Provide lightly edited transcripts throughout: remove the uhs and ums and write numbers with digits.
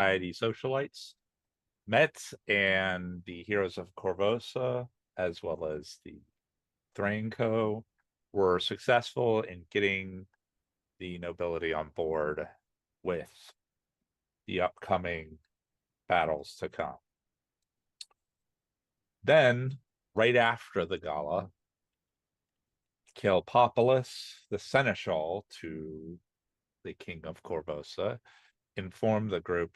society socialites met, and the heroes of Corvosa, as well as the Thranco, were successful in getting the nobility on board with the upcoming battles to come. Then, right after the gala, Calpopulus, the seneschal to the king of Corvosa, informed the group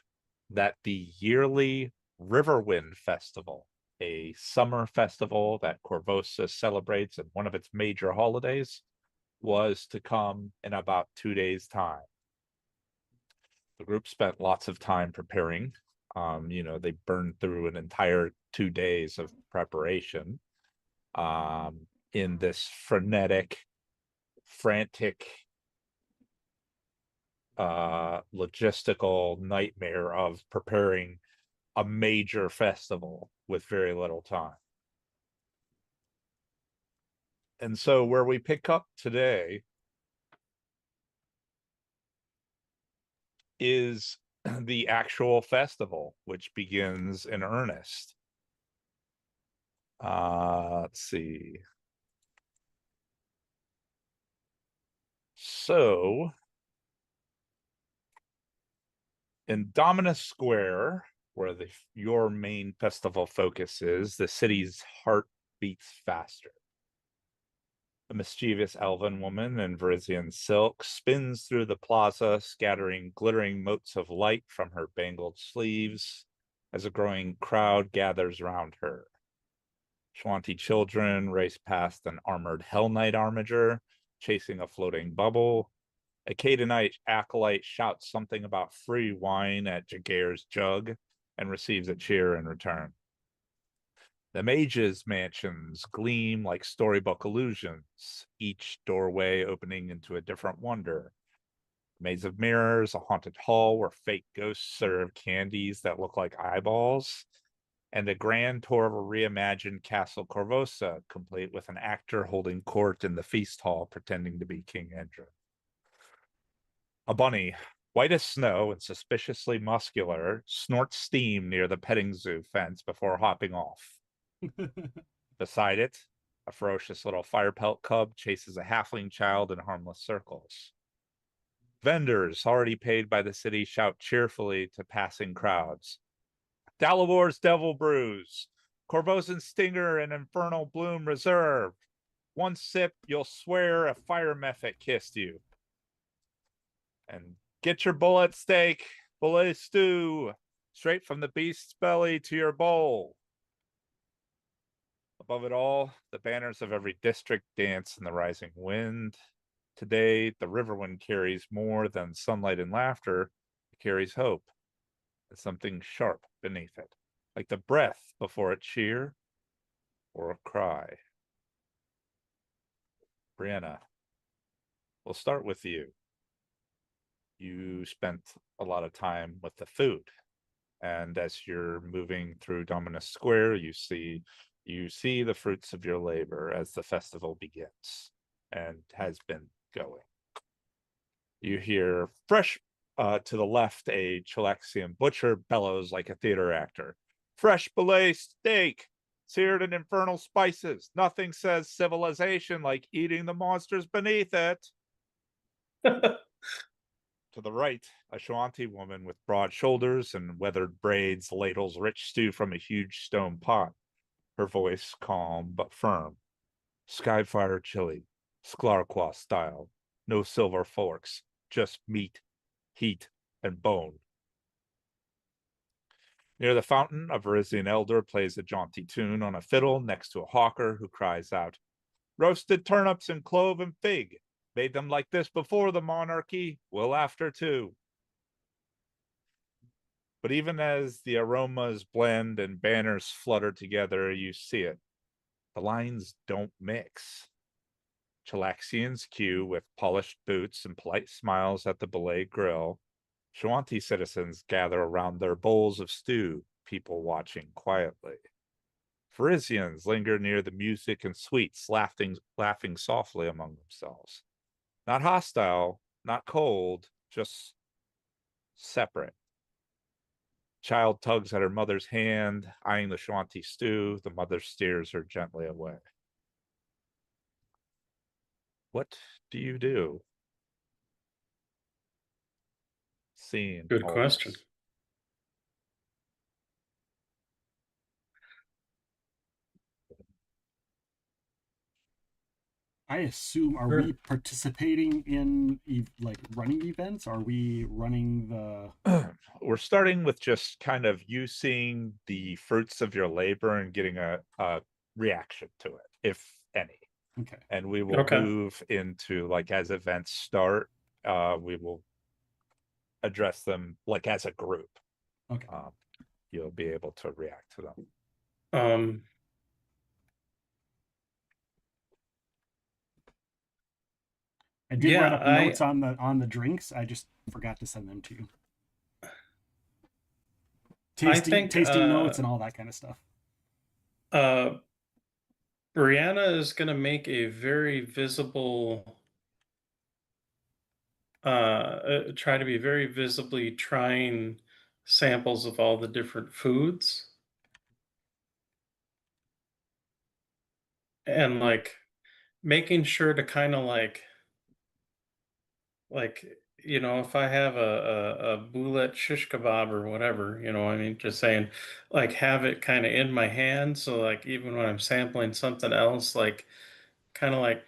that the yearly Riverwind Festival, a summer festival that Corvosa celebrates in one of its major holidays, was to come in about 2 days' time. The group spent lots of time preparing. They burned through an entire 2 days of preparation in this frantic logistical nightmare of preparing a major festival with very little time. And so where we pick up today is the actual festival, which begins in earnest. Let's see. So in Dominus Square, where your main festival focus is, the city's heart beats faster. A mischievous elven woman in Varisian silk spins through the plaza, scattering glittering motes of light from her bangled sleeves as a growing crowd gathers around her. Schwanty children race past an armored Hell Knight armiger, chasing a floating bubble. A Canaanite acolyte shouts something about free wine at Jagear's jug and receives a cheer in return. The mages' mansions gleam like storybook illusions, each doorway opening into a different wonder. Maze of mirrors, a haunted hall where fake ghosts serve candies that look like eyeballs, and a grand tour of a reimagined Castle Corvosa, complete with an actor holding court in the feast hall pretending to be King Endrin. A bunny, white as snow and suspiciously muscular, snorts steam near the petting zoo fence before hopping off. Beside it, a ferocious little fire pelt cub chases a halfling child in harmless circles. Vendors, already paid by the city, shout cheerfully to passing crowds. Dalavor's Devil Brews, Corvosan Stinger and Infernal Bloom Reserve. One sip, you'll swear a fire mephit kissed you. And get your bullet steak, bullet stew, straight from the beast's belly to your bowl. Above it all, the banners of every district dance in the rising wind. Today, the Riverwind carries more than sunlight and laughter. It carries hope and something sharp beneath it, like the breath before a cheer or a cry. Brianna, we'll start with you. You spent a lot of time with the food, and as you're moving through Dominus Square, you see the fruits of your labor as the festival begins and has been going. You hear fresh to the left, a Chilexian butcher bellows like a theater actor. Fresh fillet steak, seared in infernal spices. Nothing says civilization like eating the monsters beneath it. To the right, a Shawanti woman with broad shoulders and weathered braids ladles rich stew from a huge stone pot, her voice calm but firm. Skyfire chili, Sklarqua style. No silver forks, just meat, heat, and bone. Near the fountain, a Varisian elder plays a jaunty tune on a fiddle next to a hawker who cries out, "Roasted turnips and clove and fig. Made them like this before the monarchy, will after too." But even as the aromas blend and banners flutter together, you see it. The lines don't mix. Chilaxians queue with polished boots and polite smiles at the Belay grill. Shawanti citizens gather around their bowls of stew, people watching quietly. Varisians linger near the music and sweets, laughing softly among themselves. Not hostile, not cold, just separate. Child tugs at her mother's hand, eyeing the Shanti stew. The mother steers her gently away. What do you do? Seeing Good all question. this. I assume, are Sure. we participating in like running events? Are we running the? We're starting with just kind of you seeing the fruits of your labor and getting a reaction to it, if any. Okay. And we will Okay. move into, like, as events start, we will address them like as a group. Okay. You'll be able to react to them. Um, I did yeah, write up notes on the drinks. I just forgot to send them to you. I Tasting think tasting notes and all that kind of stuff. uh, Brianna is going to make a very visible, try to be very visibly trying samples of all the different foods. And like making sure to kind of like if I have a boulet shish kebab or whatever, I mean, just saying, like have it kind of in my hand, so like even when I'm sampling something else, like kind of like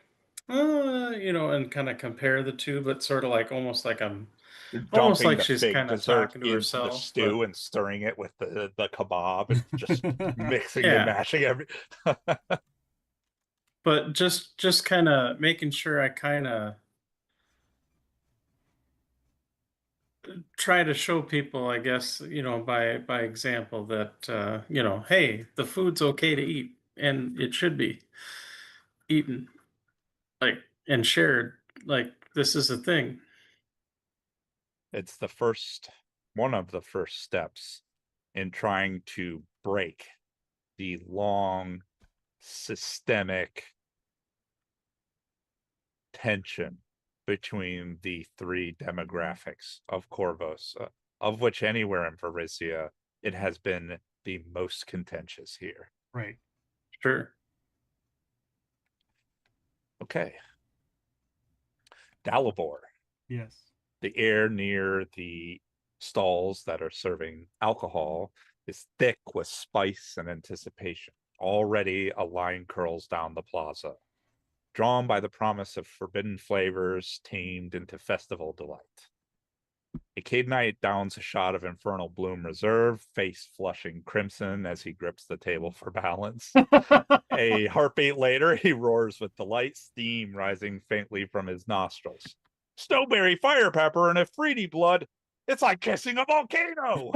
and kind of compare the two, but sort of like You're almost dumping like the she's fake kind of dessert talking to into the herself, stew but and stirring it with the kebab and just mixing and yeah, mashing every. but just kind of making sure I kind of try to show people, I guess, by example that hey, the food's okay to eat and it should be eaten, like, and shared. Like this is a thing. It's one of the first steps in trying to break the long systemic tension between the three demographics of Corvus, of which anywhere in Varisia it has been the most contentious here. Right. Sure. Okay. Dalibor, Yes. the air near the stalls that are serving alcohol is thick with spice and anticipation. Already a line curls down the plaza, drawn by the promise of forbidden flavors tamed into festival delight. A Cadenite downs a shot of Infernal Bloom Reserve, face flushing crimson as he grips the table for balance. A heartbeat later, he roars with delight, steam rising faintly from his nostrils. Snowberry fire pepper and Afridi blood. It's like kissing a volcano.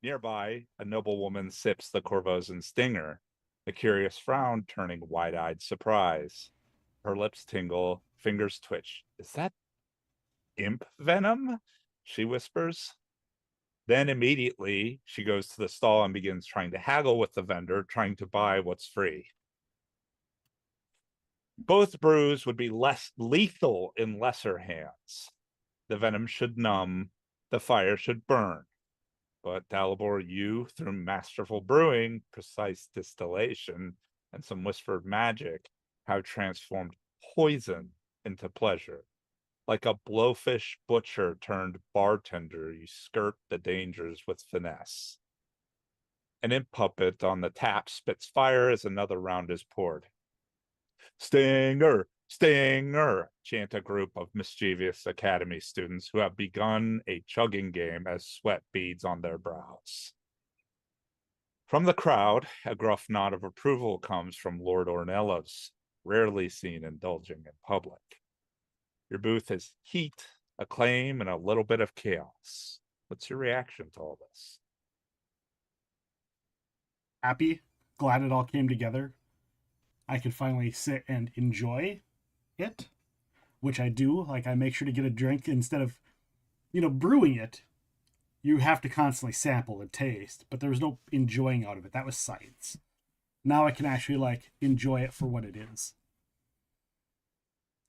Nearby, a noblewoman sips the Corvosan stinger, a curious frown turning wide-eyed surprise. Her lips tingle, fingers twitch. Is that imp venom? She whispers. Then immediately she goes to the stall and begins trying to haggle with the vendor, trying to buy what's free. Both brews would be less lethal in lesser hands. The venom should numb, the fire should burn. But Dalibor, you, through masterful brewing, precise distillation, and some whispered magic, have transformed poison into pleasure. Like a blowfish butcher turned bartender, you skirt the dangers with finesse. An imp puppet on the tap spits fire as another round is poured. Stinger, Stinger, chant a group of mischievous academy students who have begun a chugging game as sweat beads on their brows. From the crowd, a gruff nod of approval comes from Lord Ornelas, rarely seen indulging in public. Your booth is heat, acclaim, and a little bit of chaos. What's your reaction to all this? Happy. Glad it all came together. I could finally sit and enjoy it, which I do. Like, I make sure to get a drink instead of, brewing it. You have to constantly sample and taste, but there was no enjoying out of it. That was science. Now I can actually like enjoy it for what it is,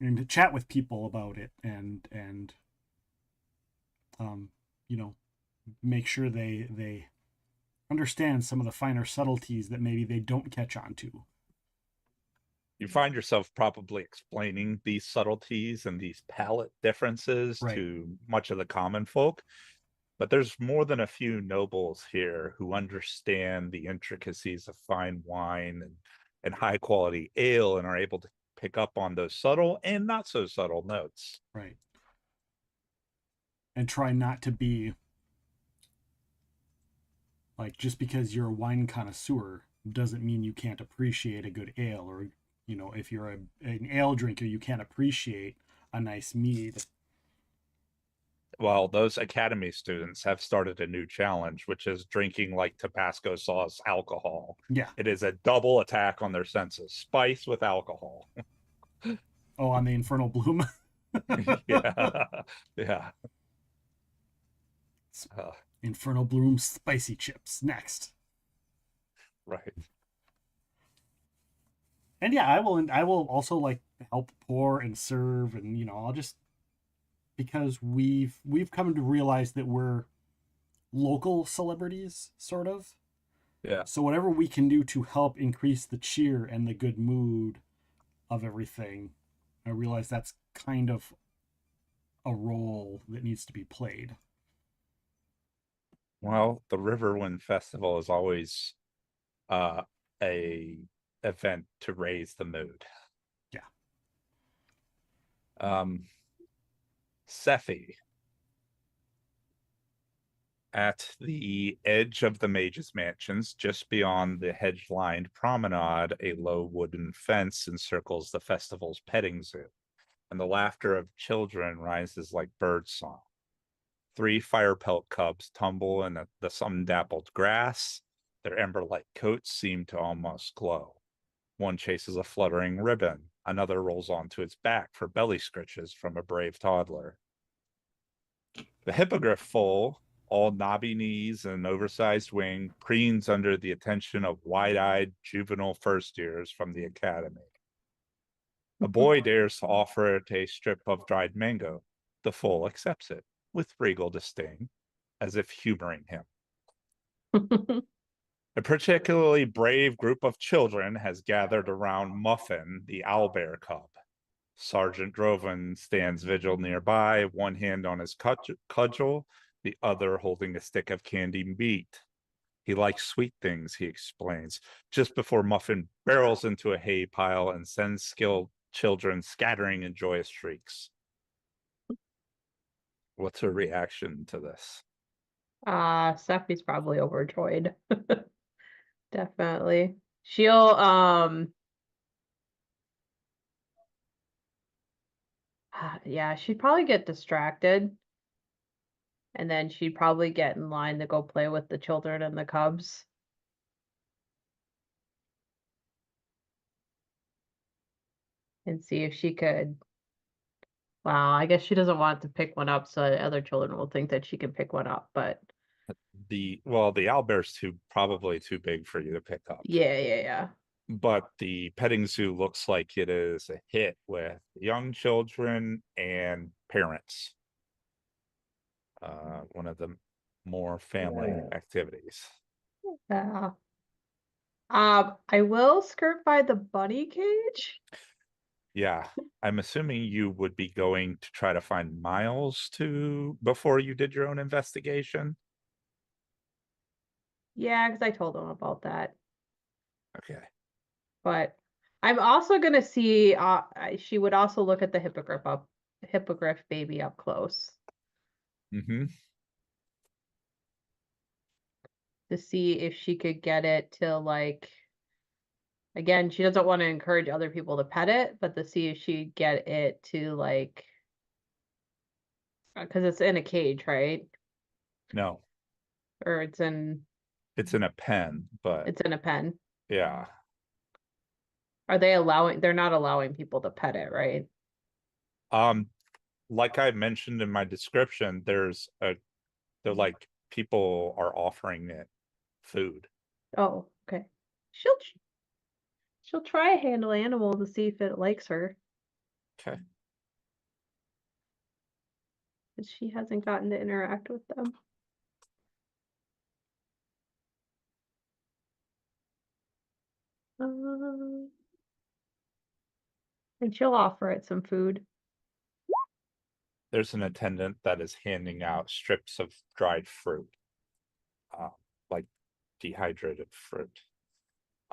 and to chat with people about it, and you know make sure they understand some of the finer subtleties that maybe they don't catch on to. You find yourself probably explaining these subtleties and these palate differences Right. to much of the common folk, but there's more than a few nobles here who understand the intricacies of fine wine and high quality ale and are able to pick up on those subtle and not so subtle notes. Right. And try not to be like, just because you're a wine connoisseur doesn't mean you can't appreciate a good ale, or if you're an ale drinker, you can't appreciate a nice mead. Well, those academy students have started a new challenge, which is drinking like Tabasco sauce alcohol. Yeah. It is a double attack on their senses. Spice with alcohol. Oh, on the Infernal Bloom. Yeah. Yeah. Infernal Bloom spicy chips next. Right. And yeah, I will also like help pour and serve, and I'll just, because we've come to realize that we're local celebrities, sort of. Yeah. So whatever we can do to help increase the cheer and the good mood of everything, I realize that's kind of a role that needs to be played. Well, the Riverwind Festival is always a event to raise the mood. Yeah. Sephi. At the edge of the mage's mansions, just beyond the hedge-lined promenade, a low wooden fence encircles the festival's petting zoo, and the laughter of children rises like birdsong. 3 firepelt cubs tumble in the sun-dappled grass. Their ember-like coats seem to almost glow. One chases a fluttering ribbon. Another rolls onto its back for belly scritches from a brave toddler. The hippogriff foal, all knobby knees and oversized wing, preens under the attention of wide-eyed juvenile first years from the academy. A boy dares to offer it a strip of dried mango. The foal accepts it with regal disdain, as if humoring him. A particularly brave group of children has gathered around Muffin, the owlbear cub. Sergeant Drovan stands vigil nearby, one hand on his cudgel, the other holding a stick of candy meat. He likes sweet things, he explains, just before Muffin barrels into a hay pile and sends skilled children scattering in joyous shrieks. What's her reaction to this? Steffi's probably overjoyed. Definitely. She'll yeah, she'd probably get distracted, and then she'd probably get in line to go play with the children and the cubs. And see if she could. Well, I guess she doesn't want to pick one up, so other children will think that she can pick one up, but The owlbear's probably too big for you to pick up. yeah. But the petting zoo looks like it is a hit with young children and parents. One of the more family activities. Yeah. I will skirt by the bunny cage. Yeah, I'm assuming you would be going to try to find Miles before you did your own investigation. Yeah, because I told him about that. Okay. But I'm also gonna see. She would also look at the hippogriff baby up close Mm-hmm. to see if she could get it to like. Again, she doesn't want to encourage other people to pet it, but to see if she'd get it to like, because it's in a cage, right? No, Or it's in a pen, but it's in a pen. yeah. Are they allowing? They're not allowing people to pet it, right? Like I mentioned in my description, they're like people are offering it food. Oh, okay. She'll try a handle animal to see if it likes her. Okay. Because she hasn't gotten to interact with them. And she'll offer it some food. There's an attendant that is handing out strips of dried fruit, like dehydrated fruit.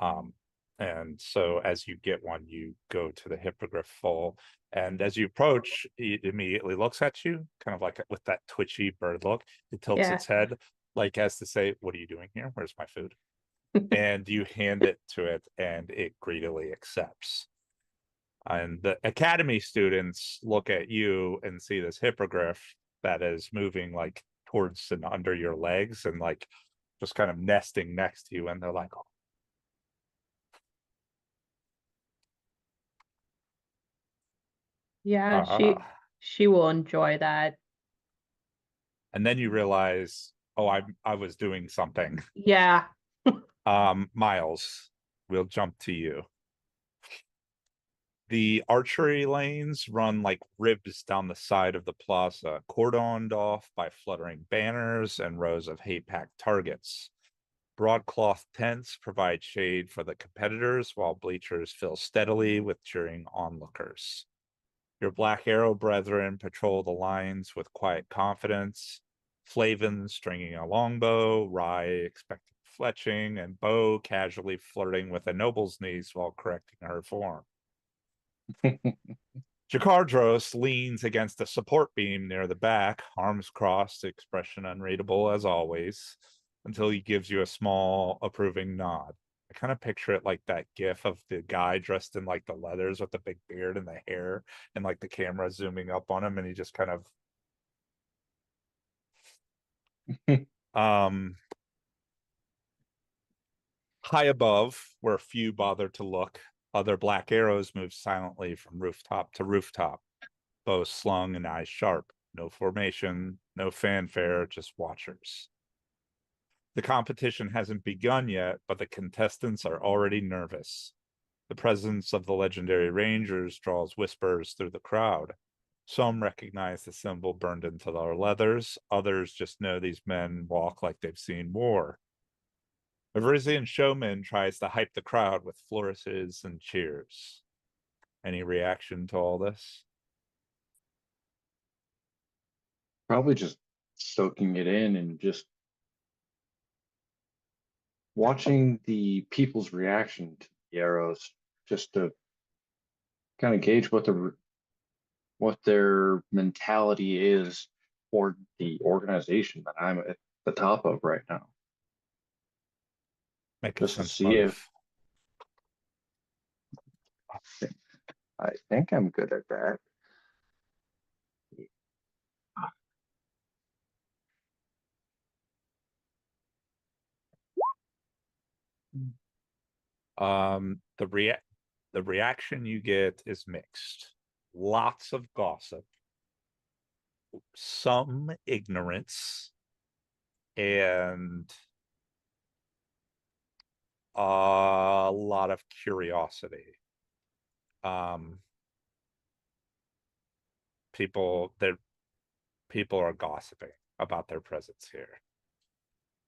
And so as you get one, you go to the hippogriff full, and as you approach, it immediately looks at you, kind of like with that twitchy bird look. It tilts Yeah. its head, like as to say, "What are you doing here? Where's my food?" And you hand it to it, and it greedily accepts. And the academy students look at you and see this hippogriff that is moving like towards and under your legs and like just kind of nesting next to you, and they're like, "Oh." Yeah, Uh, she will enjoy that. and then you realize, oh, I was doing something. Yeah. Miles, we'll jump to you. The archery lanes run like ribs down the side of the plaza, cordoned off by fluttering banners and rows of hay-packed targets. Broadcloth tents provide shade for the competitors, while bleachers fill steadily with cheering onlookers. Your Black Arrow brethren patrol the lines with quiet confidence, Flavin stringing a longbow, Rye expecting fletching, and Bo casually flirting with a noble's niece while correcting her form. Jakardros leans against a support beam near the back, arms crossed, expression unreadable as always, until he gives you a small, approving nod. I kind of picture it like that gif of the guy dressed in like the leathers with the big beard and the hair, and like the camera zooming up on him, and he just kind of high above, where few bother to look, other black arrows move silently from rooftop to rooftop, bows slung and eyes sharp. No formation, no fanfare, just watchers. The competition hasn't begun yet, but the contestants are already nervous. The presence of the legendary Rangers draws whispers through the crowd. Some recognize the symbol burned into their leathers. Others just know these men walk like they've seen war. A Verizian showman tries to hype the crowd with flourishes and cheers. Any reaction to all this? Probably just soaking it in and just watching the people's reaction to the arrows, just to kind of gauge what their mentality is for the organization that I'm at the top of right now. Make a Just to sense see motive. if I think I'm good at that. The reaction you get is mixed. Lots of gossip, some ignorance, and a lot of curiosity. Um, people are gossiping about their presence here.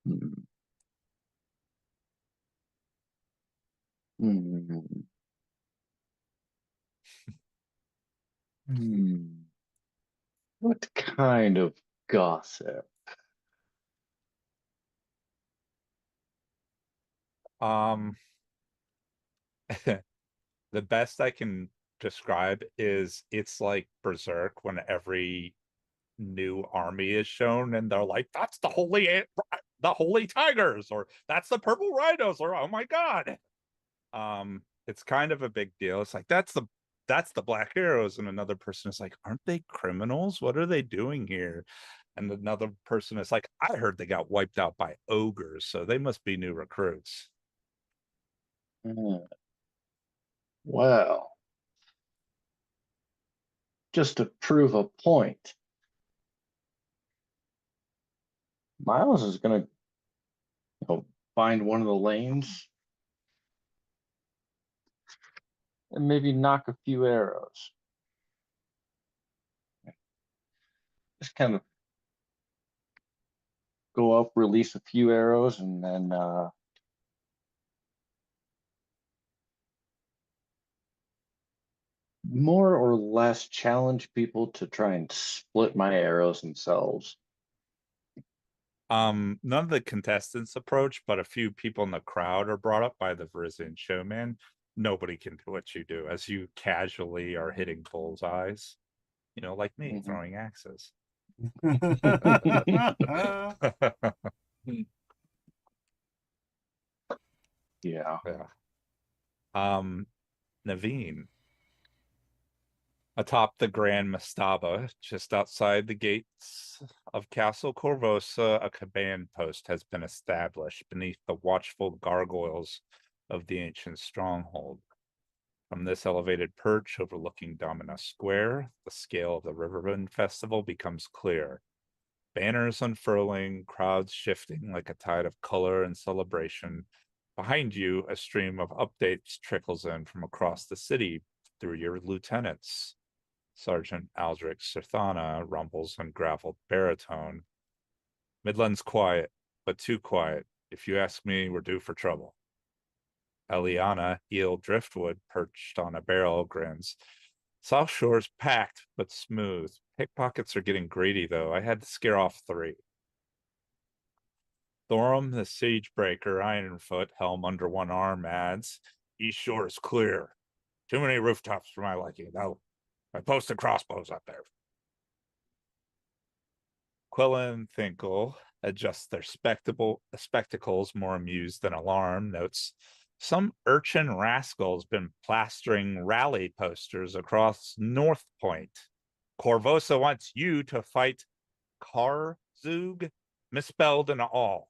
Hmm. Hmm. Hmm. What kind of gossip? Um, the best I can describe is it's like Berserk when every new army is shown and they're like, that's the holy tigers, or that's the purple rhinos, or oh my god. It's kind of a big deal. It's like that's the black arrows, and another person is like, aren't they criminals? What are they doing here? And another person is like, I heard they got wiped out by ogres, so they must be new recruits. Well, just to prove a point, Miles is going to find one of the lanes and maybe knock a few arrows. Just kind of go up, release a few arrows, and then more or less challenge people to try and split my arrows themselves? None of the contestants approach, but a few people in the crowd are brought up by the Verizian showman. Nobody can do what you do as you casually are hitting bullseyes. You know, like me Mhm. throwing axes. Yeah. Yeah. Naveen. Atop the Grand Mastaba, just outside the gates of Castle Corvosa, a command post has been established beneath the watchful gargoyles of the ancient stronghold. From this elevated perch overlooking Domina Square, the scale of the Riverbend Festival becomes clear. Banners unfurling, crowds shifting like a tide of color and celebration. Behind you, a stream of updates trickles in from across the city through your lieutenants. Sergeant Aldrich Serthana rumbles in graveled baritone. Midland's quiet, but too quiet. If you ask me, we're due for trouble. Eliana, eel driftwood perched on a barrel, grins. South Shore's packed, but smooth. Pickpockets are getting greedy, though. I had to scare off 3. Thorham, the siege breaker, Ironfoot, helm under one arm, adds, East Shore is clear. Too many rooftops for my liking, though. I posted crossbows up there. Quilla and Thinkle adjust their spectacles, more amused than alarmed, notes some urchin rascal's been plastering rally posters across North Point. Corvosa wants you to fight Karzug, misspelled and all.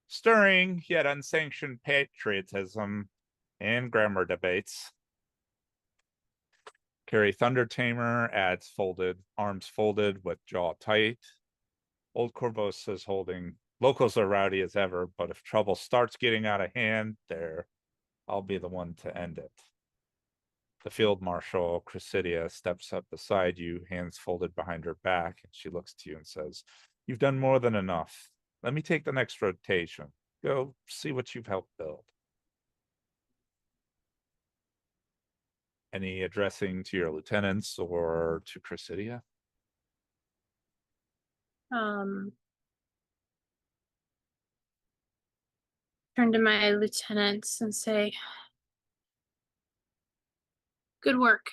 Stirring yet unsanctioned patriotism and grammar debates. Carrie Thunder Tamer adds arms folded with jaw tight. Old Corvosa is holding. Locals are rowdy as ever, but if trouble starts getting out of hand, I'll be the one to end it. The field marshal, Chrysidia, steps up beside you, hands folded behind her back, and she looks to you and says, You've done more than enough. Let me take the next rotation. Go see what you've helped build. Any addressing to your lieutenants or to Chrysidia? Turn to my lieutenants and say, good work.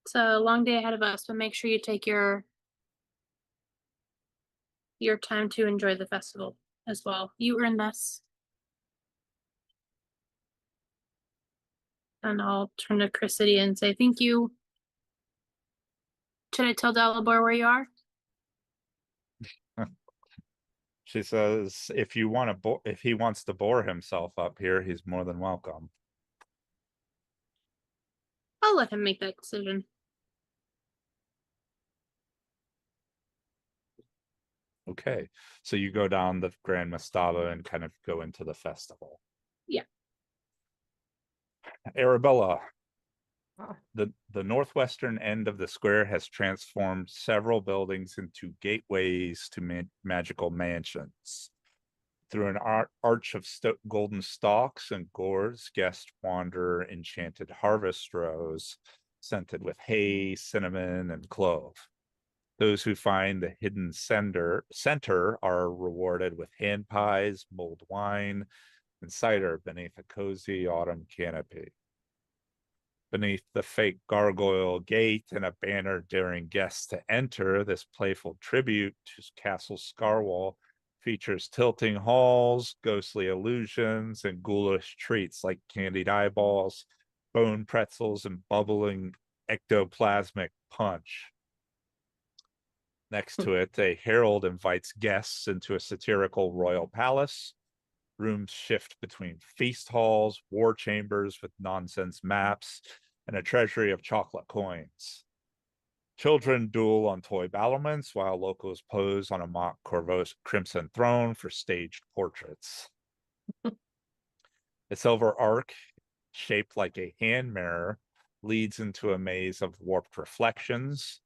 It's a long day ahead of us, but make sure you take your time to enjoy the festival as well. You earned this. And I'll turn to Chrysidia and say thank you. Should I tell Dalibor where you are? She says, if he wants to bore himself up here, he's more than welcome. I'll let him make that decision. Okay, so you go down the Grand Mastaba and kind of go into the festival. Yeah. Arabella, Ah. the northwestern end of the square has transformed several buildings into gateways to magical mansions. Through an arch of golden stalks and gourds, guests wander enchanted harvest rows, scented with hay, cinnamon, and clove. Those who find the hidden center are rewarded with hand pies, mulled wine, and cider beneath a cozy autumn canopy. Beneath the fake gargoyle gate and a banner daring guests to enter, this playful tribute to Castle Scarwall features tilting halls, ghostly illusions, and ghoulish treats like candied eyeballs, bone pretzels, and bubbling ectoplasmic punch. Next to it, a herald invites guests into a satirical royal palace. Rooms shift between feast halls, war chambers with nonsense maps, and a treasury of chocolate coins. Children duel on toy battlements while locals pose on a mock Corvosa crimson throne for staged portraits. A silver arc, shaped like a hand mirror, leads into a maze of warped reflections.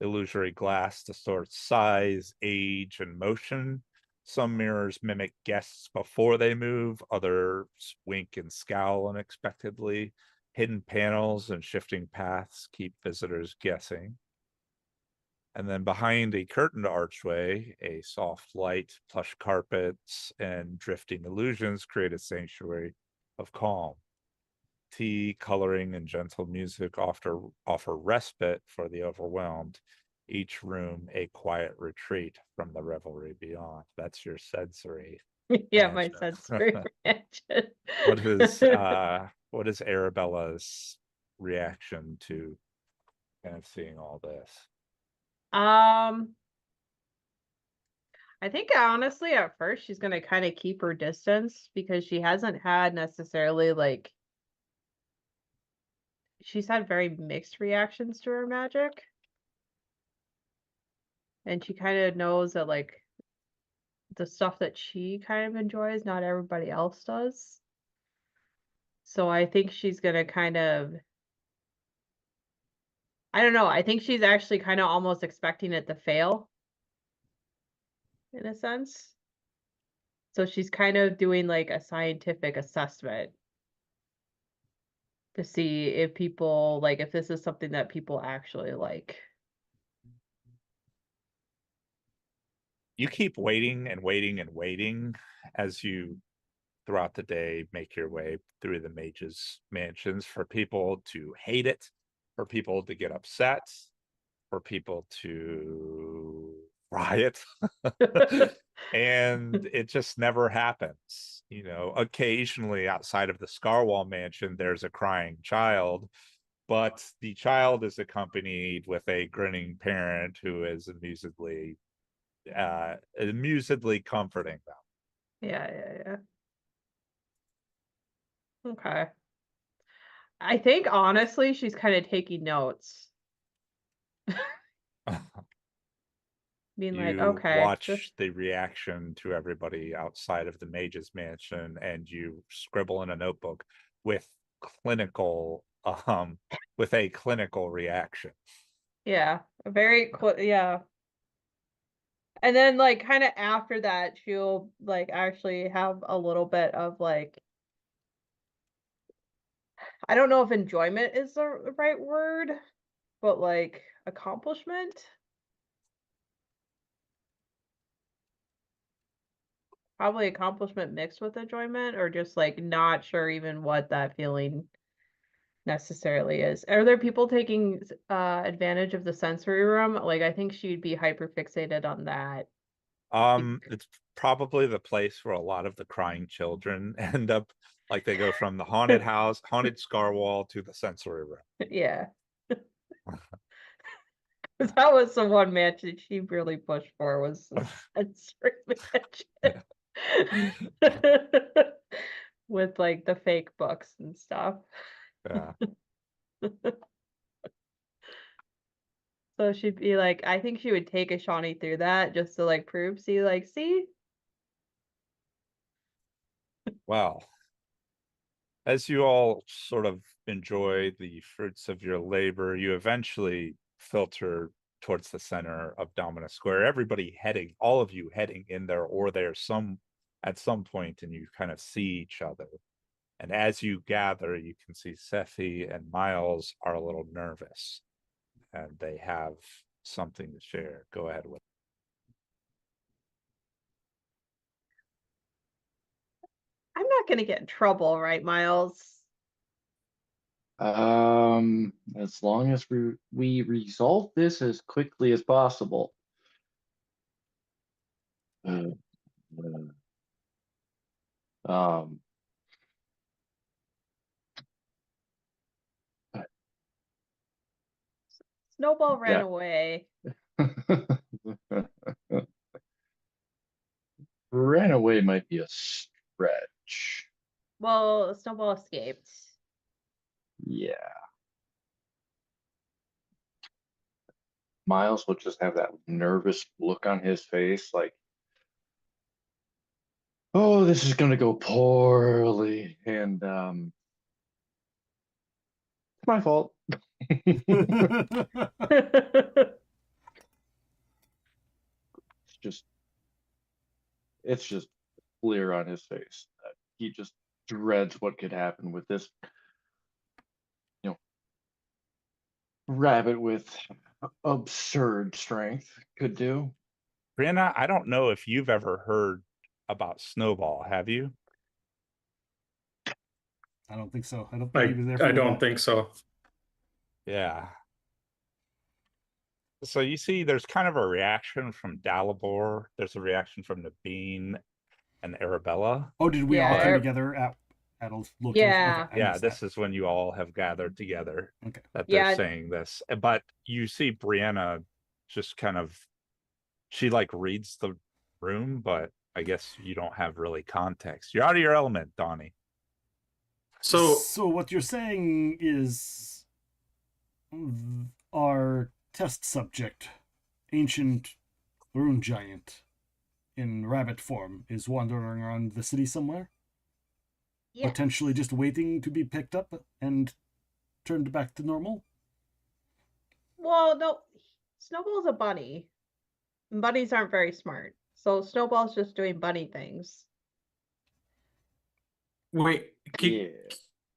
Illusory glass distorts size, age, and motion. Some mirrors mimic guests before they move, others wink and scowl unexpectedly. Hidden panels and shifting paths keep visitors guessing. And then behind a curtained archway, a soft light, plush carpets, and drifting illusions create a sanctuary of calm. Tea, coloring, and gentle music offer respite for the overwhelmed. Each room a quiet retreat from the revelry beyond. That's your sensory. Yeah, my mansion. sensory reaction. What is Arabella's reaction to kind of seeing all this? I think honestly at first she's gonna kind of keep her distance because she hasn't had necessarily like she's had very mixed reactions to her magic. And she kind of knows that like the stuff that she kind of enjoys, not everybody else does. So I think she's gonna kind of I don't know, I think she's actually kind of almost expecting it to fail in a sense. So she's kind of doing like a scientific assessment to see if people like if this is something that people actually like. You keep waiting and waiting and waiting as you throughout the day make your way through the mages mansions for people to hate it, for people to get upset, for people to riot. And it just never happens. You know, occasionally outside of the Scarwall mansion there's a crying child, but the child is accompanied with a grinning parent who is amusedly comforting them. Yeah. Okay. I think honestly she's kind of taking notes. Being like, You okay, watch the reaction to everybody outside of the mage's mansion, and you scribble in a notebook with clinical with a clinical reaction. yeah, yeah. And then like kind of after that she'll like actually have a little bit of like I don't know if enjoyment is the right word, but like accomplishment. Probably accomplishment mixed with enjoyment or just like not sure even what that feeling necessarily is. Are there people taking advantage of the sensory room? Like I think she'd be hyper fixated on that. It's probably the place where a lot of the crying children end up, like they go from the haunted house, haunted Scarwall to the sensory room. Yeah. 'Cause that was the one mansion she really pushed for was the sensory mansion. With like the fake books and stuff. Yeah. So she'd be like, I think she would take a Shawnee through that just to like prove, see? Well, as you all sort of enjoy the fruits of your labor, you eventually filter towards the center of Domina Square. Everybody heading, all of you heading in there or there at some point, and you kind of see each other. And as you gather, you can see Sethi and Miles are a little nervous, and they have something to share. Go ahead with. I'm not gonna get in trouble, right, Miles? As long as we resolve this as quickly as possible. Uh, um, Snowball ran Yeah. away. Ran away might be a stretch. Well, Snowball escaped. Yeah. Miles will just have that nervous look on his face, like, oh, this is gonna go poorly, and it's my fault. Just it's just clear on his face that he just dreads what could happen with this rabbit with absurd strength could do. Brianna, I don't know if you've ever heard about Snowball, have you? I don't think so. I don't think he was there I for don't that. think so. Yeah. So you see, there's kind of a reaction from Dalibor. There's a reaction from Nabeen and Arabella. Oh, did we Yeah, all come Arab- together at a location? Yeah. Okay, I Yeah, missed this that. is when you all have gathered together Okay. that they're Yeah. saying this. But you see Brianna just kind of, she like reads the room, but I guess you don't have really context. You're out of your element, Donnie. So what you're saying is our test subject, ancient rune giant in rabbit form, is wandering around the city somewhere, Yes. potentially just waiting to be picked up and turned back to normal. Well, no, Snowball's a bunny. And bunnies aren't very smart. So Snowball's just doing bunny things. wait, Yeah.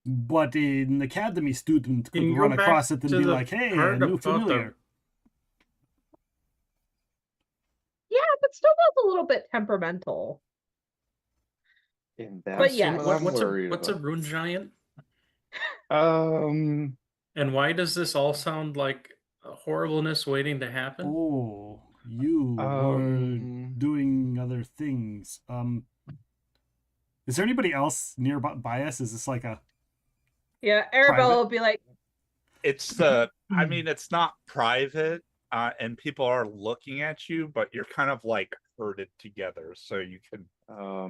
But an academy student can could you run go across back it and to be the like, "Hey, a part new about familiar." Yeah, but Snowball's a little bit temperamental. And But that's yes. what I'm what's worried a about. rune giant? Um, And why does this all sound like a horribleness waiting to happen? Oh, you were doing other things. Is there anybody else nearby us? Is this like a Yeah, Private? Arabella will be like, It's I mean, it's not private, and people are looking at you, but you're kind of like herded together so you can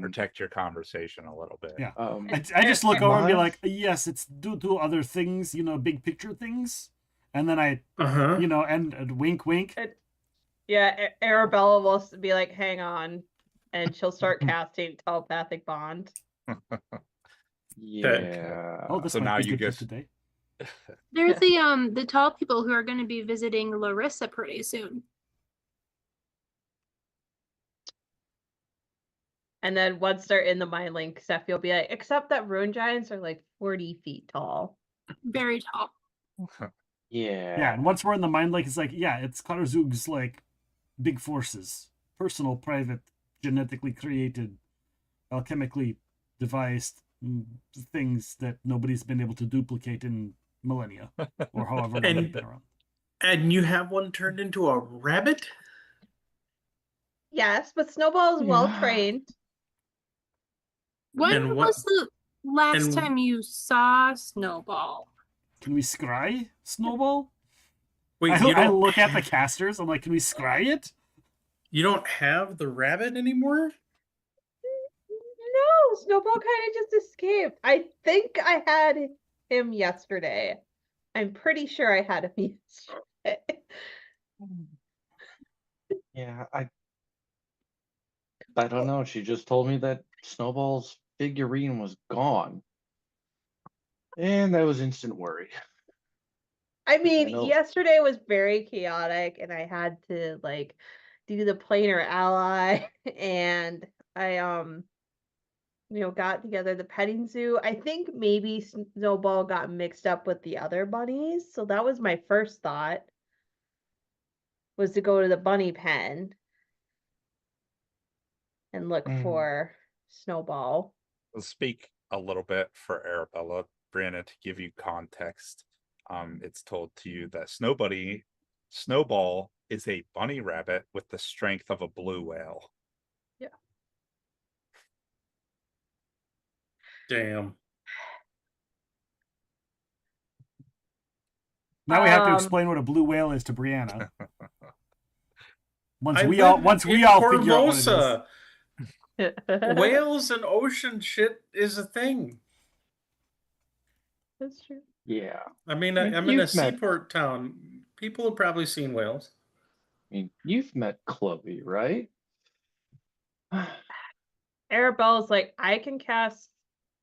protect your conversation a little bit. Yeah. um, I just look over and be Mine? like, yes, it's due to other things, big picture things. And then I, Uh-huh. and wink, wink. yeah, Arabella will be like, hang on. And she'll start casting telepathic bond. yeah. Oh, this So might now be you good for just- today. There's the tall people who are going to be visiting Larissa pretty soon. And then once they're in the mind link, Steph, you'll be like, except that rune giants are like 40 feet tall. Very tall. Yeah, and once we're in the mind lake, it's like, yeah, it's Karzug's like big forces, personal, private, genetically created, alchemically devised things that nobody's been able to duplicate in millennia or however long they've been around. And you have one turned into a rabbit? Yes, but Snowball is well Yeah. trained. When And what- was the last and- time you saw Snowball? Can we scry Snowball? Wait, I look at the casters. I'm like, can we scry it? You don't have the rabbit anymore? No, Snowball kind of just escaped. I think I had him yesterday. I'm pretty sure I had him yesterday. Yeah, I don't know. She just told me that Snowball's figurine was gone. And that was instant worry. I mean, know. yesterday was very chaotic and I had to like do the planar ally and I got together the petting zoo. I think maybe Snowball got mixed up with the other bunnies. So that was my first thought, was to go to the bunny pen and look for Snowball. Let's speak a little bit for Arabella, Brianna, to give you context. It's told to you that Snowball is a bunny rabbit with the strength of a blue whale. Yeah. Damn. Now we have to explain what a blue whale is to Brianna. Once I we all live in figure out what it is. Formosa. Whales and ocean shit is a thing. That's true. Yeah. I mean, I mean, I'm in a you've met- seaport town. People have probably seen whales. I mean, you've met Chloe, right? Arabella's like, I can cast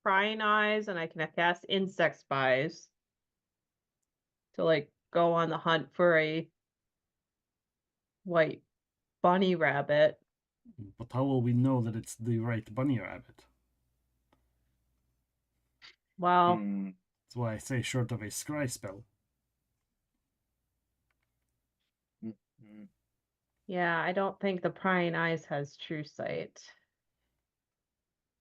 prying eyes and I can cast insect spies to like go on the hunt for a white bunny rabbit. But how will we know that it's the right bunny rabbit? Well, Hmm. That's why I say short of a scry spell. Yeah, I don't think the prying eyes has true sight.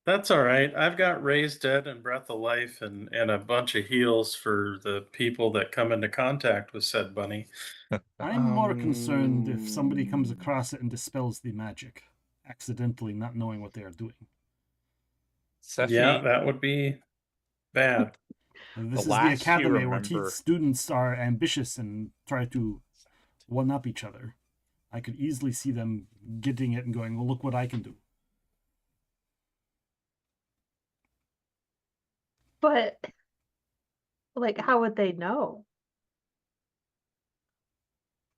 That's all right. I've got Raised Dead and Breath of Life and a bunch of heals for the people that come into contact with said bunny. I'm more concerned if somebody comes Um, across it and dispels the magic, accidentally not knowing what they are doing. Yeah, Sephi, that would be bad. This The is the last you academy where remember- students are ambitious and try to one up each other. I could easily see them getting it and going, well, look what I can do. But like, how would they know?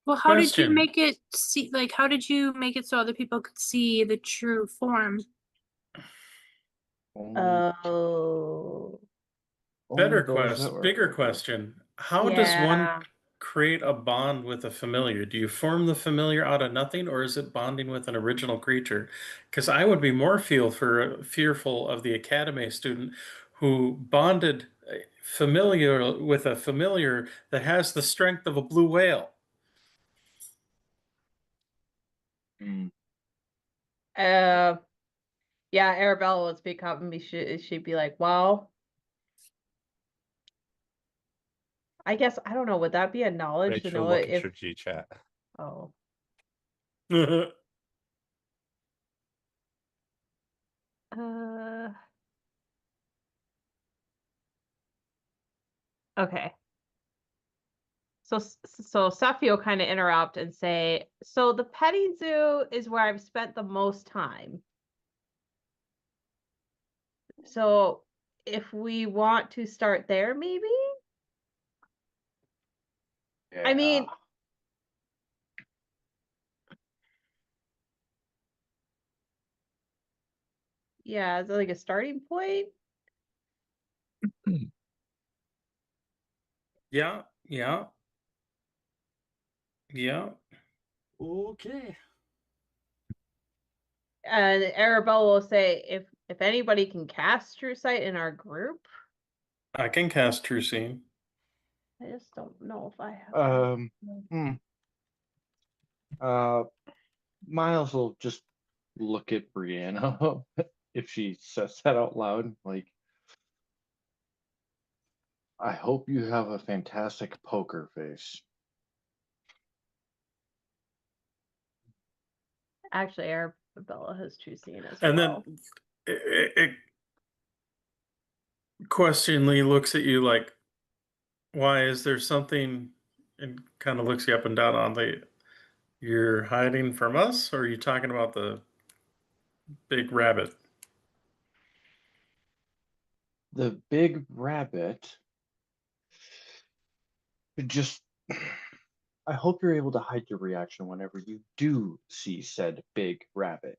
Well, how did you Question. make it see, like, how did you make it so other people could see the true form? only, Oh, only those that were Bigger able. question. How does yeah. one create a bond with a familiar? Do you form the familiar out of nothing, or is it bonding with an original creature? Because I would be more fearful of the academy student who bonded familiar with a familiar that has the strength of a blue whale. Mm, Uh, yeah, Arabella would speak up and she'd be like, well, I guess, I don't know, would that be a knowledge to Rachel, know look if, at your G chat. oh, uh, okay. So Safi will kind of interrupt and say, so the petting zoo is where I've spent the most time. So if we want to start there, maybe? I mean, yeah. yeah, is it like a starting point? Yeah, yeah, yeah. Okay. And Arabella will say, if anybody can cast True Sight in our group, I can cast True Seeing. I just don't know if I have. Um, hmm. Miles will just look at Brianna if she says that out loud. Like, I hope you have a fantastic poker face. Actually, Arabella has True Seeing as And well. then it questioningly looks at you like, why is there something, and kind of looks you up and down on the, you're hiding from us, or are you talking about the big rabbit? The big rabbit just. I hope you're able to hide your reaction whenever you do see said big rabbit.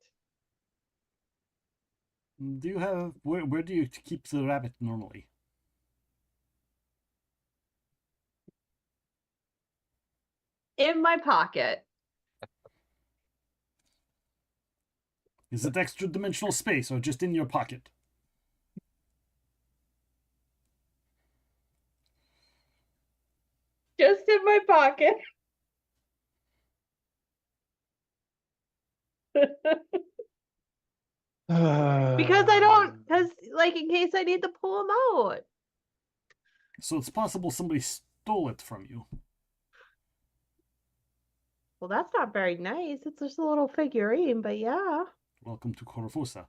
Do you have where do you keep the rabbit normally? In my pocket. Is it extra dimensional space or just in your pocket? Just in my pocket. Because I don't, because like in case I need to pull them out. So it's possible somebody stole it from you. Well, that's not very nice. It's just a little figurine, but yeah. Welcome to Corvosa.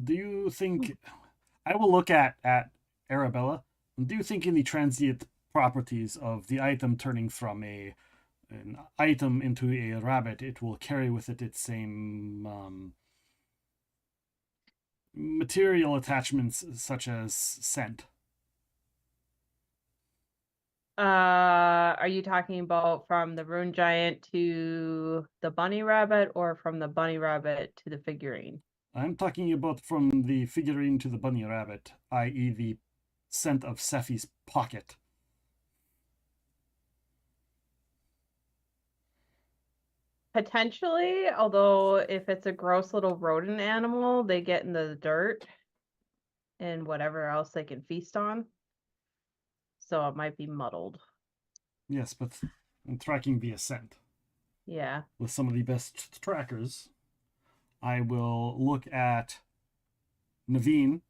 Do you think I will look at Arabella? Do you think in the transient properties of the item turning from an item into a rabbit, it will carry with it its same material attachments such as scent? Are you talking about from the rune giant to the bunny rabbit or from the bunny rabbit to the figurine? I'm talking about from the figurine to the bunny rabbit, i.e. the scent of Sephi's pocket. Potentially, although if it's a gross little rodent animal, they get in the dirt and whatever else they can feast on. So it might be muddled. Yes, but and tracking via scent Yeah. with some of the best trackers, I will look at Naveen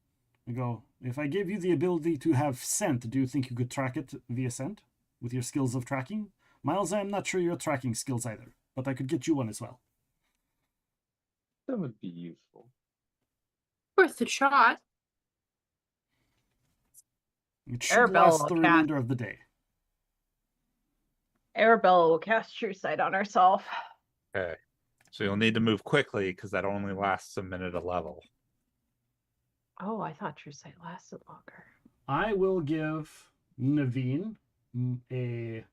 and go, if I gave you the ability to have scent, do you think you could track it via scent with your skills of tracking? Miles, I'm not sure your tracking skills either, but I could get you one as well. That would be useful. Worth a shot. It should Arabella last will the cast. remainder of the day. Arabella will cast True Sight on herself. Okay. So you'll need to move quickly because that only lasts a minute a level. Oh, I thought True Sight lasted longer. I will give Naveen a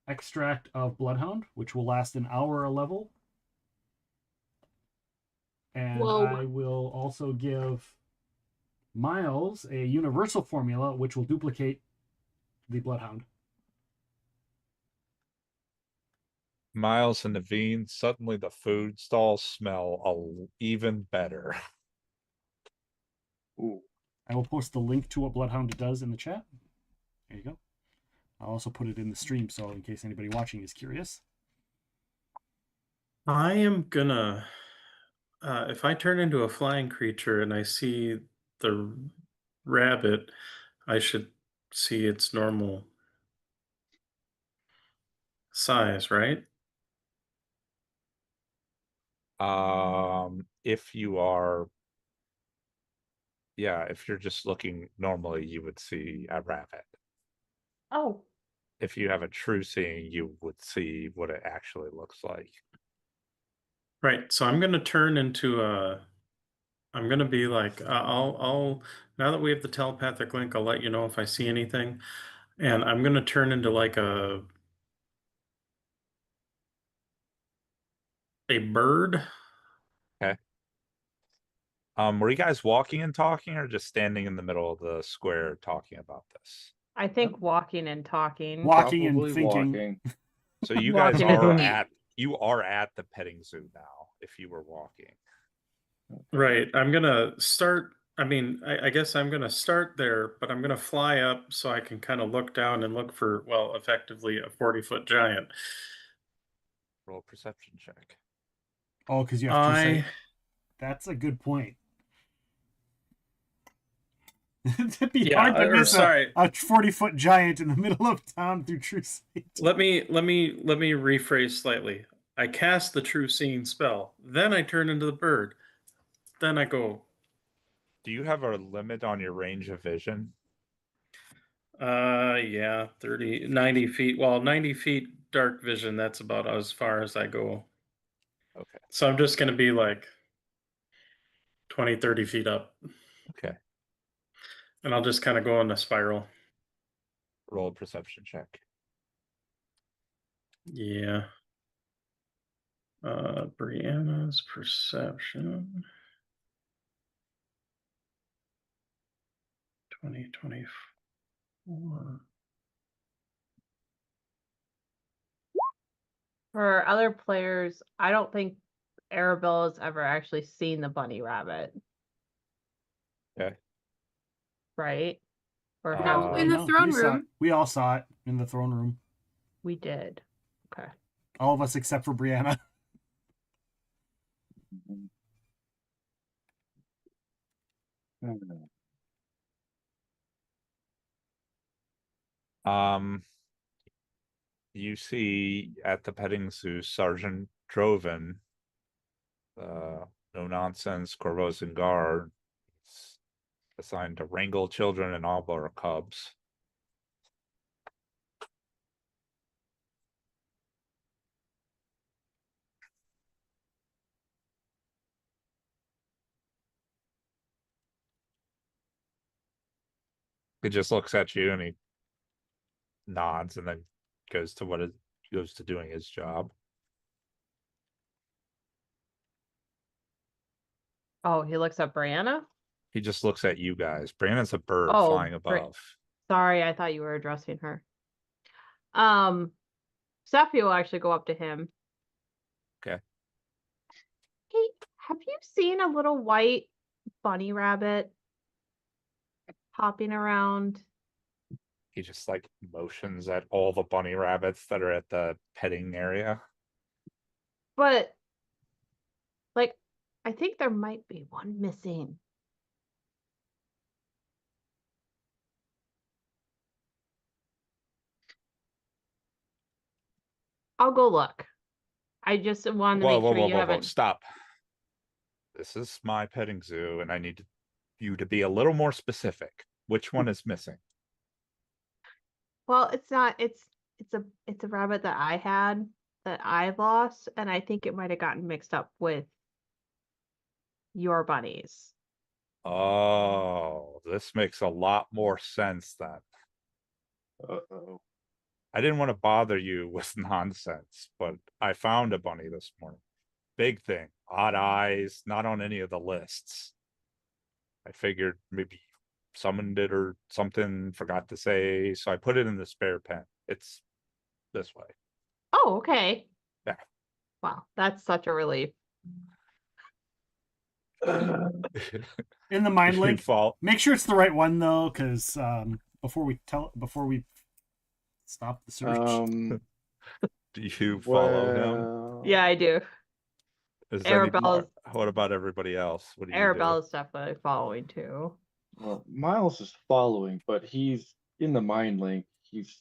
extract of Bloodhound, which will last an hour a level. And Whoa. I will also give Miles a universal formula, which will duplicate the Bloodhound. Miles and Naveen, suddenly the food stalls smell even better. Ooh. I will post the link to what Bloodhound does in the chat. There you go. I'll also put it in the stream, so in case anybody watching is curious. I am gonna, if I turn into a flying creature and I see the rabbit, I should see its normal size, right? If you are, yeah, if you're just looking normally, you would see a rabbit. Oh. If you have a true seeing, you would see what it actually looks like. Right. So I'm gonna turn into a. I'm gonna be like, I'll now that we have the telepathic link, I'll let you know if I see anything, and I'm gonna turn into like a bird. Were you guys walking and talking or just standing in the middle of the square talking about this? I think walking and talking. Walking and Probably thinking. walking. So you guys Walking are and- at the petting zoo now, if you were walking. Right. I'm gonna start. I mean, I guess I'm gonna start there, but I'm gonna fly up so I can kind of look down and look for, well, effectively a 40-foot giant. Roll a perception check. Oh, because you have to say. That's a good point. It'd be Yeah, hard to or miss sorry. a 40-foot giant in the middle of town through True Sight. Let me rephrase slightly. I cast the true seeing spell, then I turn into the bird, then I go. Do you have a limit on your range of vision? Yeah, 90 feet. Well, 90 feet dark vision, that's about as far as I go. Okay. So I'm just going to be like 20, 30 feet up. Okay. And I'll just kind of go in a spiral. Roll a perception check. Yeah. Brianna's perception. 2024. For other players, I don't think Arabella's ever actually seen the bunny rabbit. Okay. Right? Or In have we? In the throne room. We all saw it in the throne room. We did. Okay. All of us except for Brianna. You see at the petting zoo Sergeant Droven, no nonsense Corvosan guard, assigned to wrangle children and all our cubs. He just looks at you and he nods and then goes to doing his job. Oh, he looks at Brianna? He just looks at you guys. Brandon's a bird Oh, flying above. Sorry, I thought you were addressing her. Sephi will actually go up to him. Okay. Hey, have you seen a little white bunny rabbit hopping around? He just like motions at all the bunny rabbits that are at the petting area. But like, I think there might be one missing. I'll go look. I just wanted to make sure you Whoa, haven't. stop. This is my petting zoo, and I need you to be a little more specific. Which one is missing? Well, it's not. It's a rabbit that I had that I lost, and I think it might have gotten mixed up with your bunnies. Oh, this makes a lot more sense then. Uh-oh. I didn't want to bother you with nonsense, but I found a bunny this morning. Big thing, odd eyes, not on any of the lists. I figured maybe summoned it or something, forgot to say, so I put it in the spare pen. It's this way. Oh, okay. Yeah. Wow, that's such a relief. In the mind You link, fall. make sure it's the right one though, because before we stop the search. Do you follow him? Well, Yeah, I do. Is Arabella's what about everybody else? What do you do? Arabella's definitely following too. well, Miles is following, but he's in the mind link. He's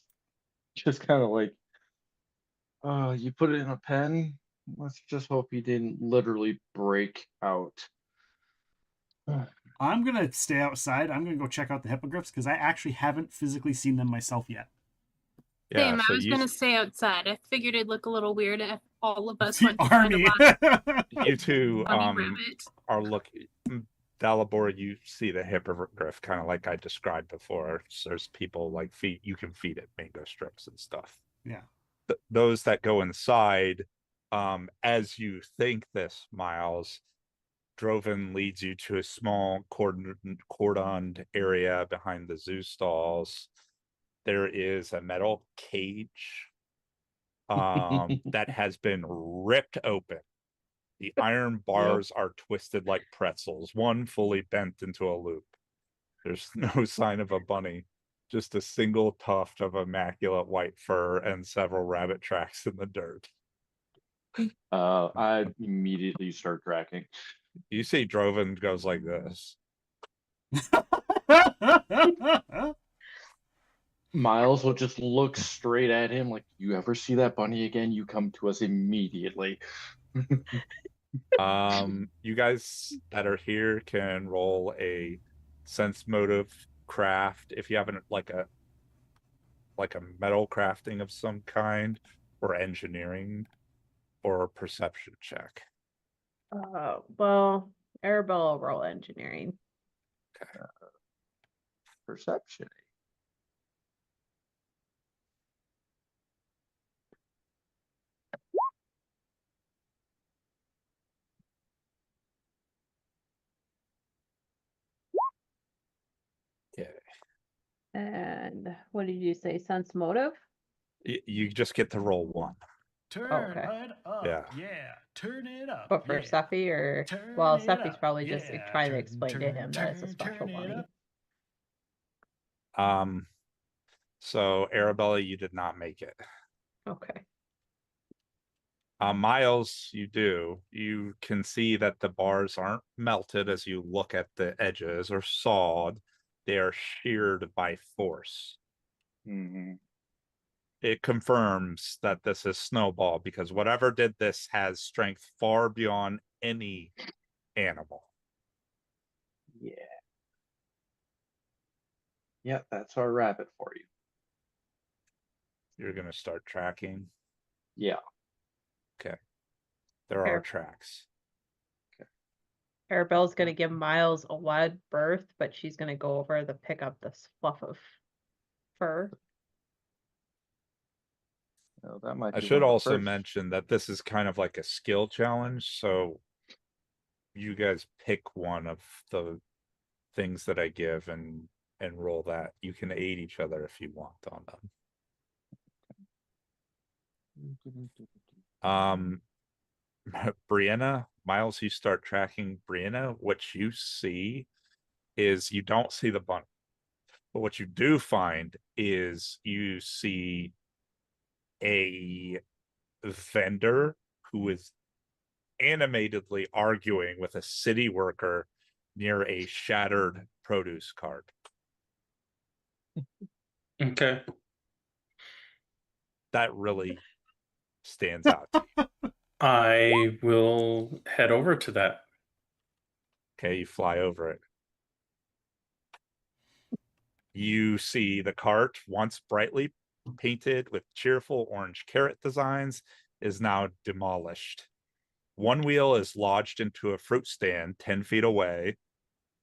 just kind of like, you put it in a pen. Let's just hope he didn't literally break out. I'm gonna stay outside. I'm gonna go check out the hippogriffs because I actually haven't physically seen them myself yet. Yeah, Same, so I was you gonna stay outside. I figured it'd look a little weird if all of us The went to try army. to watch you two bunny rabbit. are looking. Dalibor, you see the hippogriff kind of like I described before. So there's people like you can feed it mango strips and stuff. Yeah. Those that go inside, as you think this, Miles, Droven leads you to a small cordoned area behind the zoo stalls. There is a metal cage that has been ripped open. The iron bars are twisted like pretzels, one fully bent into a loop. There's no sign of a bunny, just a single tuft of immaculate white fur and several rabbit tracks in the dirt. I immediately start tracking. You see Droven goes like this. Miles will just look straight at him like, you ever see that bunny again, you come to us immediately. You guys that are here can roll a sense motive craft if you haven't like a metal crafting of some kind, or engineering, or a perception check. Well, Arabella will roll engineering. Perception. Okay. And what did you say? Sense motive? You just get to roll one. Turn okay. it up. Yeah. Yeah. Turn it up. But for yeah. Seffi or Turn well, it Seffi's up. probably just Yeah. trying to Turn, explain to turn, him that it's a turn, special turn it bunny. up. So Arabella, you did not make it. Okay. Miles, you do. You can see that the bars aren't melted as you look at the edges or sawed. They are sheared by force. Mm-hmm. It confirms that this is Snowball because whatever did this has strength far beyond any animal. Yeah. Yeah, that's our rabbit for you. You're going to start tracking. Yeah. Okay. There are tracks. Arabella's gonna give Miles a wide berth, but she's gonna go over to pick up this fluff of fur. Well, that might I be should one of the also first. mention that this is kind of like a skill challenge. So you guys pick one of the things that I give and roll that. You can aid each other if you want on them. Brianna, Miles, you start tracking Brianna. What you see is you don't see the bunny. But what you do find is you see a vendor who is animatedly arguing with a city worker near a shattered produce cart. Okay. That really stands out to you. I will head over to that. Okay, you fly over it. You see the cart, once brightly painted with cheerful orange carrot designs, is now demolished. One wheel is lodged into a fruit stand 10 feet away.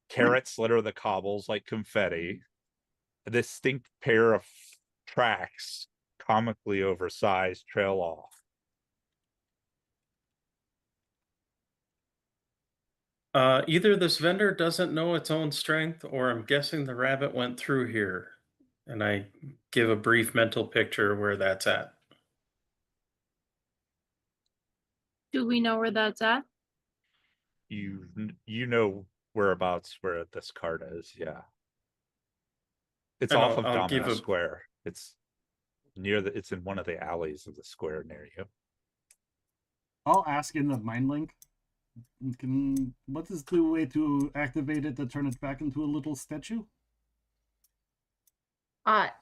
Carrots litter the cobbles like confetti. A distinct pair of tracks, comically oversized, trail off. Either this vendor doesn't know its own strength, or I'm guessing the rabbit went through here. And I give a brief mental picture where that's at. Do we know where that's at? You know whereabouts where this cart is, yeah. It's And off of I'll give Domino a- Square. It's it's in one of the alleys of the square near you. I'll ask in the mind link. What is the way to activate it to turn it back into a little statue?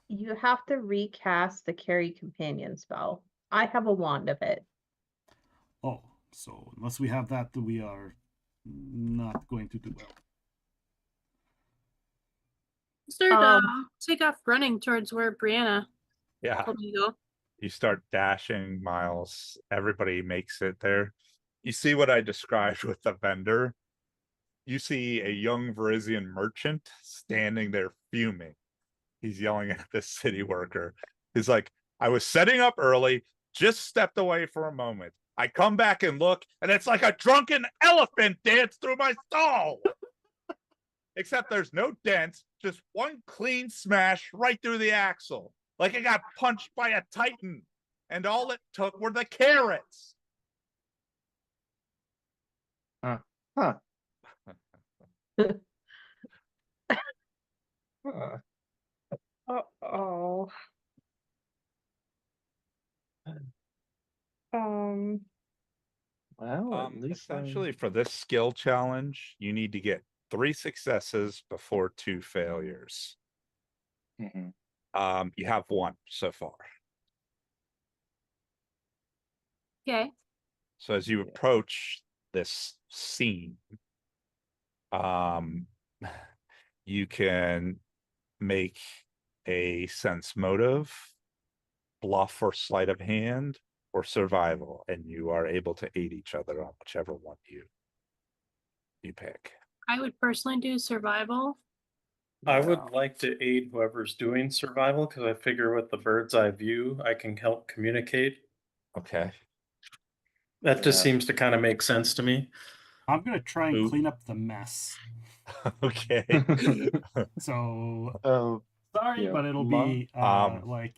You have to recast the carry companion spell. I have a wand of it. Oh, so unless we have that, we are not going to do well. Start take off running towards where Brianna Yeah. told me to go. You start dashing, Miles. Everybody makes it there. You see what I described with the vendor? You see a young Verizian merchant standing there fuming. He's yelling at the city worker. He's like, I was setting up early, just stepped away for a moment. I come back and look, and it's like a drunken elephant danced through my stall. Except there's no dents, just one clean smash right through the axle. Like it got punched by a titan. And all it took were the carrots. Huh. Oh. Well, at least Essentially, for this skill challenge, you need to get 3 successes before 2 failures. Mhm. You have 1 so far. Okay. So as you approach this scene, you can make a sense motive, bluff or sleight of hand, or survival, and you are able to aid each other on whichever one you pick. I would personally do survival. I would like to aid whoever's doing survival, because I figure with the bird's eye view, I can help communicate. Okay. That just Yeah. seems to kind of make sense to me. I'm gonna try and Ooh. clean up the mess. Okay. So sorry, yeah, but it'll ma- be like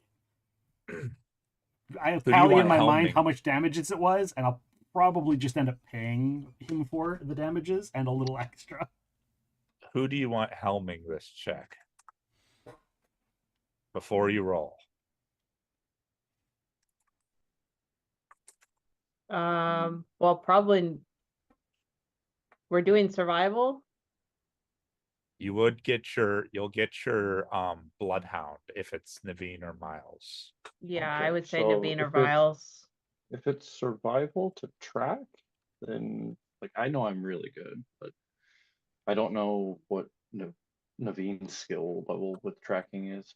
I Who do you tally in want my mind helming? how much damages it was, and I'll probably just end up paying him for the damages and a little extra. Who do you want helming this check before you roll? Well, probably we're doing survival. You'll get your bloodhound if it's Naveen or Miles. Yeah, I Okay, would say so Naveen or if it's- Viles. if it's survival to track, then like I know I'm really good, but I don't know what Naveen's skill level with tracking is.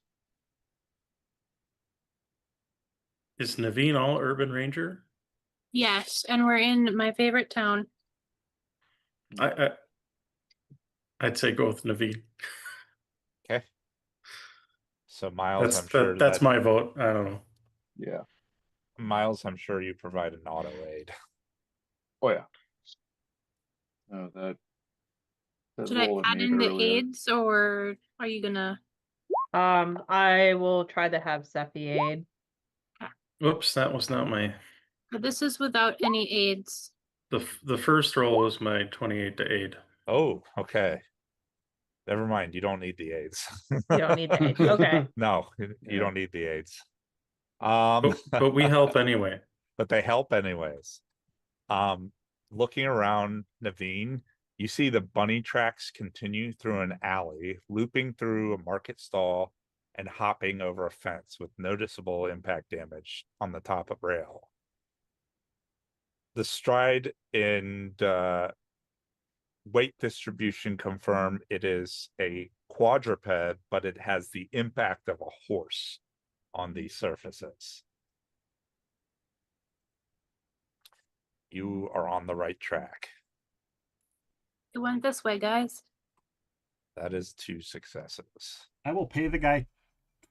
Is Naveen all urban ranger? Yes, and we're in my favorite town. I'd say go with Naveen. Okay. So Miles, That's I'm sure that's my vote. I don't know. Yeah. Miles, I'm sure you provide an auto aid. Oh yeah. No, that Should I roll I add made in the earlier. aids, or are you gonna? I will try to have Sephi aid. Whoops, that was not my. This is without any aids. The first roll was my 28 to aid. Oh, okay. Never mind, you don't need the aids. You don't need the aids. Okay. No, you Yeah. don't need the aids. But we help anyway. But they help anyways. Looking around Naveen, you see the bunny tracks continue through an alley, looping through a market stall and hopping over a fence with noticeable impact damage on the top of rail. The stride and weight distribution confirm it is a quadruped, but it has the impact of a horse on these surfaces. You are on the right track. It went this way, guys. That is 2 successes. I will pay the guy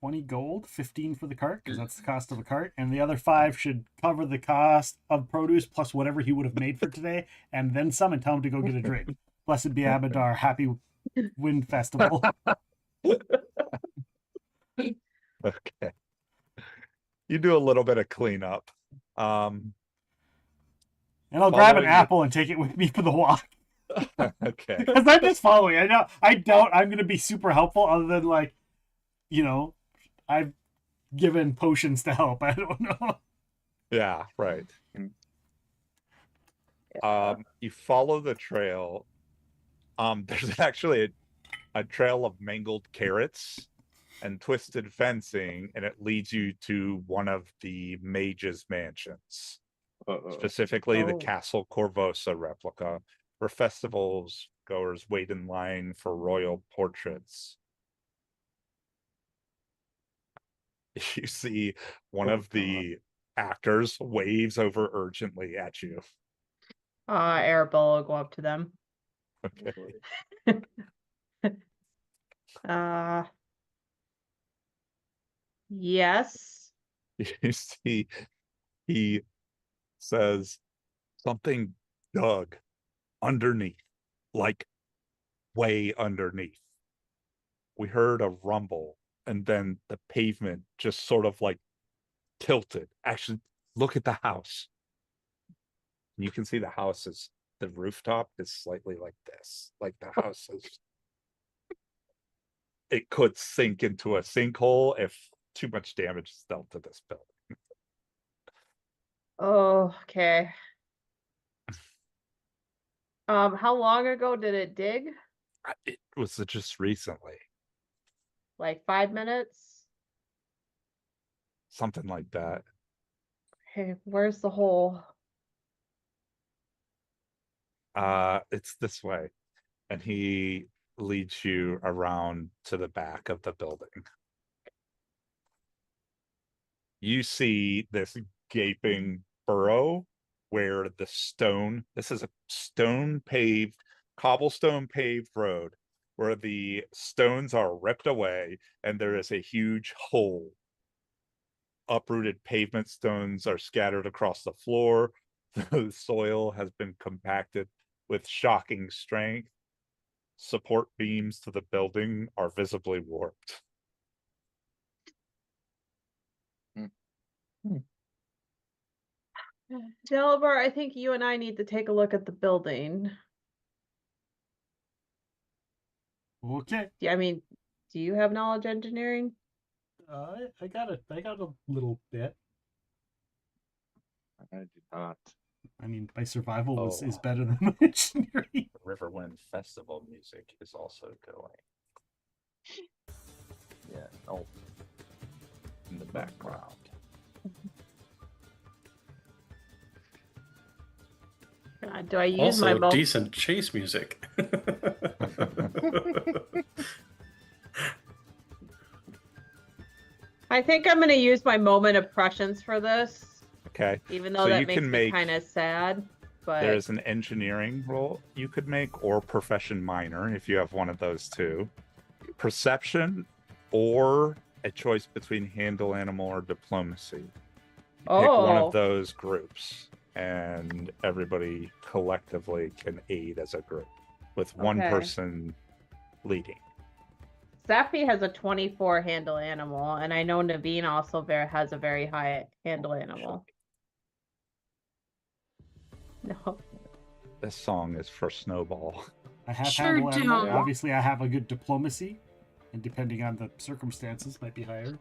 20 gold, 15 for the cart, because that's the cost of a cart, and the other 5 should cover the cost of produce plus whatever he would have made for today, and then some, and tell him to go get a drink. Blessed be Abadar, happy Wind Festival. Okay. You do a little bit of cleanup. And I'll grab an Following the- apple and take it with me for the walk. Okay. Because I'm just following. I doubt I'm going to be super helpful other than, like, you know, I've given potions to help. I don't know. Yeah, right. Yeah. You follow the trail. There's actually a trail of mangled carrots and twisted fencing, and it leads you to one of the mage's mansions, specifically the Oh. Castle Corvosa replica, where festivals goers wait in line for royal portraits. You see one of the actors waves over urgently at you. Arabelle will go up to them. Okay. Yes. You see he says something dug underneath, like way underneath. We heard a rumble, and then the pavement just sort of like tilted. Actually, look at the house. You can see the house is, the rooftop is slightly like this. Like the house is, it could sink into a sinkhole if too much damage is dealt to this building. Oh, okay. How long ago did it dig? It was just recently, Like 5 minutes? something like that. Okay, where's the hole? It's this way. And he leads you around to the back of the building. You see this gaping burrow where the stone, this is a cobblestone paved road where the stones are ripped away and there is a huge hole. Uprooted pavement stones are scattered across the floor. The soil has been compacted with shocking strength. Support beams to the building are visibly warped. Delabar, I think you and I need to take a look at the building. Okay. I mean, do you have knowledge engineering? I got a little bit. I do not. I mean, my survival is Oh. better than my engineering. Riverwind Festival music is also going. Yeah, oh, in the background. God, do I use my Also, decent chase music. I think I'm going to use my moment of prescience for this, Okay, even though So that you makes can me make- kind of sad. But there's an engineering role you could make, or profession minor if you have one of those two. Perception, or a choice between handle animal or diplomacy. Pick one Oh. of those groups, and everybody collectively can aid as a group, with one Okay. person leading. Safi has a 24 handle animal, and I know Naveen also has a very high handle animal. No. This song is for Snowball. I have Sure handle animal. don't. Obviously, I have a good diplomacy, and depending on the circumstances, might be higher.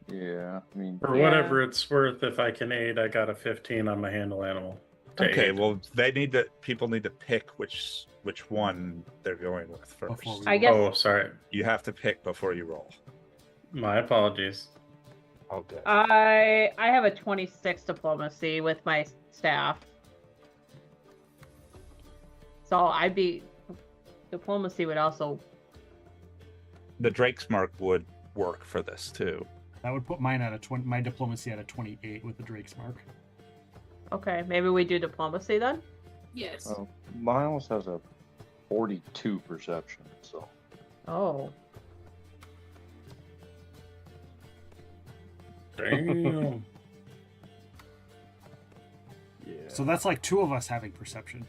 Yeah, I mean, For Yeah. whatever it's worth, if I can aid, I got a 15 on my handle animal. to Okay, aid. well, people need to pick which one they're going with Before first. we I guess Oh, sorry. You have to pick before you roll. My apologies. Oh, good. I have a 26 diplomacy with my staff. So I'd be diplomacy would also The Drake's Mark would work for this too. That would put mine at a 20. My diplomacy at a 28 with the Drake's Mark. okay. Maybe we do diplomacy then. Yes. well, Miles has a 42 perception, so Oh, Damn. yeah. So that's like two of us having perception,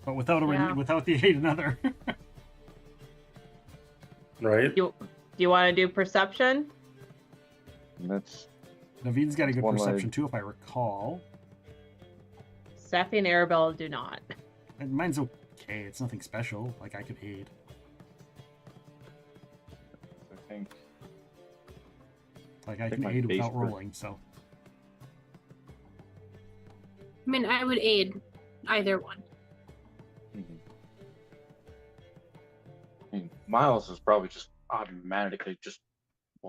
but without Yeah. without the aid another. Right? do you want to do perception? And that's Naveen's got a good One perception leg. too, if I recall. Safi and Arabella do not. And mine's okay. It's nothing special. Like I could aid. I think Like I think can my aid base without per- rolling. So I mean, I would aid either one. mhm. I mean, Miles is probably just automatically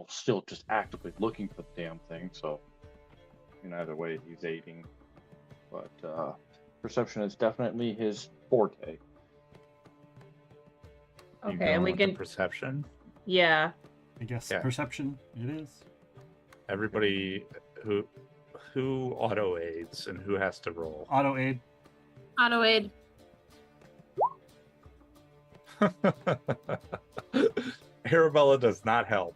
still just actively looking for the damn thing. So in either way, he's aiding. But perception is definitely his forte. You Okay, and going we with the can. perception. Yeah. I guess Yeah. perception it is. Everybody who auto aids and who has to roll. Auto aid. Auto aid. Arabella does not help.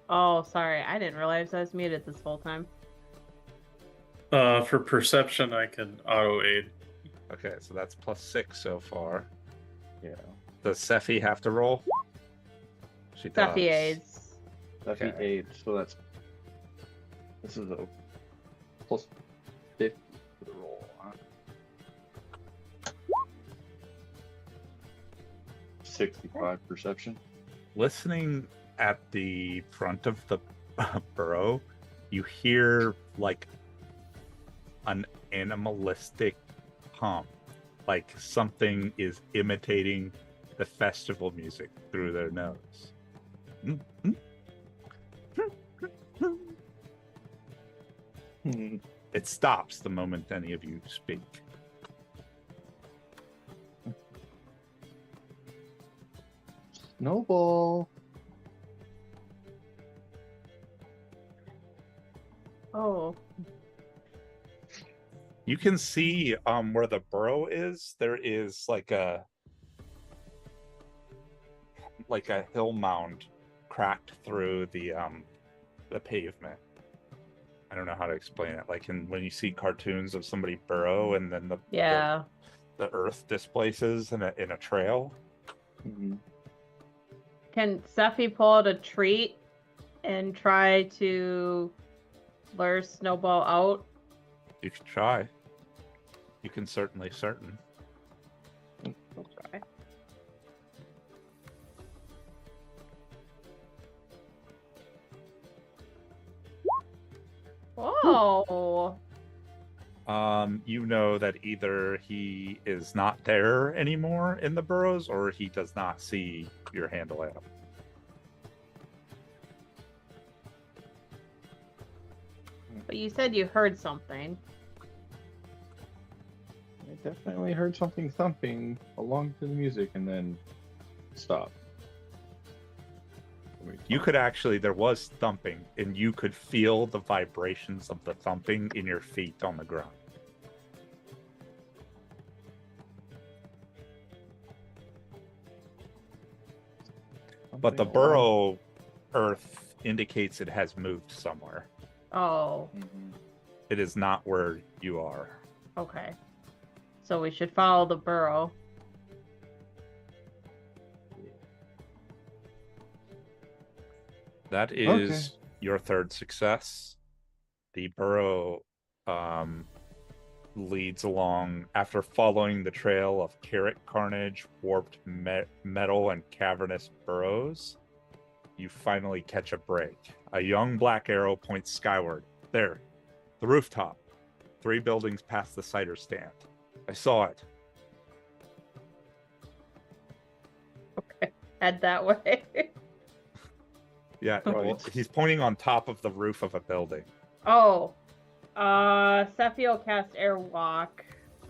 Oh, sorry. I didn't realize I was muted this whole time. For perception, I can auto aid. Okay, so that's +6 so far. Yeah. Does Sephi have to roll? She does. Safi aids. That'd be Okay. 8, so this is a plus 50 for the roll, huh? 65 perception. Listening at the front of the burrow, you hear like an animalistic hum, like something is imitating the festival music through their nose. It stops the moment any of you speak. Snowball. Oh, You can see where the burrow is. There is like a hill mound cracked through the pavement. I don't know how to explain it. Like when you see cartoons of somebody burrow and then yeah. the earth displaces in a trail. Mhm. Can Safi pull out a treat and try to lure Snowball out? You can try. You can certainly. We'll try. Whoa. You know that either he is not there anymore in the burrows or he does not see your handle animal. But you said you heard something. I definitely heard something thumping along to the music and then stop. You could actually, there was thumping, and you could feel the vibrations of the thumping in your feet on the ground. But the Thumping along. burrow earth indicates it has moved somewhere. Oh, Mhm. It is not where you are. okay. So we should follow the burrow. That is your third success. The burrow leads along after following the trail of carrot carnage, warped metal, and cavernous burrows. You finally catch a break. A young black arrow points skyward. There, the rooftop. 3 buildings past the cider stand. I saw it. Okay, head that way. Yeah, well, he's pointing on top of the roof of a building. Oh, Sephi will cast Airwalk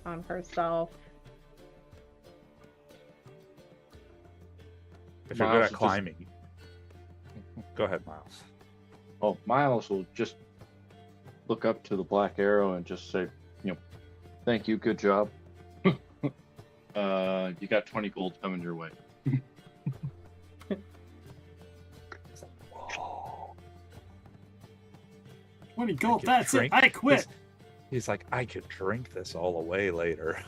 on herself. If you're Miles good is at just- climbing. Go ahead, Miles. Oh, Miles will just look up to the black arrow and just say, thank you, good job. You got 20 gold coming your way. Whoa. 20 gold, could that's it. drink I quit. He's like, I could drink this all away later.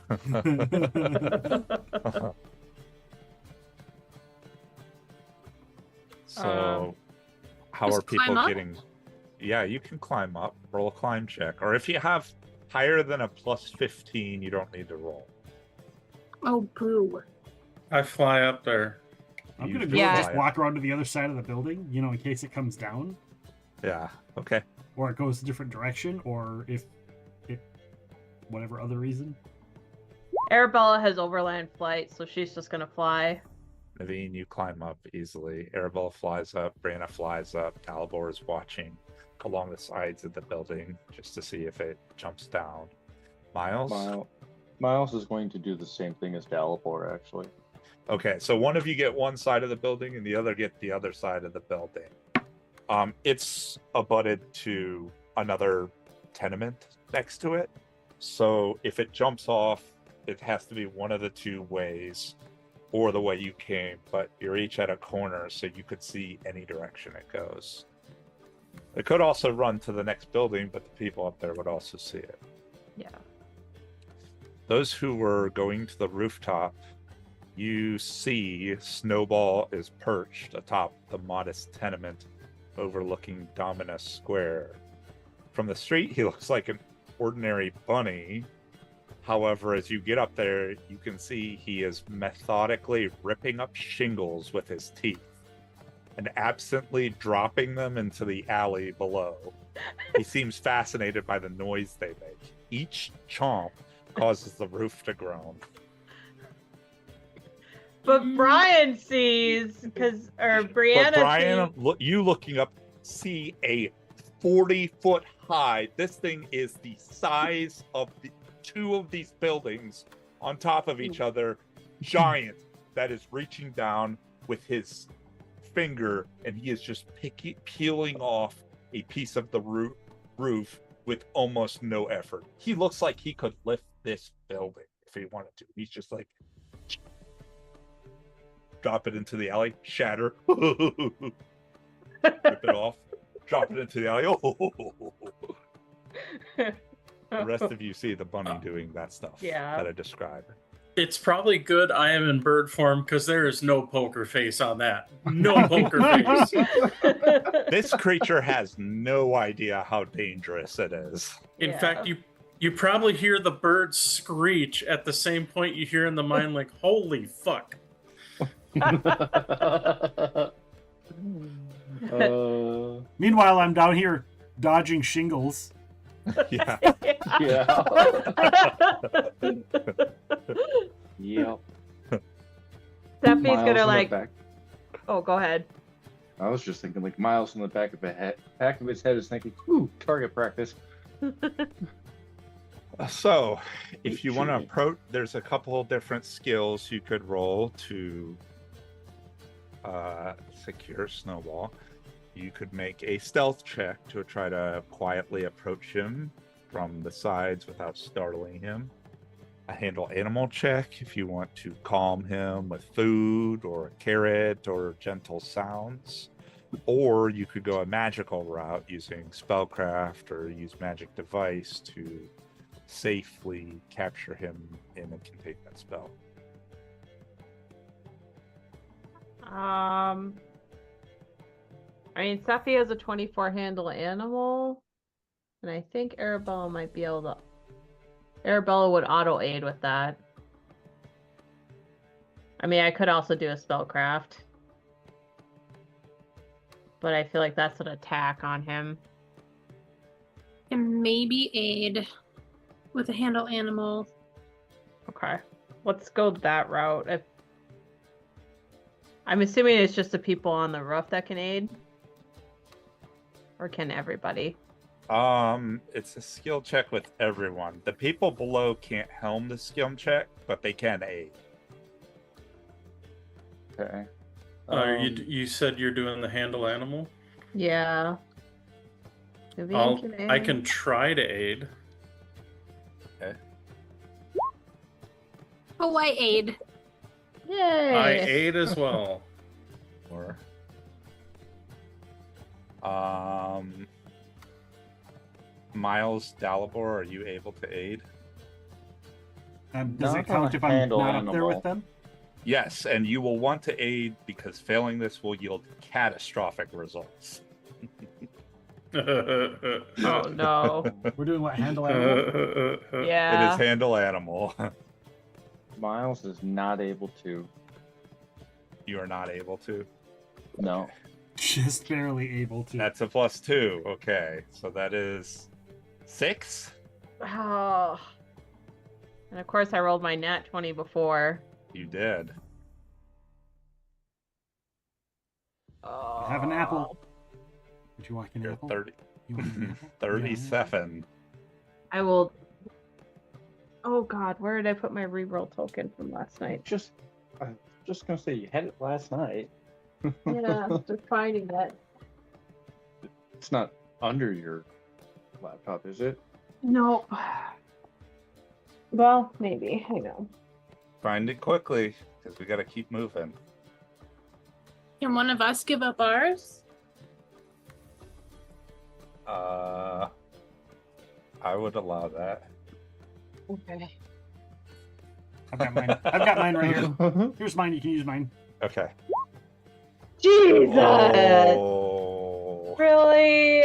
So, how Just are people climb up? getting? Yeah, you can climb up. Roll a climb check, or if you have higher than a plus 15, you don't need to roll. Oh, boo. I fly up there. I'm You gonna just go Yeah. just fly walk around to the other side of the building, in case it comes down, Yeah. Okay. or it goes a different direction, or if it, whatever other reason. Arabella has overland flight, so she's just gonna fly. Naveen, you climb up easily. Arabella flies up. Brianna flies up. Dalibor is watching along the sides of the building just to see if it jumps down. Miles? Miles is going to do the same thing as Dalibor, actually. Okay, so one of you get one side of the building and the other get the other side of the building. It's abutted to another tenement next to it. So if it jumps off, it has to be one of the 2 ways or the way you came, but you're each at a corner so you could see any direction it goes. It could also run to the next building, but the people up there would also see it. Yeah. Those who were going to the rooftop, you see Snowball is perched atop the modest tenement overlooking Dominus Square. From the street, he looks like an ordinary bunny. However, as you get up there, you can see he is methodically ripping up shingles with his teeth and absently dropping them into the alley below. He seems fascinated by the noise they make. Each chomp causes the roof to groan. But Brian sees, Brianna But Brian, sees. you looking up, see a 40-foot high. This thing is the size of the 2 of these buildings on top of each other, giant, that is reaching down with his finger, and he is just peeling off a piece of the roof with almost no effort. He looks like he could lift this building if he wanted to. He's just like, drop it into the alley, shatter, rip it off, drop it into the alley. The rest of you see the bunny doing that stuff Yeah. that I described. It's probably good I am in bird form because there is no poker face on that. No poker face. This creature has no idea how dangerous it is. In Yeah. fact, you probably hear the bird screech at the same point you hear in the mind, like, holy fuck. Meanwhile, I'm down here dodging shingles. Yeah. Yeah. Yep. Steffi's Miles gonna in the like. back. Oh, go ahead. I was just thinking, like, Miles in the back of his head is thinking, "Ooh, target practice." So, if you want to approach, there's a couple different skills you could roll to secure Snowball. You could make a stealth check to try to quietly approach him from the sides without startling him. A handle animal check if you want to calm him with food or a carrot or gentle sounds. Or you could go a magical route using spellcraft or use magic device to safely capture him in a containment spell. I mean, Sephi has a 24 handle animal, and I think Arabella might be able to Arabella would auto aid with that. I mean, I could also do a spellcraft. But I feel like that's an attack on him. And maybe aid with a handle animal. Okay. Let's go that route. I'm assuming it's just the people on the roof that can aid. Or can everybody? It's a skill check with everyone. The people below can't helm the skill check, but they can aid. Okay. You said you're doing the handle animal? Yeah. Vivian can I aid. can try to aid. Oh, I aid. Yay! I aid as well. Or Miles Dalibor, are you able to aid? Does Not it count on a if I'm handle not up there animal. with them? Yes, and you will want to aid because failing this will yield catastrophic results. Oh no. We're doing what, handle animal? It Yeah. is handle animal. Miles is not able to. You are not able to. No. Just barely able to. That's a +2. Okay, so that is 6. Oh. And of course I rolled my nat 20 before. You did. Oh. I have an apple. Would you like an You're apple? 30. You want an apple? 37. I will. Oh god, where did I put my reroll token from last night? I'm just gonna say you had it last night. Yeah, just finding it. It's not under your laptop, is it? No. Well, maybe. I know. Find it quickly, because we gotta keep moving. Can one of us give up ours? I would allow that. Okay. I've got mine. I've got mine right here. Here's mine. You can use mine. Okay. Jesus! Oh. Really?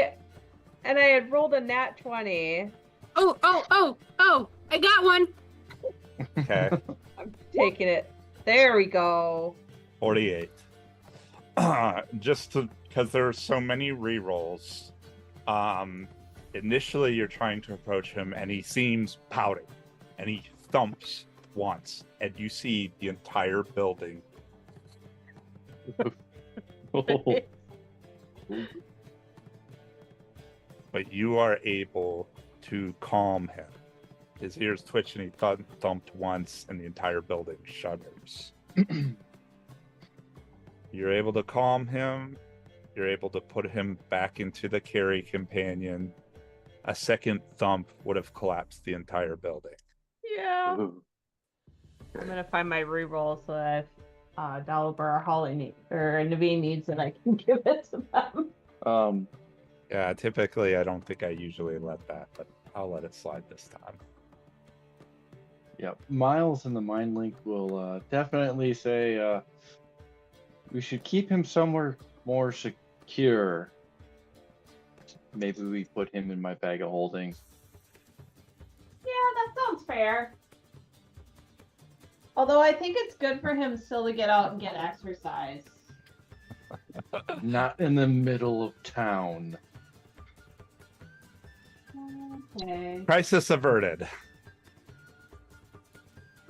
And I had rolled a nat 20. Oh, I got one. Okay. I'm taking it. There we go. 48. Just because there are so many rerolls. Initially you're trying to approach him and he seems pouting. And he thumps once. And you see the entire building. But you are able to calm him. His ears twitch and he thumped once and the entire building shudders. You're able to calm him. You're able to put him back into the carry companion. A second thump would have collapsed the entire building. Yeah. Ooh. I'm gonna find my reroll so that if Dalibor or Holly or Naveen needs it, I can give it to them. Yeah, typically I don't think I usually let that, but I'll let it slide this time. Yep. Miles in the Mind Link will definitely say we should keep him somewhere more secure. Maybe we put him in my bag of holding. Yeah, that sounds fair. Although I think it's good for him still to get out and get exercise. Not in the middle of town. Okay. Crisis averted.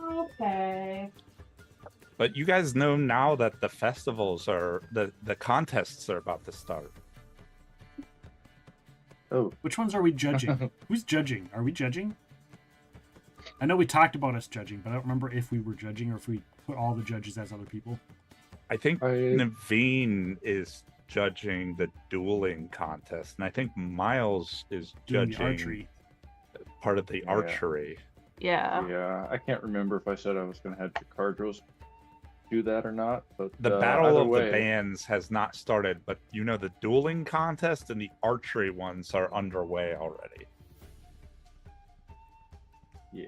Okay. But you guys know now that the festivals are the contests are about to start. Oh, Which ones are we judging? Who's judging? Are we judging? I know we talked about us judging, but I don't remember if we were judging or if we put all the judges as other people. I think I Naveen is judging the dueling contest, and I think Miles is Doing judging the archery. part of the Yeah. archery. Yeah. yeah. I can't remember if I said I was going to have Jacardros do that or not. But The battle either of way, the bands has not started, but you know the dueling contest and the archery ones are underway already. Yeah,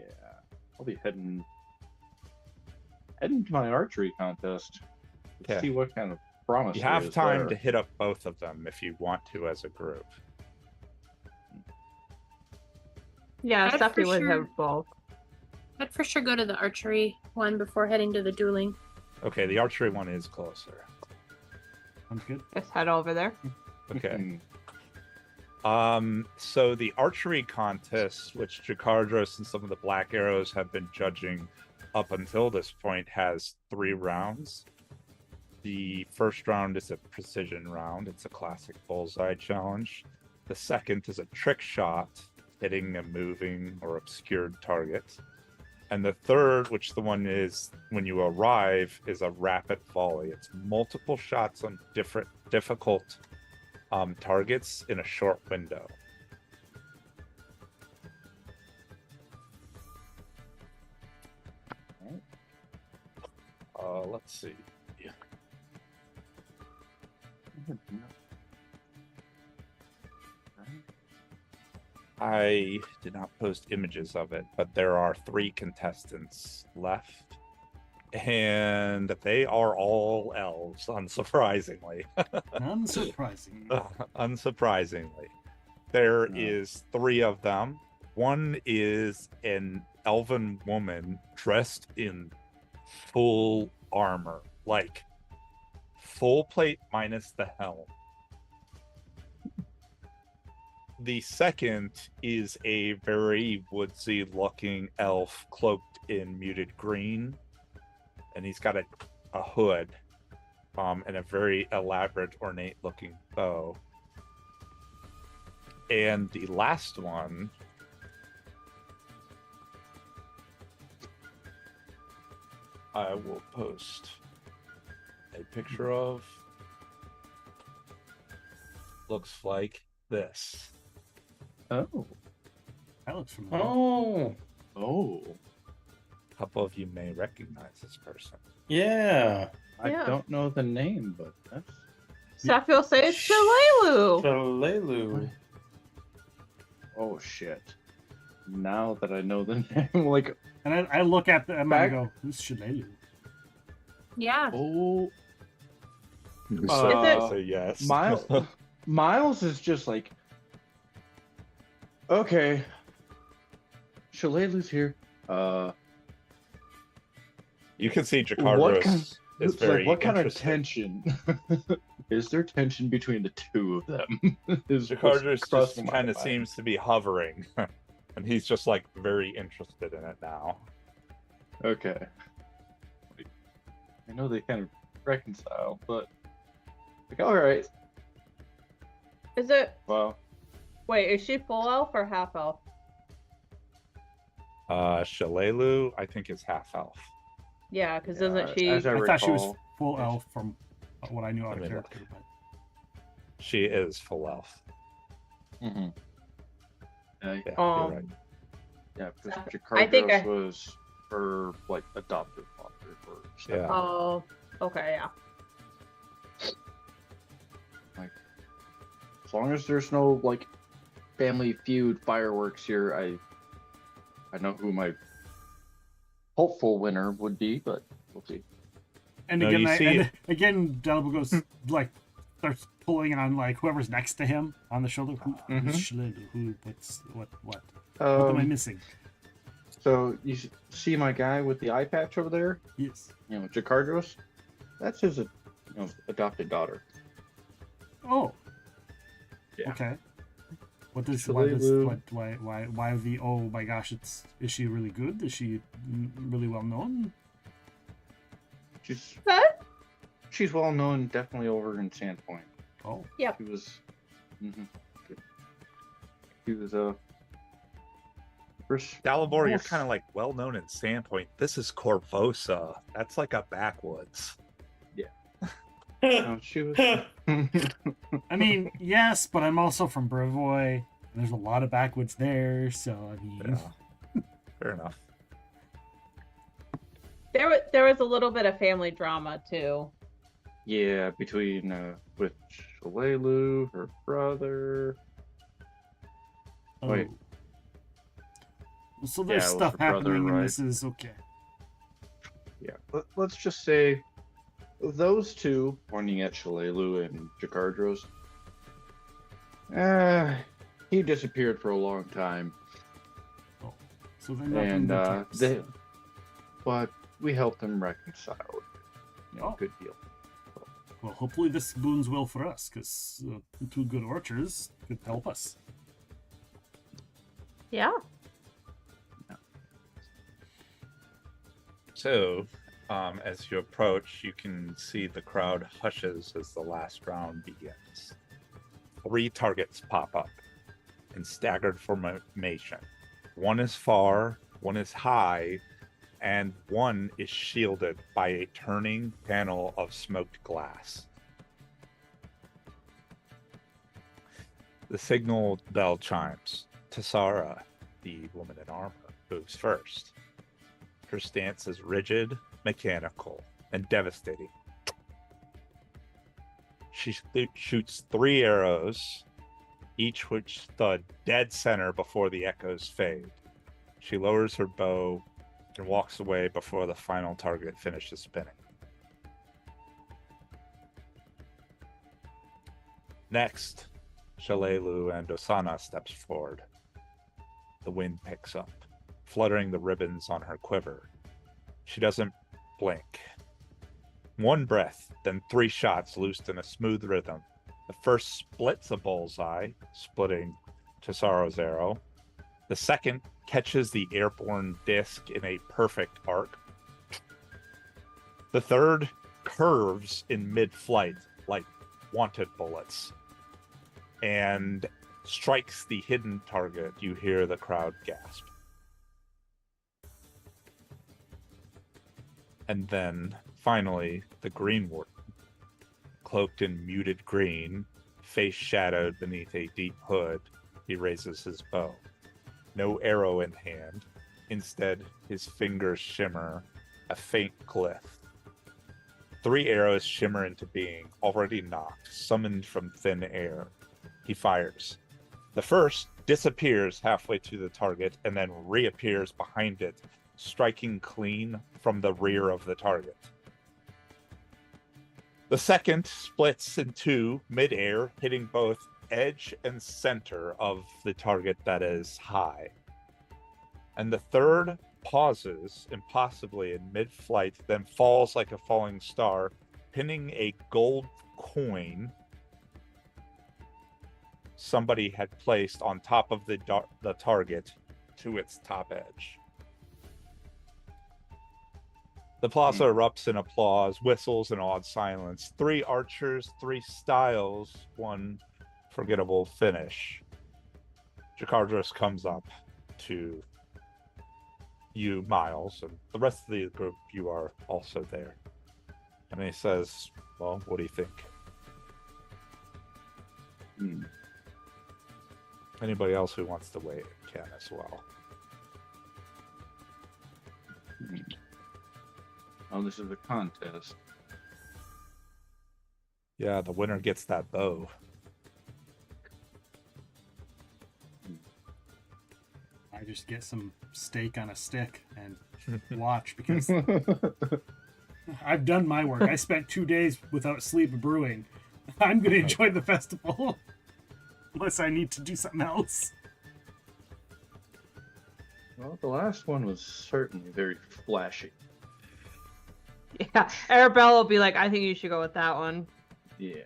I'll be heading to my archery contest. Let's Okay. see what kind of promise You there have is time there. to hit up both of them if you want to as a group. Yeah, I'd Stephanie for would sure- have both. I'd for sure go to the archery one before heading to the dueling. Okay, the archery one is closer. Sounds good. Let's head over there. Okay. Hmm. So the archery contest, which Jakardros and some of the Black Arrows have been judging up until this point, has 3 rounds. The first round is a precision round. It's a classic bullseye challenge. The second is a trick shot, hitting a moving or obscured target. And the third, which the one is when you arrive, is a rapid volley. It's multiple shots on different difficult targets in a short window. Let's see. I did not post images of it, but there are 3 contestants left. And they are all elves, unsurprisingly. Unsurprising. Unsurprisingly. There No. is 3 of them. One is an elven woman dressed in full armor, like full plate minus the helm. The second is a very woodsy looking elf cloaked in muted green, and he's got a hood and a very elaborate, ornate looking bow. And the last one I will post a picture of. Looks like this. Oh. That looks familiar. Oh, Oh. A couple of you may recognize this person. yeah. I Yeah. don't know the name, but that's Steph will say it's Shalelu. Shalelu. oh shit. Now that I know the name, like And I look at them and I Back- go, who's Shalelu? Yeah. oh So, Is it- so yes. Miles is just like okay. Shalelu's here. You can see What Jakardros kind- is It's very like what kind of interested. tension is there tension between the 2 of them? Is what's Jakardros just crossing my kind of mind. seems to be hovering, and he's just like very interested in it now. Okay. I know they kind of reconcile, but like all right. Is it? Well, Wait, is she full elf or half elf? Shalelu, I think, is half elf. Yeah, because Yeah, isn't she? as I I thought she was recall, full yes. elf from what I knew out Let of me look. character. But She is full elf. mhm. Yeah, you're Um, right. Yeah, because I think Jakardros I- was her like adopted father or Yeah. stepfather. Oh, okay, yeah. As long as there's no like family feud fireworks here, I know who my hopeful winner would be, but we'll see. and No, again, you see- and again, Delbo goes like starts pulling on like whoever's next to him on the shoulder. Who's Shalelu? Who? What? What am I missing? So you see my guy with the eye patch over there? Yes. You know, Jakardros? That's his adopted daughter. Oh. Yeah. Okay. Why the oh my gosh, is she really good? Is she really well known? What? She's well known, definitely over in Sandpoint. Oh. Yep. She was he was a first Dalibor, you're Yes. kind of like well known in Sandpoint. This is Corvosa. That's like a backwoods. no, she was I mean, yes, but I'm also from Brevoy. And there's a lot of backwoods there, so I mean, Yeah. Fair enough. There was a little bit of family drama too. yeah, between with Shalelu, her brother. oh. Wait. So there's Yeah, it was stuff her brother, happening, and right? this is okay. Yeah, let's just say those 2, pointing at Shalelu and Jakardros, he disappeared for a long time. So they're not and in but we helped them reconcile. Oh. Good deal. Well, hopefully this boons well for us, because 2 good archers could help us. Yeah. So, as you approach, you can see the crowd hushes as the last round begins. 3 targets pop up in staggered formation. 1 is far, 1 is high, and 1 is shielded by a turning panel of smoked glass. The signal bell chimes. Tessara, the woman in armor, moves first. Her stance is rigid, mechanical, and devastating. She shoots 3 arrows, each which stud dead center before the echoes fade. She lowers her bow and walks away before the final target finishes spinning. Next, Shalelu and Osana steps forward. The wind picks up, fluttering the ribbons on her quiver. She doesn't blink. 1 breath, then 3 shots loosed in a smooth rhythm. The first splits a bullseye, splitting Tesaro's arrow. The second catches the airborne disc in a perfect arc. The third curves in mid-flight like wanted bullets and strikes the hidden target. You hear the crowd gasp. And then, finally, the Green Warden, cloaked in muted green, face shadowed beneath a deep hood, he raises his bow. No arrow in hand. Instead, his fingers shimmer, a faint glyph. 3 arrows shimmer into being, already knocked, summoned from thin air. He fires. The first disappears halfway to the target and then reappears behind it, striking clean from the rear of the target. The second splits in 2 mid-air, hitting both edge and center of the target that is high. And the third pauses impossibly in mid-flight, then falls like a falling star, pinning a gold coin somebody had placed on top of the target to its top edge. The plaza erupts in applause, whistles, and awed silence. 3 archers, 3 styles, 1 forgettable finish. Jakardros comes up to you, Miles, and the rest of the group, you are also there. And he says, well, what do you think? Anybody else who wants to weigh in can as well. Oh, this is a contest. Yeah, the winner gets that bow. I just get some steak on a stick and watch, because I've done my work. I spent 2 days without sleep brewing. I'm going to enjoy the festival. Unless I need to do something else. Well, the last one was certainly very flashy. Yeah. Arabella will be like, I think you should go with that one. Yeah.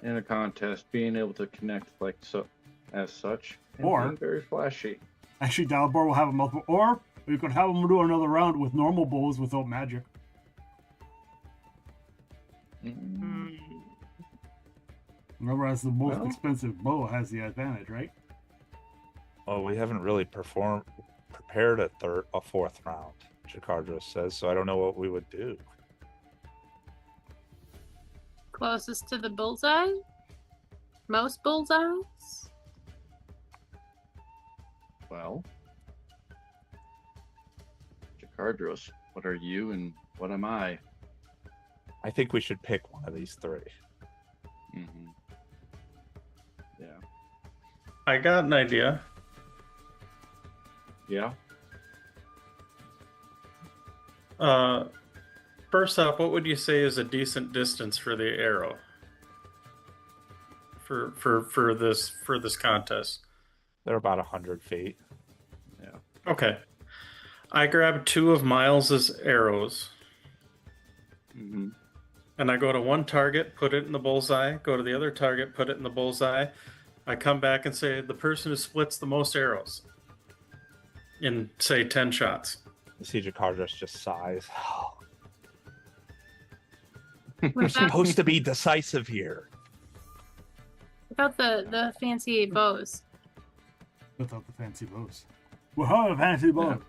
In a contest, being able to connect like so, as such, and Or- being very flashy. Actually, Dalibor will have a multiple. Or we could have him do another round with normal bows without magic. Remember, as the most Well- expensive bow has the advantage, right? Oh, we haven't really prepared a 4th round, Jakardros says, so I don't know what we would do. Closest to the bullseye? Most bullseyes? Well, Jakardros, what are you and what am I? I think we should pick one of these 3. Mm-hmm. Yeah. I got an idea. Yeah. First off, what would you say is a decent distance for the arrow? For this contest? They're about 100 feet. Okay. I grab 2 of Miles's arrows, Hmm. and I go to one target, put it in the bullseye, go to the other target, put it in the bullseye. I come back and say, the person who splits the most arrows in, say, 10 shots. You see Jakardros just sighs. We're What about, supposed to be decisive here. about the fancy bows? Without the fancy bows. Whoa, a fancy bow.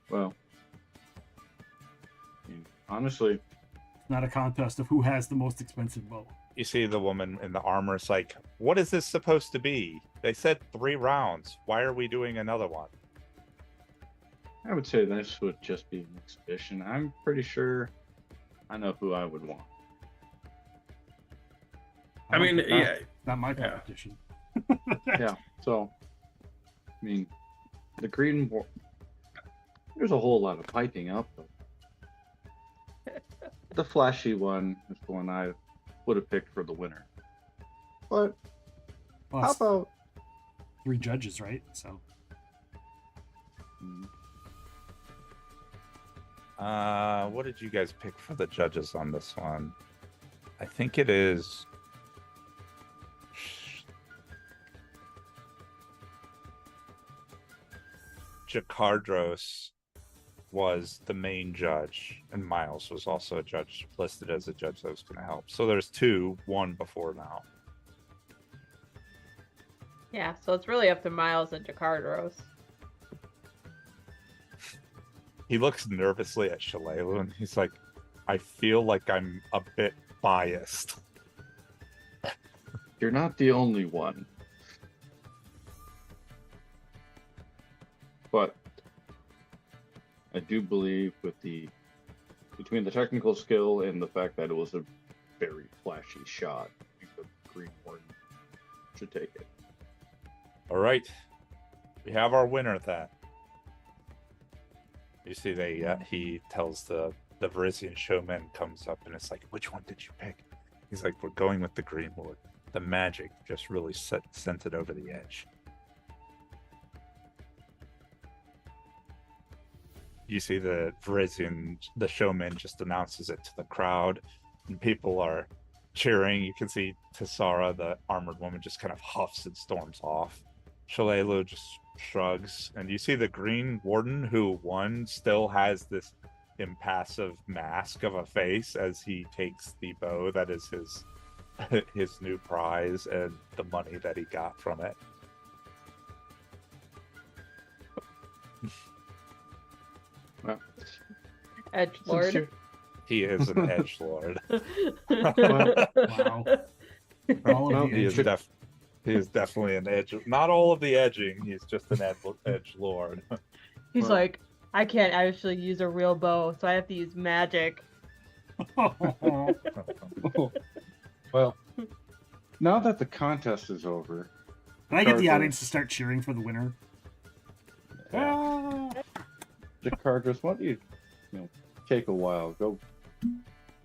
Well, I mean, honestly, It's not a contest of who has the most expensive bow. You see the woman in the armor is like, what is this supposed to be? They said 3 rounds. Why are we doing another one? I would say this would just be an exhibition. I'm pretty sure I know who I would want. I mean, don't- yeah, Not my Yeah. competition. Yeah, so, I mean, the green, there's a whole lot of piping up. But the flashy one is the one I would have picked for the winner. But Well, how it's about 3 judges, right? So What did you guys pick for the judges on this one? I think it is Jakardros was the main judge, and Miles was also a judge, listed as a judge that was going to help. So there's 2, 1 before now. Yeah, so it's really up to Miles and Jakardros. He looks nervously at Shalelu, and he's like, I feel like I'm a bit biased. you're not the only one? But I do believe between the technical skill and the fact that it was a very flashy shot, I think the Green Warden should take it. All right, we have our winner then. You see, he tells the Varisian showman comes up and it's like, which one did you pick? He's like, we're going with the Green Lord. The magic just really sent it over the edge. You see the Varisian, the showman just announces it to the crowd, and people are cheering. You can see Tessara, the armored woman, just kind of huffs and storms off. Shalelu just shrugs, and you see the Green Warden, who won, still has this impassive mask of a face as he takes the bow that is his new prize and the money that he got from it. Well, Edge since Lord. you're- He is an edge lord. wow. For all Well, of He you, is definitely an edge. Not all of the edging. He's just an edge lord. He's Well- like, I can't actually use a real bow, so I have to use magic. Well, now that the contest is over, Can I get the Jakardros- audience to start cheering for the winner? Ah! Jakardros, why don't you take a while, go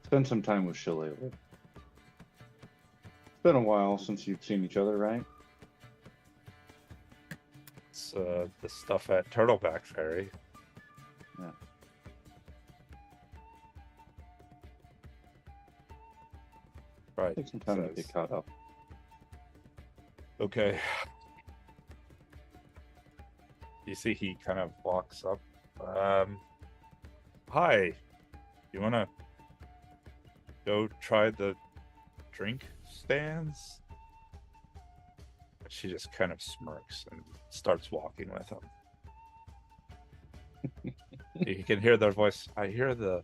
spend some time with Shalelu. It's been a while since you've seen each other, right? It's the stuff at Turtleback Ferry. Yeah. Right. Take some time to says, get caught up. Okay. You see, he kind of walks up. Hi. You want to go try the drink stands? She just kind of smirks and starts walking with him. You can hear their voice. I hear the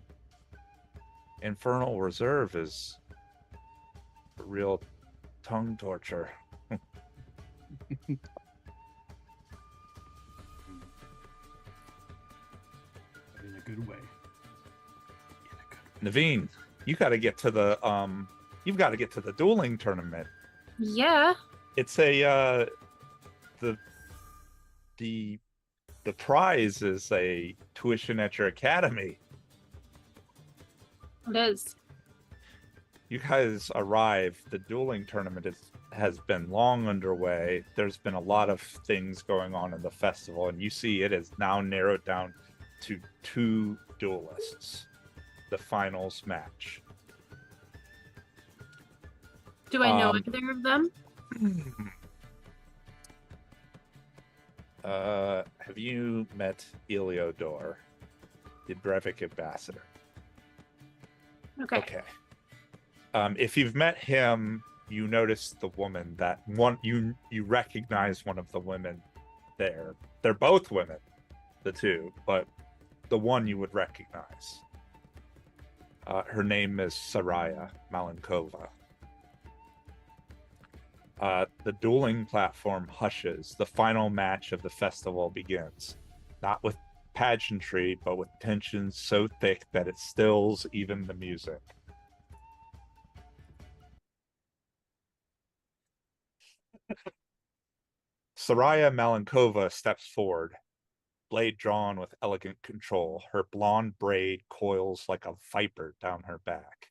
Infernal Reserve is real tongue torture. In a good way. Naveen, you got to get to the you've got to get to the dueling tournament. Yeah. It's a the prize is a tuition at your academy. It is. You guys arrive. The dueling tournament is has been long underway. There's been a lot of things going on in the festival, and you see it is now narrowed down to 2 duelists. The finals match. Do I know Um, either of them? Have you met Eliodor, the Brevik ambassador? Okay. Okay. If you've met him, you notice the woman that one you recognize one of the women there. They're both women, the two, but the one you would recognize. Her name is Saraya Malenkova. The dueling platform hushes. The final match of the festival begins, not with pageantry, but with tension so thick that it stills even the music. Saraya Malenkova steps forward, blade drawn with elegant control. Her blonde braid coils like a viper down her back.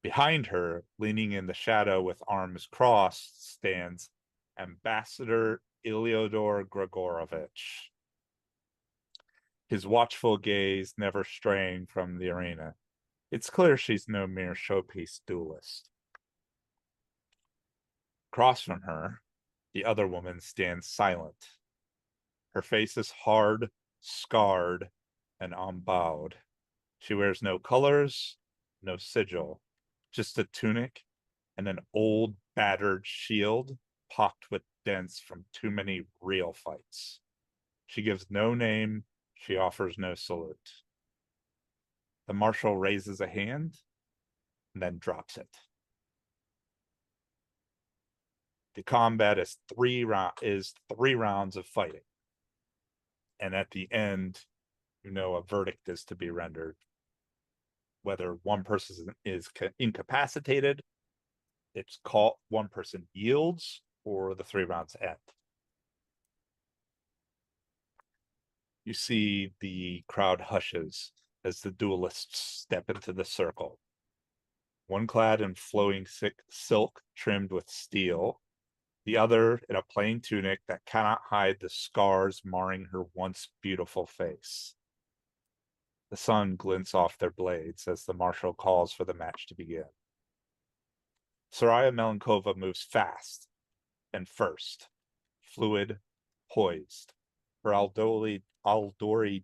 Behind her, leaning in the shadow with arms crossed, stands Ambassador Iliodor Grigorovich, his watchful gaze never straying from the arena. It's clear she's no mere showpiece duelist. Across from her, the other woman stands silent. Her face is hard, scarred, and unbowed. She wears no colors, no sigil, just a tunic and an old battered shield pocked with dents from too many real fights. She gives no name, she offers no salute. The marshal raises a hand and then drops it. The combat is three rounds of fighting. And at the end, a verdict is to be rendered. Whether one person is incapacitated, it's called one person yields, or the 3 rounds end. You see the crowd hushes as the duelists step into the circle. One clad in flowing silk trimmed with steel, the other in a plain tunic that cannot hide the scars marring her once beautiful face. The sun glints off their blades as the marshal calls for the match to begin. Saraya Malenkova moves fast and first, fluid, poised. Her Aldori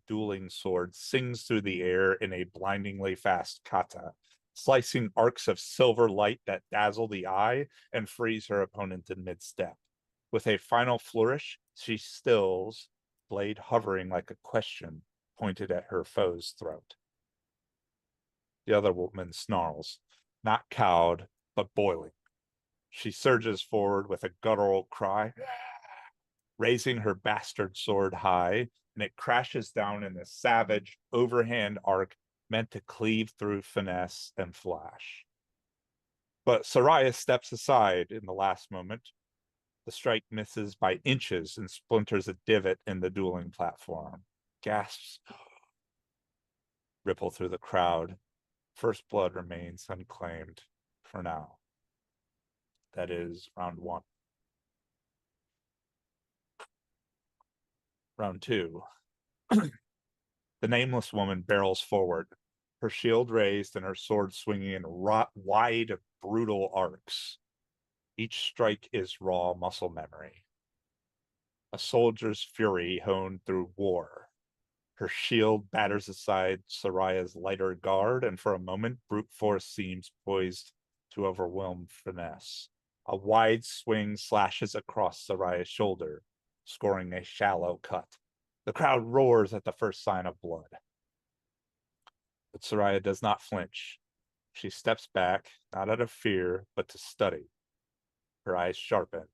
dueling sword sings through the air in a blindingly fast kata, slicing arcs of silver light that dazzle the eye and freeze her opponent in mid-step. With a final flourish, she stills, blade hovering like a question pointed at her foe's throat. The other woman snarls, not cowed, but boiling. She surges forward with a guttural cry, raising her bastard sword high, and it crashes down in a savage, overhand arc meant to cleave through finesse and flash. But Saraya steps aside in the last moment. The strike misses by inches and splinters a divot in the dueling platform. Gasps ripple through the crowd. First blood remains unclaimed for now. That is round 1. Round 2. The nameless woman barrels forward, her shield raised and her sword swinging in wide, brutal arcs. Each strike is raw muscle memory. A soldier's fury honed through war. Her shield batters aside Saraya's lighter guard, and for a moment, brute force seems poised to overwhelm finesse. A wide swing slashes across Saraya's shoulder, scoring a shallow cut. The crowd roars at the first sign of blood. But Saraya does not flinch. She steps back, not out of fear, but to study. Her eyes sharpen.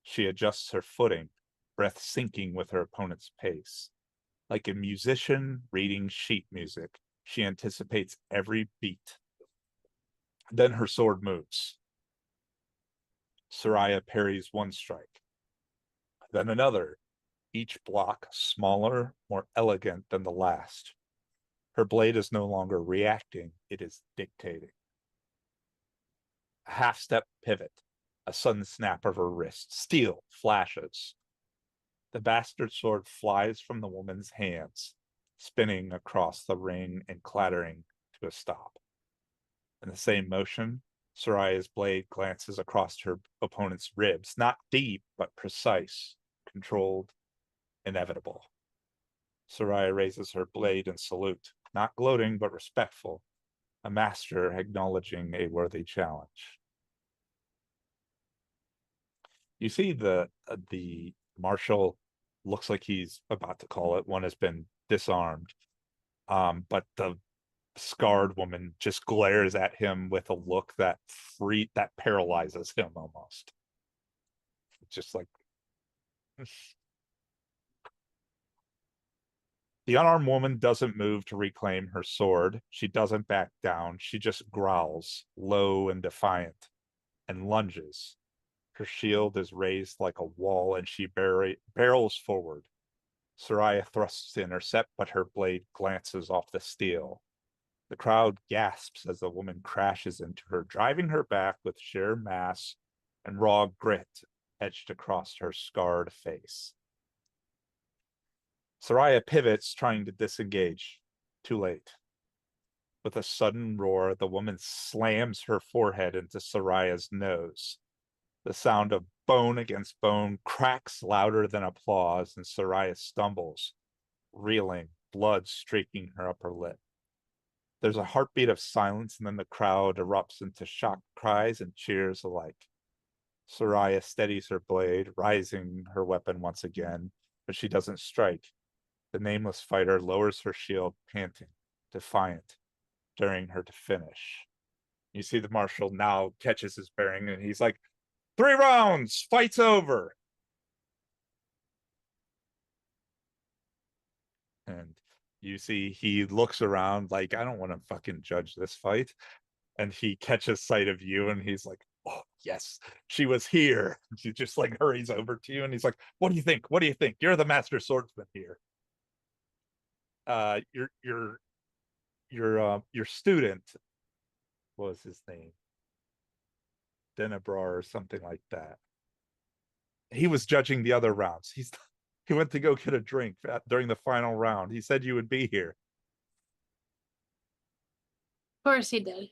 She adjusts her footing, breath sinking with her opponent's pace. Like a musician reading sheet music, she anticipates every beat. Then her sword moves. Saraya parries one strike, then another, each block smaller, more elegant than the last. Her blade is no longer reacting, it is dictating. A half-step pivot, A sudden snap of her wrist. Steel flashes. The bastard sword flies from the woman's hands, spinning across the ring and clattering to a stop. In the same motion, Soraya's blade glances across her opponent's ribs, not deep, but precise, controlled, inevitable. Soraya raises her blade in salute, not gloating, but respectful, a master acknowledging a worthy challenge. You see the marshal looks like he's about to call it. One has been disarmed, but the scarred woman just glares at him with a look that paralyzes him almost. Just like the unarmed woman doesn't move to reclaim her sword. She doesn't back down. She just growls, low and defiant, and lunges. Her shield is raised like a wall, and she barrels forward. Soraya thrusts to intercept, but her blade glances off the steel. The crowd gasps as the woman crashes into her, driving her back with sheer mass and raw grit etched across her scarred face. Soraya pivots, trying to disengage. Too late. With a sudden roar, the woman slams her forehead into Soraya's nose. The sound of bone against bone cracks louder than applause, and Soraya stumbles, reeling, blood streaking her upper lip. There's a heartbeat of silence, and then the crowd erupts into shocked cries and cheers alike. Soraya steadies her blade, rising her weapon once again, but she doesn't strike. The nameless fighter lowers her shield, panting, defiant, daring her to finish. You see the marshal now catches his bearing, and he's like, 3 rounds, fight's over. And you see he looks around like, I don't want to fucking judge this fight. And he catches sight of you, and he's like, oh yes, she was here. She just like hurries over to you, and he's like, what do you think? What do you think? You're the master swordsman here. Your student, what was his name? Denebrar or something like that. He was judging the other rounds. He went to go get a drink during the final round. He said you would be here. Of course he did.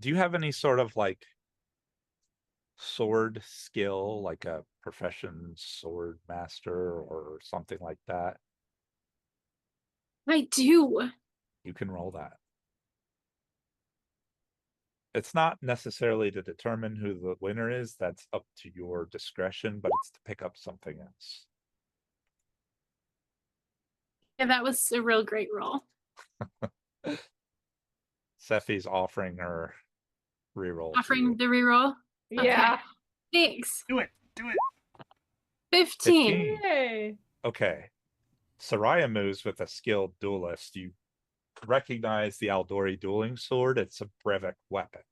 Do you have any sort of like sword skill, like a profession sword master or something like that? I do. You can roll that. It's not necessarily to determine who the winner is. That's up to your discretion, but it's to pick up something else. Yeah, that was a real great roll. Sephi's offering her reroll. Offering the reroll. Yeah. Thanks. Do it. Do it. 15. Yay. Okay. Soraya moves with a skilled duelist. You recognize the Aldori dueling sword. It's a brevet weapon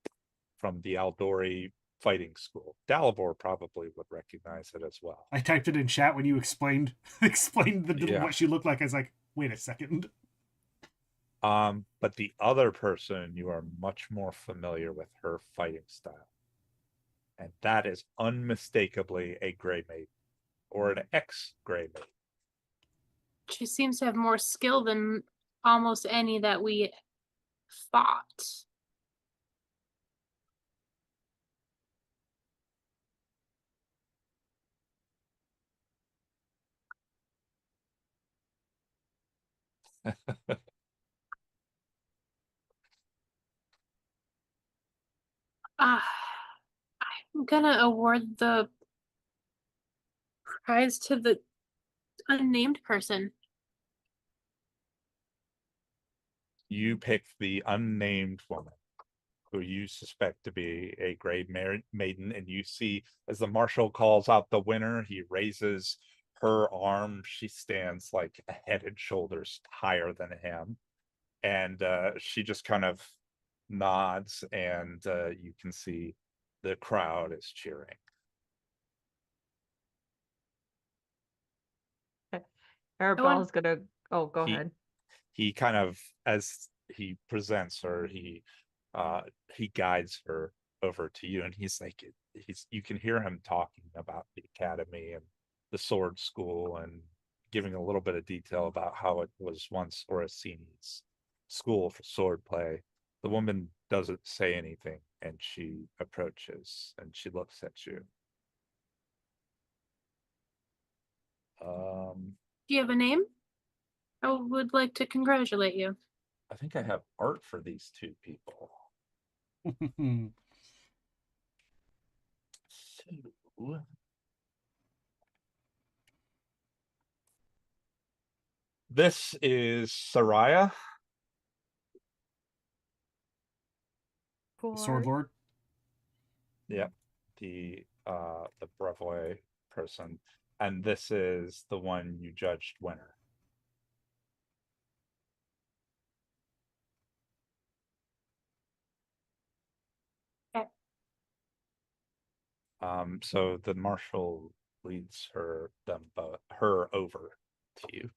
from the Aldori fighting school. Dalivor probably would recognize it as well. I typed it in chat when you explained what she looked like. I was like, wait a second. But the other person, you are much more familiar with her fighting style. And that is unmistakably a Grey Maiden, or an ex-Grey Maiden. She seems to have more skill than almost any that we fought. I'm gonna award the prize to the unnamed person. You pick the unnamed woman who you suspect to be a Grey Maiden, and you see as the marshal calls out the winner, he raises her arm. She stands like a head and shoulders higher than him, and she just kind of nods, and you can see the crowd is cheering. Arabella's gonna. Oh, go He- ahead. He kind of, as he presents her, he guides her over to you, and he's like, you can hear him talking about the academy and the sword school, and giving a little bit of detail about how it was once Orsini's school for swordplay. The woman doesn't say anything, and she approaches and she looks at you. Do you have a name? I would like to congratulate you. I think I have art for these two people. So, this is Soraya. Sword Lord. Yeah, the brevoy person, and this is the one you judged winner. Okay. So the marshal leads her over to you.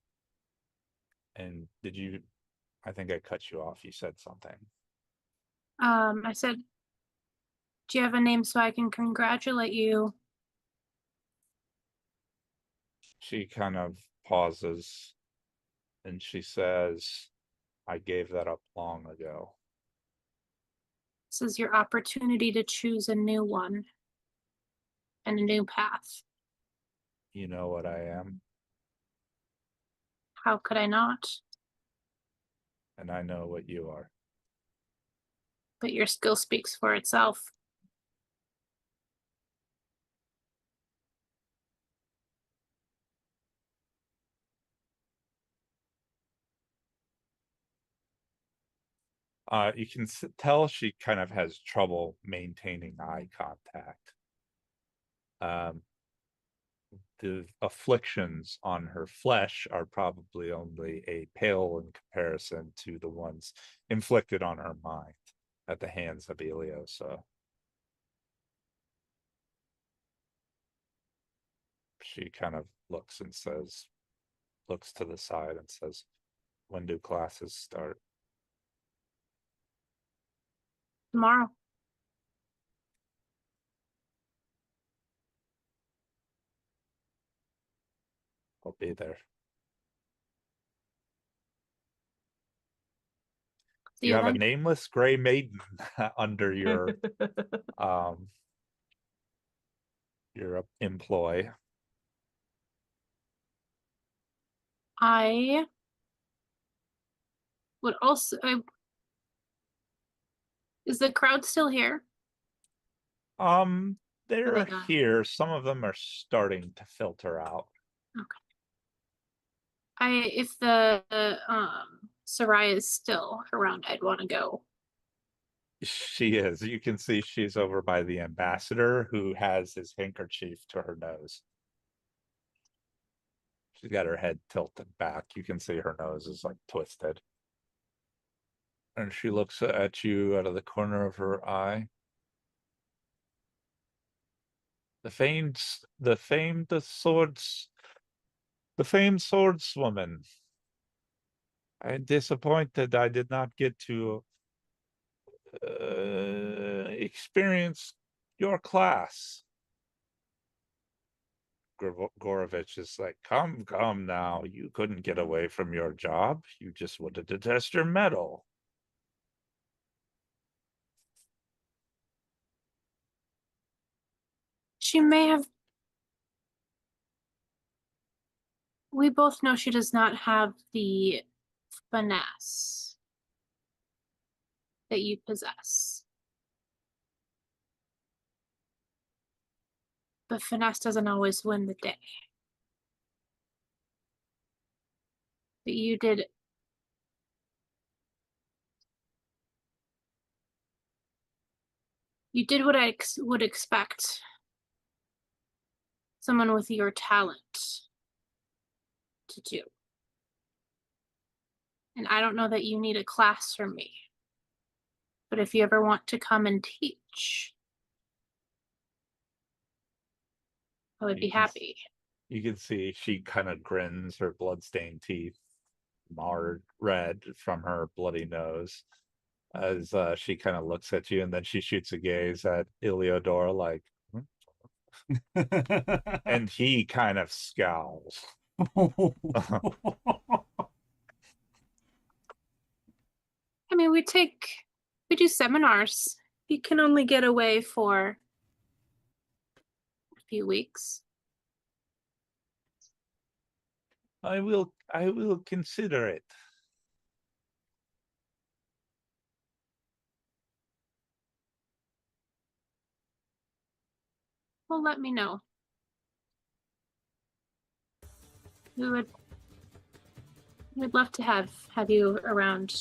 And did you? I think I cut you off. You said something. I said, do you have a name so I can congratulate you? She kind of pauses, and she says, "I gave that up long ago." This is your opportunity to choose a new one and a new path. You know what I am, How could I not? and I know what you are. But your skill speaks for itself. You can tell she kind of has trouble maintaining eye contact. The afflictions on her flesh are probably only a pale in comparison to the ones inflicted on her mind at the hands of Iliosa. She kind of looks to the side and says, "When do classes start?" Tomorrow. I'll be there. See You have a then. nameless gray maiden under your employ. I would also. Is the crowd still here? They're they gone? here. Some of them are starting to filter out. If the Soraya is still around, I'd want to go. She is. You can see she's over by the ambassador, who has his handkerchief to her nose. She's got her head tilted back. You can see her nose is like twisted. And she looks at you out of the corner of her eye. The famed swordswoman. I'm disappointed I did not get to experience your class. Gorovich is like, come now. You couldn't get away from your job. You just wanted to test your mettle. She may have. We both know she does not have the finesse that you possess. But finesse doesn't always win the day. But you did. You did what I would expect someone with your talent to do. And I don't know that you need a class from me. But if you ever want to come and teach, I would be happy. You can see she kind of grins, her bloodstained teeth marred red from her bloody nose, as she kind of looks at you, and then she shoots a gaze at Iliodor like, "Hmm?" And he kind of scowls. I mean, we do seminars. You can only get away for a few weeks. I will consider it. Well, let me know. We'd love to have you around.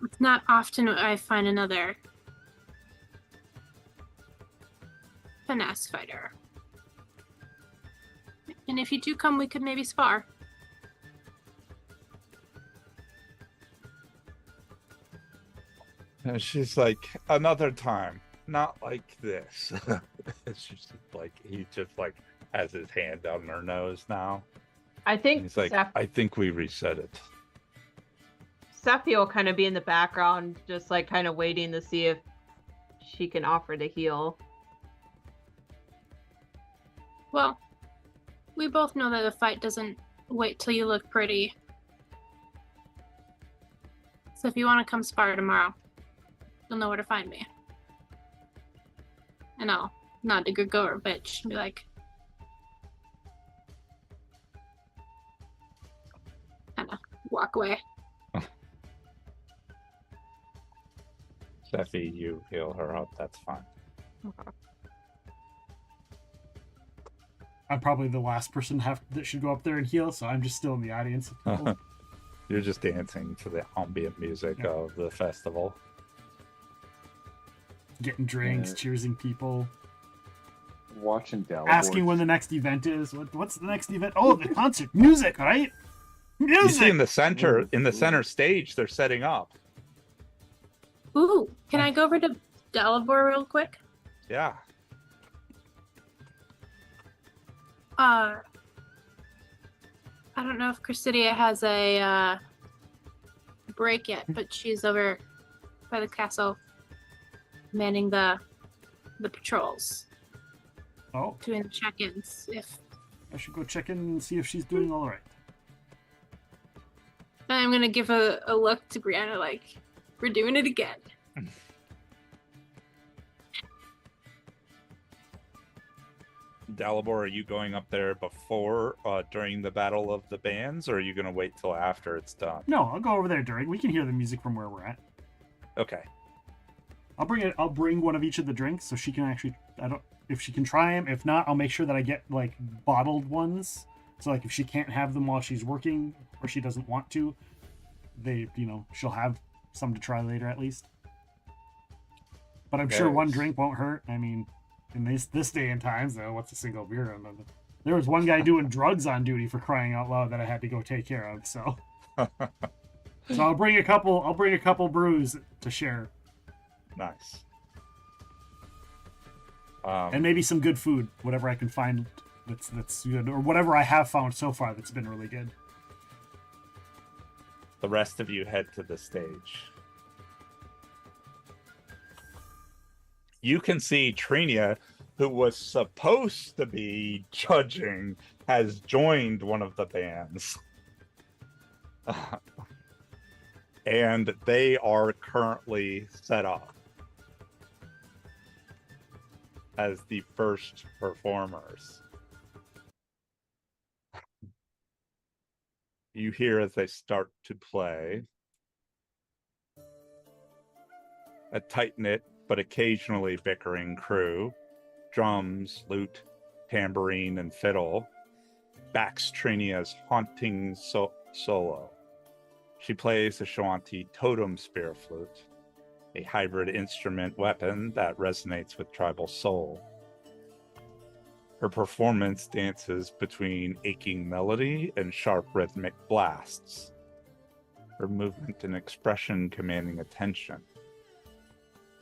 It's not often I find another finesse fighter. And if you do come, we could maybe spar. And she's like, another time, not like this. It's just like, he just like has his hand on her nose now. I And think he's like, I think we reset it. Sephi will kind of be in the background, just like kind of waiting to see if she can offer to heal. Well, we both know that the fight doesn't wait till you look pretty. So if you want to come spar tomorrow, you'll know where to find me. And I'll nod to Grigor, bitch, and be like, kind of walk away. Steffi, you heal her up, that's fine. Okay. I'm probably the last person that should go up there and heal, so I'm just still in the audience. You're just dancing to the ambient music of the festival. Getting drinks, Yeah. cheersing people, Watching Dalibor. asking when the next event is. What's the next event? Oh, the concert, music, right? You see in Music. the center stage, they're setting up. Ooh, can I go over to Dalibor real quick? Yeah. I don't know if Chrysidia has a break yet, but she's over by the castle manning the patrols, Oh, doing the check-ins. If I should go check in and see if she's doing all right. I'm gonna give a look to Brianna like, we're doing it again. Dalibor, are you going up there before, during the Battle of the Bands, or are you going to wait till after it's done? No, I'll go over there during. We can hear the music from where we're at. Okay. I'll bring one of each of the drinks so she can actually. If she can try them. If not, I'll make sure that I get like bottled ones. So like if she can't have them while she's working or she doesn't want to, she'll have some to try later at least. But I'm sure one Yes. drink won't hurt. I mean, in this day and time, though, what's a single beer? And there was one guy doing drugs on duty, for crying out loud, that I had to go take care of. So, so I'll bring a couple brews to share, Nice. and maybe some good food, whatever I can find that's good, or whatever I have found so far that's been really good. The rest of you head to the stage. You can see Trinia, who was supposed to be judging, has joined one of the bands. And they are currently set up as the first performers. You hear as they start to play a tight-knit but occasionally bickering crew. Drums, lute, tambourine, and fiddle backs Trinia's haunting solo. She plays the Shawanti totem spear flute, a hybrid instrument weapon that resonates with tribal soul. Her performance dances between aching melody and sharp rhythmic blasts, her movement and expression commanding attention.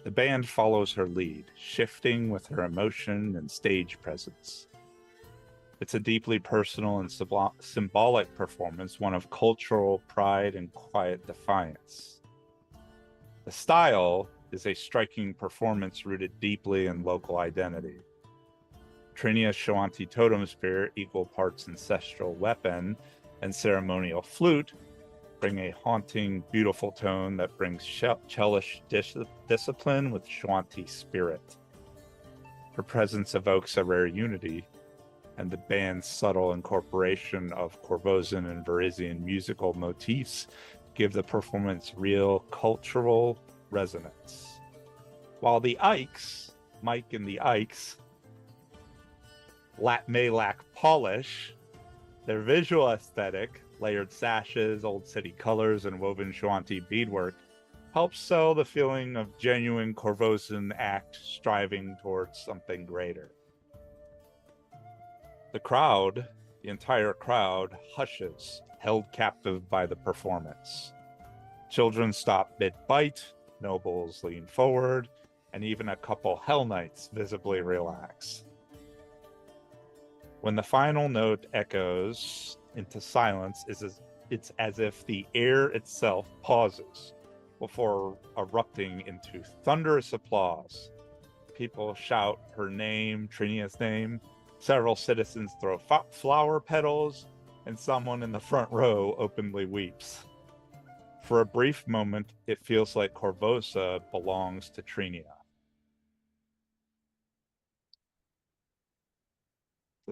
The band follows her lead, shifting with her emotion and stage presence. It's a deeply personal and symbolic performance, one of cultural pride and quiet defiance. The style is a striking performance rooted deeply in local identity. Trinia's Shawanti totem spear, equal parts ancestral weapon and ceremonial flute, bring a haunting, beautiful tone that brings Chelish discipline with Shawanti spirit. Her presence evokes a rare unity, and the band's subtle incorporation of Corvosan and Varisian musical motifs give the performance real cultural resonance. While the Ikes, Mike and the Ikes, may lack polish, their visual aesthetic, layered sashes, old city colors, and woven Shawanti beadwork, helps sell the feeling of genuine Corvosan act striving towards something greater. The crowd, the entire crowd, hushes, held captive by the performance. Children stop mid-bite, nobles lean forward, and even a couple Hell Knights visibly relax. When the final note echoes into silence, it's as if the air itself pauses before erupting into thunderous applause. People shout her name, Trinia's name. Several citizens throw flower petals, and someone in the front row openly weeps. For a brief moment, it feels like Corvosa belongs to Trinia.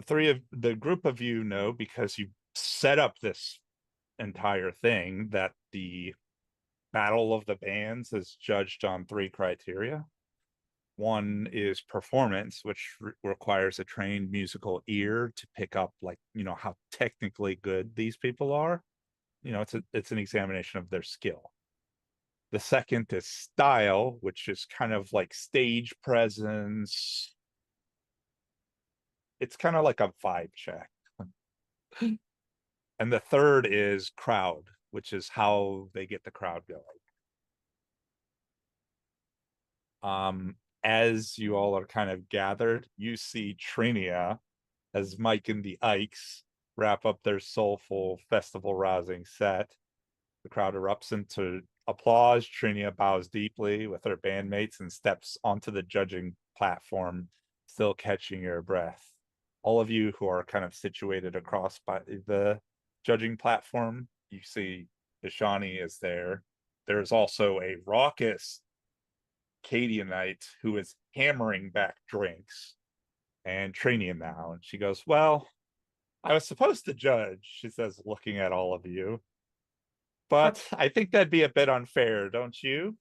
The group of you know, because you set up this entire thing, that the Battle of the Bands is judged on 3 criteria. One is performance, which requires a trained musical ear to pick up, like, how technically good these people are. It's an examination of their skill. The second is style, which is kind of like stage presence. It's kind of like a vibe check. And the third is crowd, which is how they get the crowd going. As you all are kind of gathered, you see Trinia as Mike and the Ikes wrap up their soulful, festival-rousing set. The crowd erupts into applause. Trinia bows deeply with her bandmates and steps onto the judging platform, still catching your breath. All of you who are kind of situated across by the judging platform, you see Ishani is there. There's also a raucous Cadianite who is hammering back drinks, and Trinia now. And she goes, "Well, I was supposed to judge," she says, looking at all of you. "But I think that'd be a bit unfair, don't you?"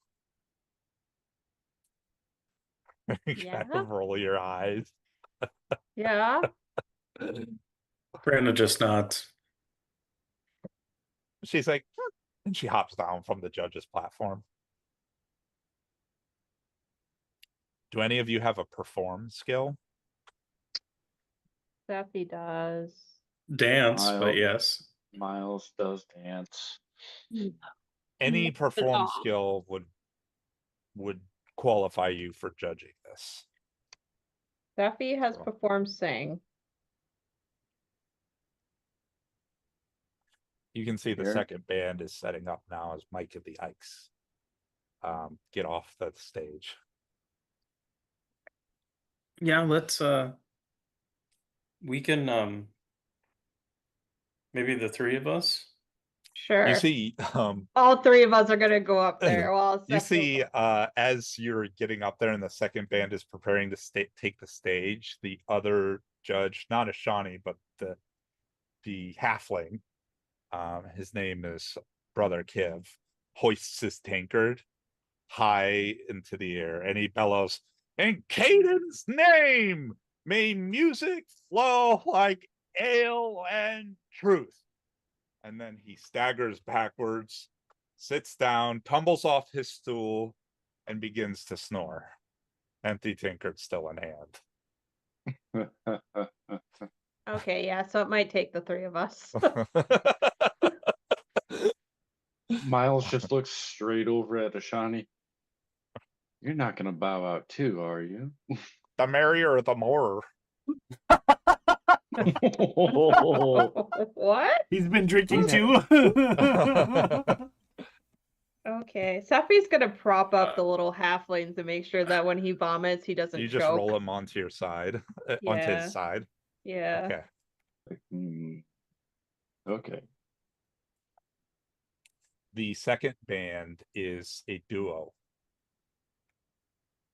Yeah. Kind of roll your eyes. Yeah. Brandon just nods. She's like, and she hops down from the judge's platform. Do any of you have a perform skill? Steffi does. Dance, but Miles. yes. Miles does dance. Any Not at perform all. skill would qualify you for judging this. Steffi has So- performed sing. You can see the Here. second band is setting up now as Mike and the Ikes get off the stage. Yeah, let's we can maybe the 3 of us. Sure. You see, All 3 of us are gonna go up there while you Steffi see, as you're getting up there and the second band is preparing to take the stage, the other judge, not Ashani, but the halfling, his name is Brother Kiv, hoists his tankard high into the air, and he bellows, "In Caden's name, may music flow like ale and truth." And then he staggers backwards, sits down, tumbles off his stool, and begins to snore. Empty tankard still in hand. Okay, yeah, so it might take the 3 of us. Miles just looks straight over at Ashani. You're not gonna bow out too, are you? The merrier, the more. What? He's been drinking Yeah. too. Okay, Seffi's gonna prop up the little halflings to make sure that when he vomits, he doesn't You just choke. roll him onto your side, onto Yeah. his side. Yeah. Okay. Okay. The second band is a duo.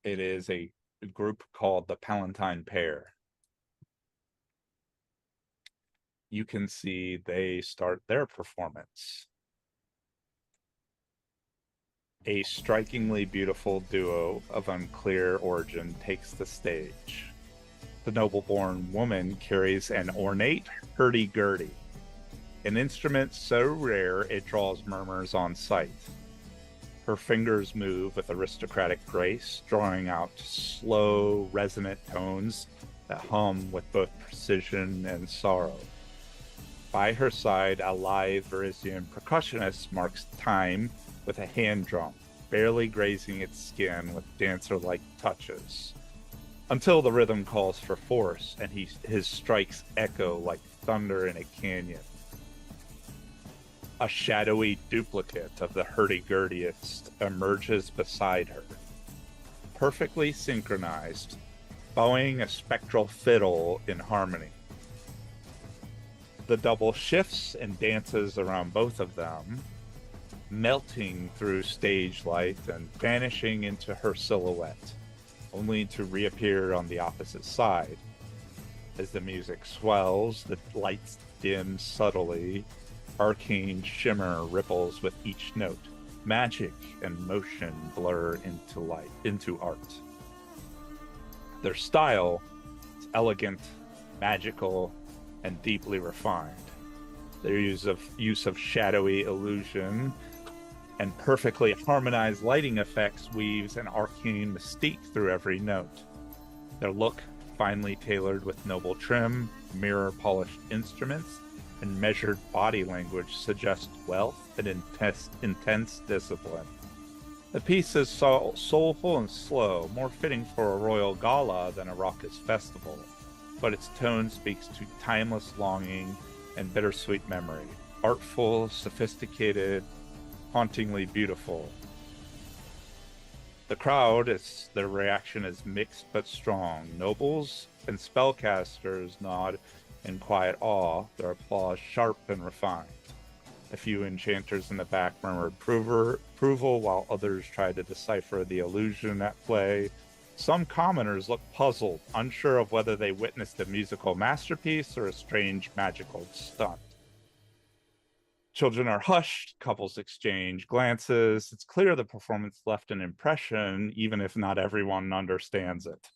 It is a group called the Palatine Pair. You can see they start their performance. A strikingly beautiful duo of unclear origin takes the stage. The noble-born woman carries an ornate hurdy-gurdy, an instrument so rare it draws murmurs on sight. Her fingers move with aristocratic grace, drawing out slow, resonant tones that hum with both precision and sorrow. By her side, a lithe Varisian percussionist marks time with a hand drum, barely grazing its skin with dancer-like touches, until the rhythm calls for force and his strikes echo like thunder in a canyon. A shadowy duplicate of the hurdy-gurdiest emerges beside her, perfectly synchronized, bowing a spectral fiddle in harmony. The double shifts and dances around both of them, melting through stage light and vanishing into her silhouette, only to reappear on the opposite side. As the music swells, the lights dim subtly, arcane shimmer ripples with each note. Magic and motion blur into art. Their style is elegant, magical, and deeply refined. Their use of shadowy illusion and perfectly harmonized lighting effects weaves an arcane mystique through every note. Their look, finely tailored with noble trim, mirror-polished instruments, and measured body language, suggests wealth and intense discipline. The piece is soulful and slow, more fitting for a royal gala than a raucous festival, but its tone speaks to timeless longing and bittersweet memory. Artful, sophisticated, hauntingly beautiful. The crowd, their reaction is mixed but strong. Nobles and spellcasters nod in quiet awe, their applause sharp and refined. A few enchanters in the back murmur approval, while others try to decipher the illusion at play. Some commoners look puzzled, unsure of whether they witnessed a musical masterpiece or a strange magical stunt. Children are hushed, couples exchange glances. It's clear the performance left an impression, even if not everyone understands it.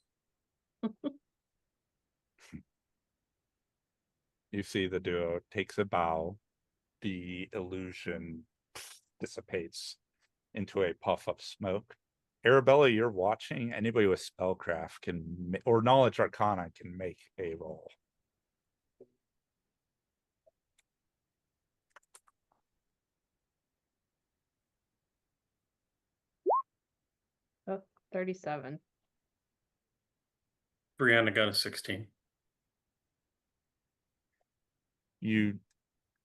You see the duo takes a bow. The illusion dissipates into a puff of smoke. Arabella, you're watching. Anybody with spellcraft or knowledge arcana can make a roll. Oh, 37. Brianna got a 16.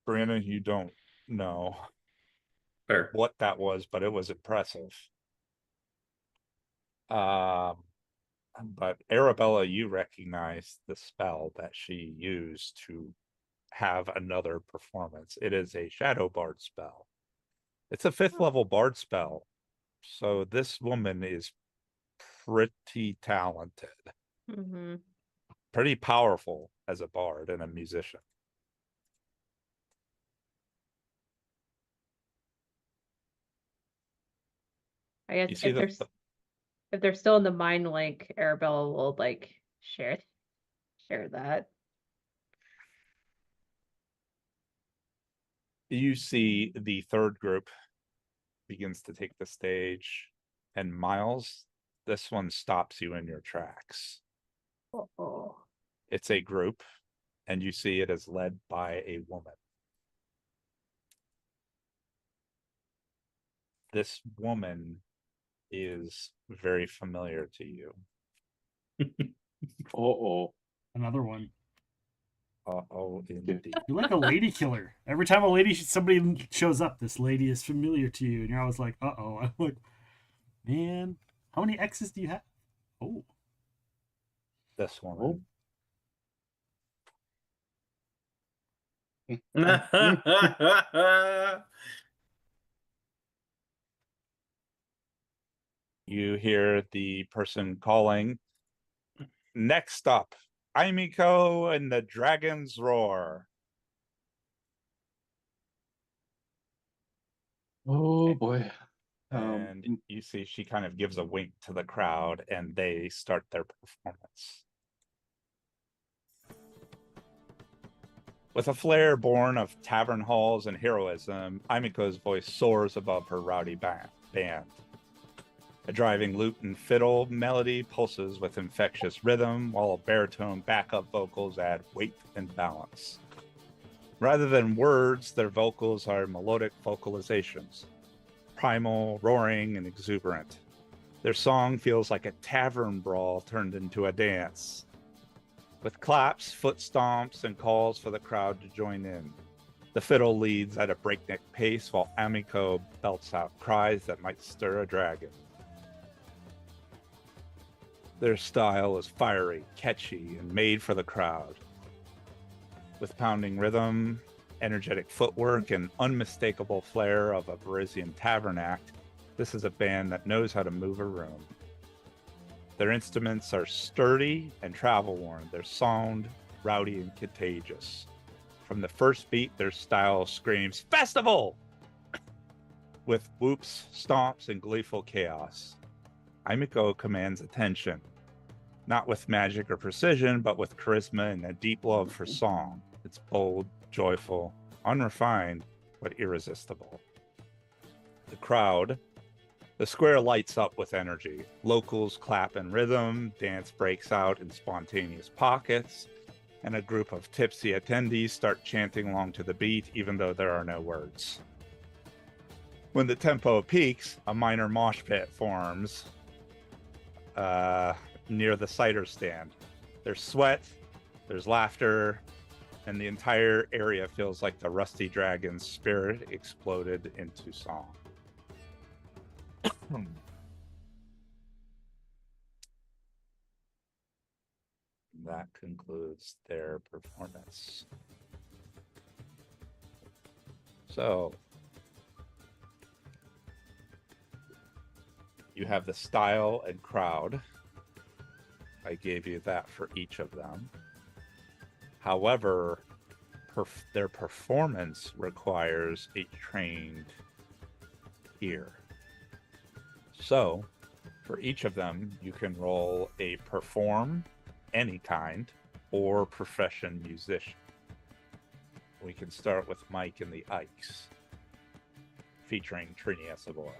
Brandon, you don't know Fair. what that was, but it was impressive. But Arabella, you recognize the spell that she used to have another performance. It is a Shadow Bard spell. It's a 5th level Bard spell. So this woman is pretty talented, Mm-hmm. pretty powerful as a bard and a musician. I guess You see if they're still in the mind link, Arabella will like share that. you see the third group begins to take the stage, and Miles, this one stops you in your tracks. Oh. It's a group, and you see it is led by a woman. This woman is very familiar to you. Oh, Another one. Oh, indeed. You're like a lady killer. Every time somebody shows up, this lady is familiar to you, and you're always like, "Uh-oh." I'm like, man, how many exes do you have? Oh, This woman. You hear the person calling. Next up, Aimiko and the Dragon's Roar. oh boy. And you see she kind of gives a wink to the crowd and they start their performance. With a flair born of tavern halls and heroism, Aimiko's voice soars above her rowdy band. A driving lute and fiddle melody pulses with infectious rhythm, while baritone backup vocals add weight and balance. Rather than words, their vocals are melodic vocalizations, primal, roaring, and exuberant. Their song feels like a tavern brawl turned into a dance, with claps, foot stomps, and calls for the crowd to join in. The fiddle leads at a breakneck pace, while Aimiko belts out cries that might stir a dragon. Their style is fiery, catchy, and made for the crowd. With pounding rhythm, energetic footwork, and unmistakable flair of a Parisian tavern act, this is a band that knows how to move a room. Their instruments are sturdy and travel-worn. Their sound rowdy and contagious. From the first beat, their style screams, "Festival!" with whoops, stomps, and gleeful chaos. Aimiko commands attention, not with magic or precision, but with charisma and a deep love for song. It's bold, joyful, unrefined, but irresistible. The square lights up with energy. Locals clap in rhythm, dance breaks out in spontaneous pockets, and a group of tipsy attendees start chanting along to the beat, even though there are no words. When the tempo peaks, a minor mosh pit forms near the cider stand. There's sweat, there's laughter, and the entire area feels like the Rusty Dragon's spirit exploded into song. That concludes their performance. So, you have the style and crowd. I gave you that for each of them. However, their performance requires a trained ear. So, for each of them, you can roll a perform, any kind, or profession musician. We can start with Mike and the Ikes, featuring Trinia Sabor.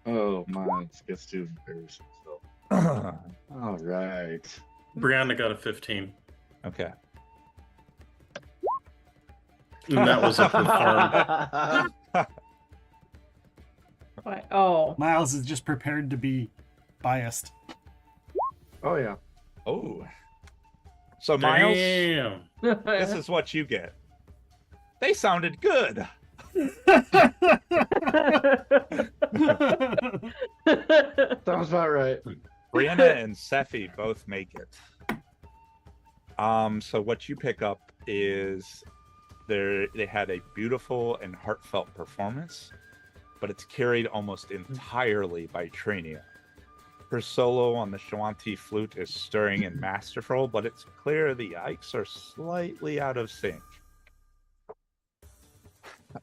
Oh, mine gets too embarrassing. So, all right. Brianna got a 15. Okay. And that was a perform. What? Oh. Miles is just prepared to be biased. Oh yeah. Oh. So, Miles, Damn. this is what you get. They sounded good. Sounds about right. Brianna and Sephi both make it. So what you pick up is they had a beautiful and heartfelt performance, but it's carried almost entirely by Trinia. Her solo on the Shawanti flute is stirring and masterful, but it's clear the Ikes are slightly out of sync.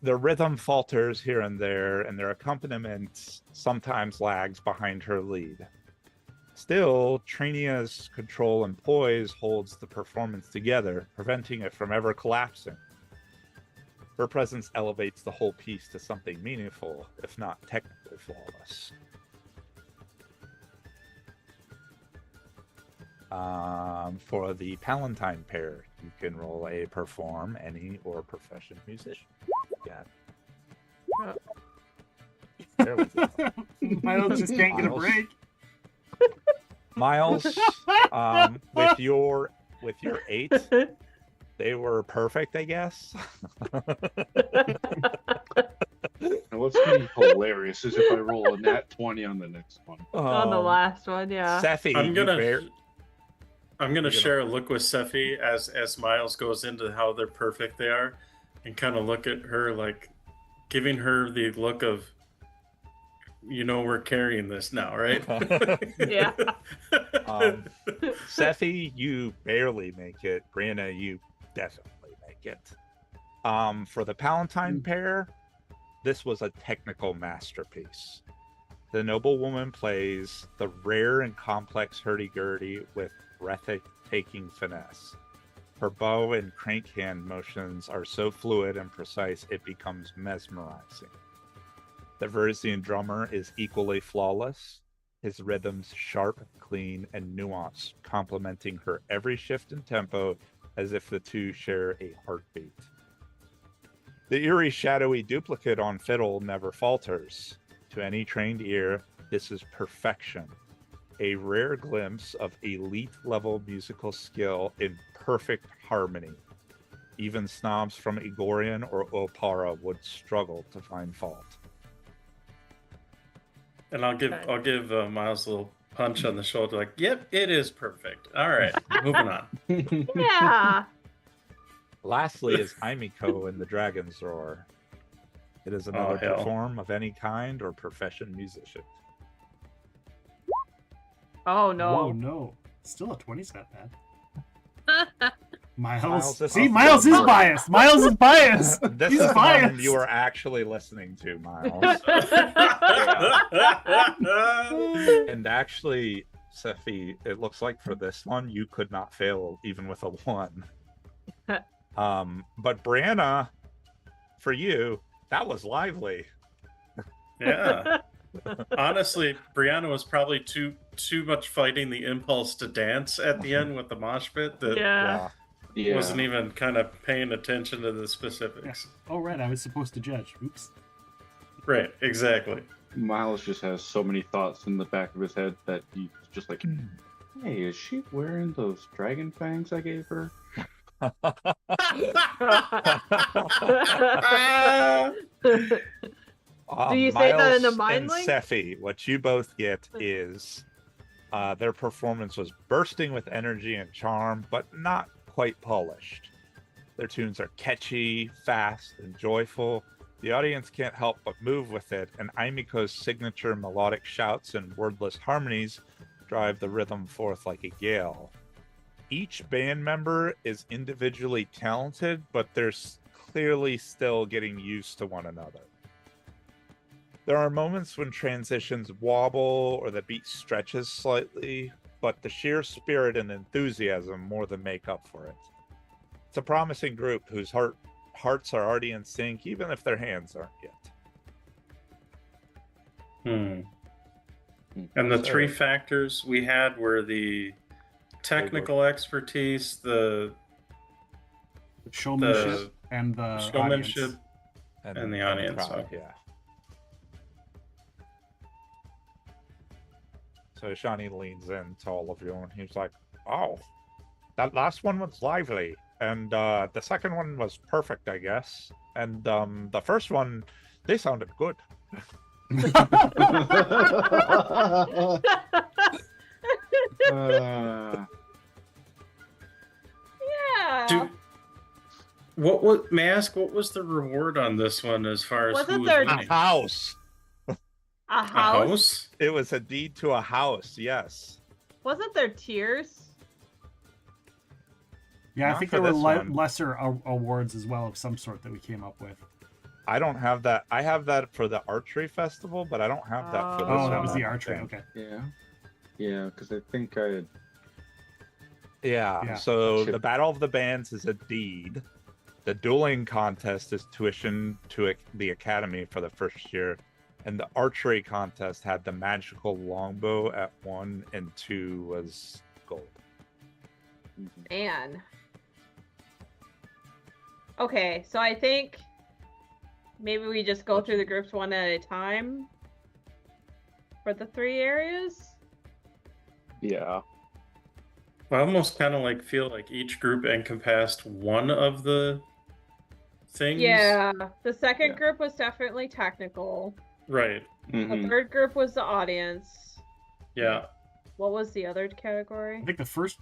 The rhythm falters here and there, and their accompaniment sometimes lags behind her lead. Still, Trinia's control and poise holds the performance together, preventing it from ever collapsing. Her presence elevates the whole piece to something meaningful, if not technically flawless. For the Palatine pair, you can roll a perform, any, or profession musician. Yeah. There we go. Miles just can't get a Miles. break. Miles, with your 8, they were perfect, I guess. Now, what's gonna be hilarious is if I roll a nat 20 on the next one. On the last one, yeah. Sephi, I'm you gonna bear- I'm gonna You share a look with Sephi as Miles goes into how they're perfect they are, and kind of look at her like giving her the look of, you know, we're carrying this now, right? Yeah. Sephi, you barely make it. Brianna, you definitely make it. For the Palatine pair, this was a technical masterpiece. The noblewoman plays the rare and complex hurdy-gurdy with breathtaking finesse. Her bow and crank hand motions are so fluid and precise it becomes mesmerizing. The Verzian drummer is equally flawless, his rhythms sharp, clean, and nuanced, complementing her every shift in tempo as if the two share a heartbeat. The eerie, shadowy duplicate on fiddle never falters. To any trained ear, this is perfection. A rare glimpse of elite-level musical skill in perfect harmony. Even snobs from Igorian or Opara would struggle to find fault. And I'll give Miles a little punch on the shoulder, like, "Yep, it is perfect." All right, moving on. Yeah. Lastly is Imiko in the Dragon's Roar. It is another hell. form of any kind or profession musician. Oh no. Whoa, no. Still a 20's not bad. Miles. Miles is See, off Miles the is board. biased. Miles is biased. This He's is the biased. one you are actually listening to, Miles. And actually, Sephi, it looks like for this one, you could not fail even with a 1. But Brianna, for you, that was lively. Yeah. Honestly, Brianna was probably too much fighting the impulse to dance at the end with the mosh pit that Yeah. Yeah. wasn't even kind of paying attention to the specifics. Oh, right. I was supposed to judge. Oops. Right, exactly. Miles just has so many thoughts in the back of his head that he's just like, hey, is she wearing those dragon fangs I gave her? Do you say that in the Miles mind and link? Sephi, what you both get is their performance was bursting with energy and charm, but not quite polished. Their tunes are catchy, fast, and joyful. The audience can't help but move with it, and Imiko's signature melodic shouts and wordless harmonies drive the rhythm forth like a gale. Each band member is individually talented, but they're clearly still getting used to one another. There are moments when transitions wobble or the beat stretches slightly, but the sheer spirit and enthusiasm more than make up for it. It's a promising group whose hearts are already in sync, even if their hands aren't yet. And the So- 3 factors we had were the technical expertise, the Showmanship and the showmanship, audience. And the audience, crowd, okay. yeah. So Shawnee leans in to all of you and he's like, "Oh, that last one was lively, and the second one was perfect, I guess. And the first one, they sounded good." Yeah. May I ask, what was the reward on this one as far as Wasn't who was there- A winning? house. A A house? house? It was a deed to a house. Yes. Wasn't there tiers? Yeah, I Not think for there were this one. lesser awards as well of some sort that we came up with. I don't have that. I have that for the archery festival, but I don't have that for this Oh, one. that was I the don't archery. think. Okay. Yeah, because I think I had. Yeah. Yeah. So Chip. the Battle of the Bands is a deed. The dueling contest is tuition to the academy for the first year, and the archery contest had the magical longbow at 1 and 2 was gold. Man. Okay, so I think maybe we just go through the groups one at a time for the 3 areas. Yeah. I almost kind of like feel like each group encompassed one of the things. Yeah, the second Yeah. group was definitely technical. Right. The Mhm. third group was the audience. Yeah. What was the other category? I think the first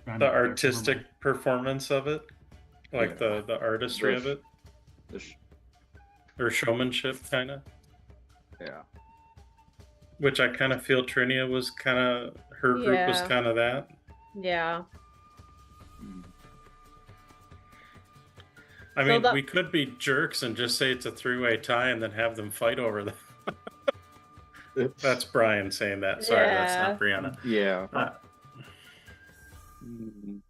The artistic performance of it, like Yeah. the artistry of The- it, the sh- or showmanship, kind of. Yeah. Which I kind of feel Trinia was kind of, her group was Yeah. kind of that. Yeah. Mm. I So mean, the- we could be jerks and just say it's a 3-way tie and then have them fight over that. That's Brian saying that. Sorry, that's Yeah. not Brianna. Yeah. Uh, Mm.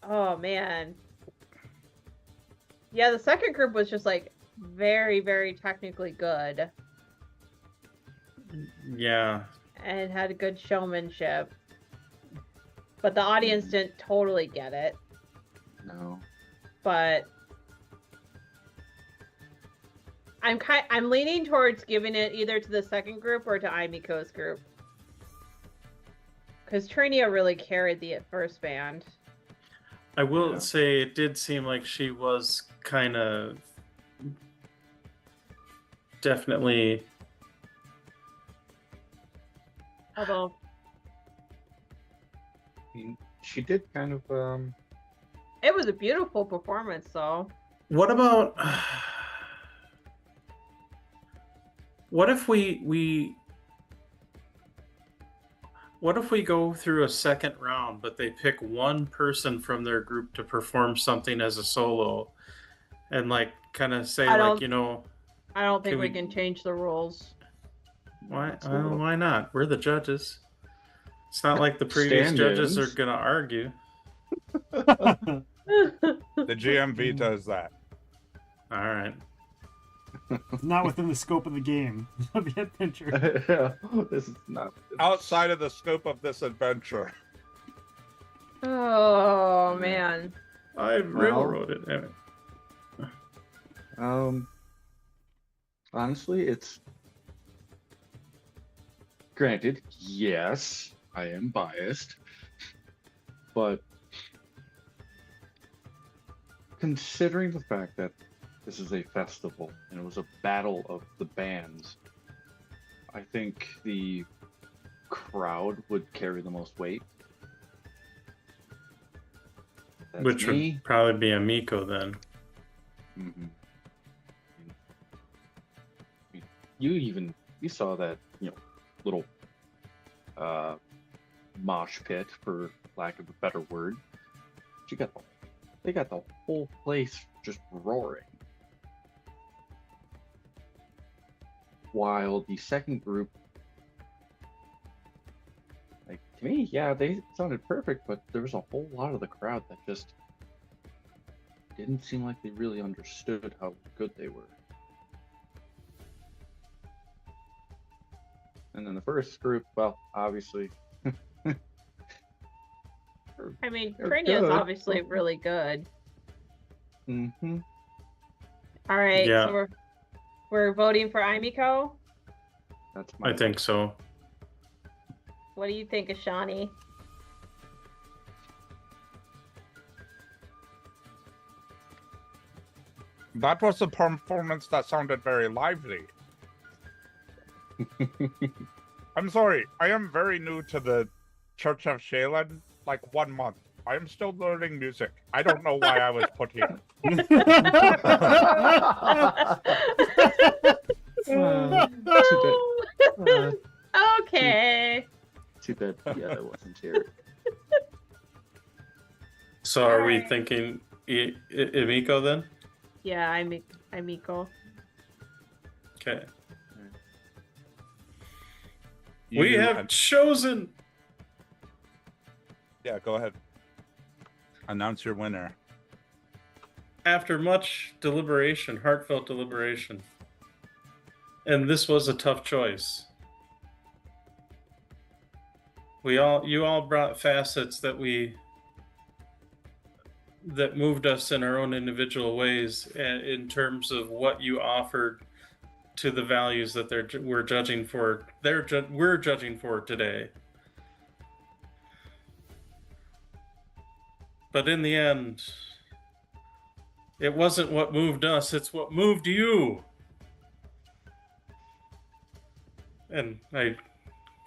Oh man. Yeah, the second group was just like very, very technically good yeah. and had good showmanship. But the audience didn't totally get it. No. But I'm leaning towards giving it either to the second group or to Aimiko's group. Because Trinia really carried the first band. I will Yeah. say it did seem like she was kind of definitely. Although, I mean, she did kind of it was a beautiful performance, though. What about? What if we what if we go through a second round, but they pick one person from their group to perform something as a solo, and like kind of say I like, don't- you know, I don't think Can we we- can change the rules. why Let's go. why not? We're the judges. It's not like the previous judges are Stand-ins. gonna argue. The GM vetoes that. All right. Not within the scope of the game of the adventure. This is not Outside of the scope of this adventure. Oh man. I railroaded it. Honestly, it's granted, yes, I am biased, but considering the fact that this is a festival and it was a battle of the bands, I think the crowd would carry the most weight. That's Which me. would probably be a Miko then. Mhm. You saw that, little mosh pit, for lack of a better word. They got the whole place just roaring. While the second group, like, to me, yeah, they sounded perfect, but there was a whole lot of the crowd that just didn't seem like they really understood how good they were. And then the first group, well, obviously, I mean, They're Trinia's good. obviously really good. mm-hmm. All right, Yeah. so we're voting for Aimiko. That's my I think so. What do you think, Ashani? That was a performance that sounded very lively. I'm sorry, I am very new to the Church of Shaylin, like 1 month. I am still learning music. I don't know why I was put here. Okay. Too bad. Yeah, that wasn't here. So are we Alright. thinking Miko then? Yeah, Aimiko. Okay. You We have an- chosen. Yeah, go ahead. Announce your winner. After much deliberation, heartfelt deliberation, and this was a tough choice. You all brought facets that we that moved us in our own individual ways in terms of what you offered to the values that we're judging for. We're judging for today. But in the end, it wasn't what moved us, it's what moved you. And I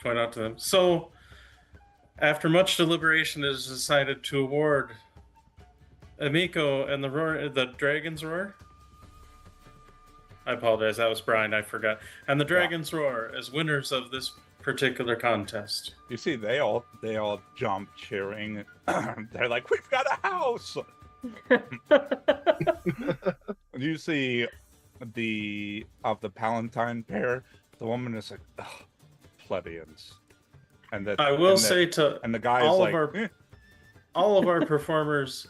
point out to them. So, after much deliberation, it is decided to award Amiko and the Dragon's Roar. I apologize, that was Brian, I forgot. And the Dragon's Roar as winners of this particular contest. You see, they all jump cheering. They're like, "We've got a house!" You see the Palatine pair. The woman is like, "Ugh, plebeians," and that I will say to and the guy is all like, of our all of our performers,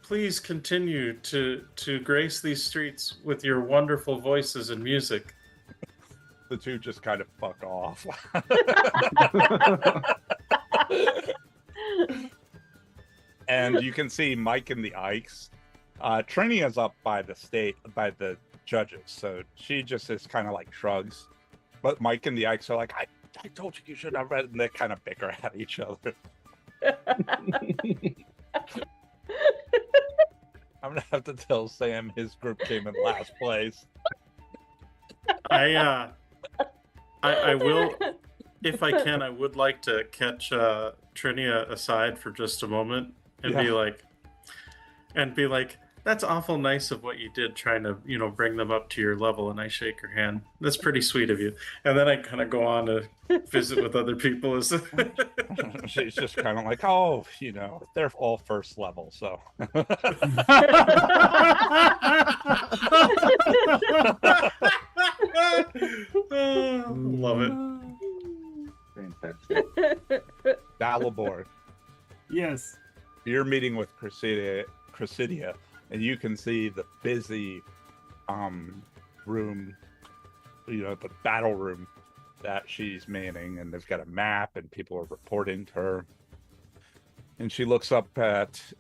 please continue to grace these streets with your wonderful voices and music. The two just kind of fuck off. And you can see Mike and the Ikes. Trini is up by the judges, so she just is kind of like shrugs. But Mike and the Ikes are like, I told you should have read, and they kind of bicker at each other. I'm gonna have to tell Sam his group came in last place. I will, if I can, I would like to catch Trinia aside for just a moment and be like, that's awful nice of what you did, trying to, bring them up to your level. And I shake her hand. That's pretty sweet of you. And then I kind of go on to visit with other people. She's just kind of like, oh, they're all first level, so. Love it. Fantastic. Dalibor, Yes. you're meeting with Chrysidia, and you can see the busy room, the battle room that she's manning, and they've got a map and people are reporting to her. And she looks up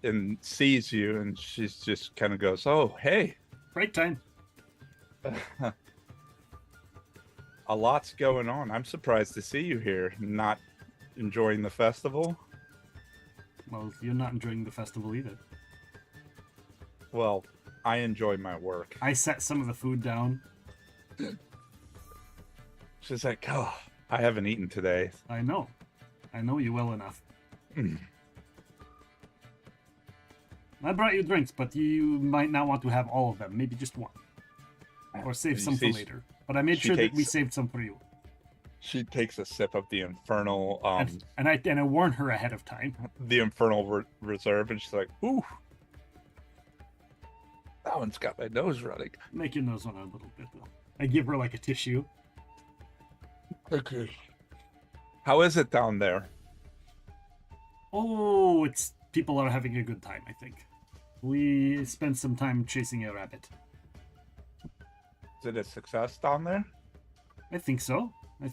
and sees you, and she's just kind of goes, oh, hey. Break time. A lot's going on. I'm surprised to see you here, not enjoying the festival. Well, you're not enjoying the festival either. Well, I enjoy my work. I set some of the food down. She's like, oh, I haven't eaten today. I know you well enough. I brought you drinks, but you might not want to have all of them. Maybe just one. Or save some for later. But I made sure that we saved some for you. She takes a sip of the infernal, and I warned her ahead of time. The infernal reserve, and she's like, ooh. That one's got my nose running. Make your nose run a little bit, though. I give her like a tissue. Okay. How is it down there? Oh, people are having a good time, I think. We spent some time chasing a rabbit. Is it a success down there? I think so. We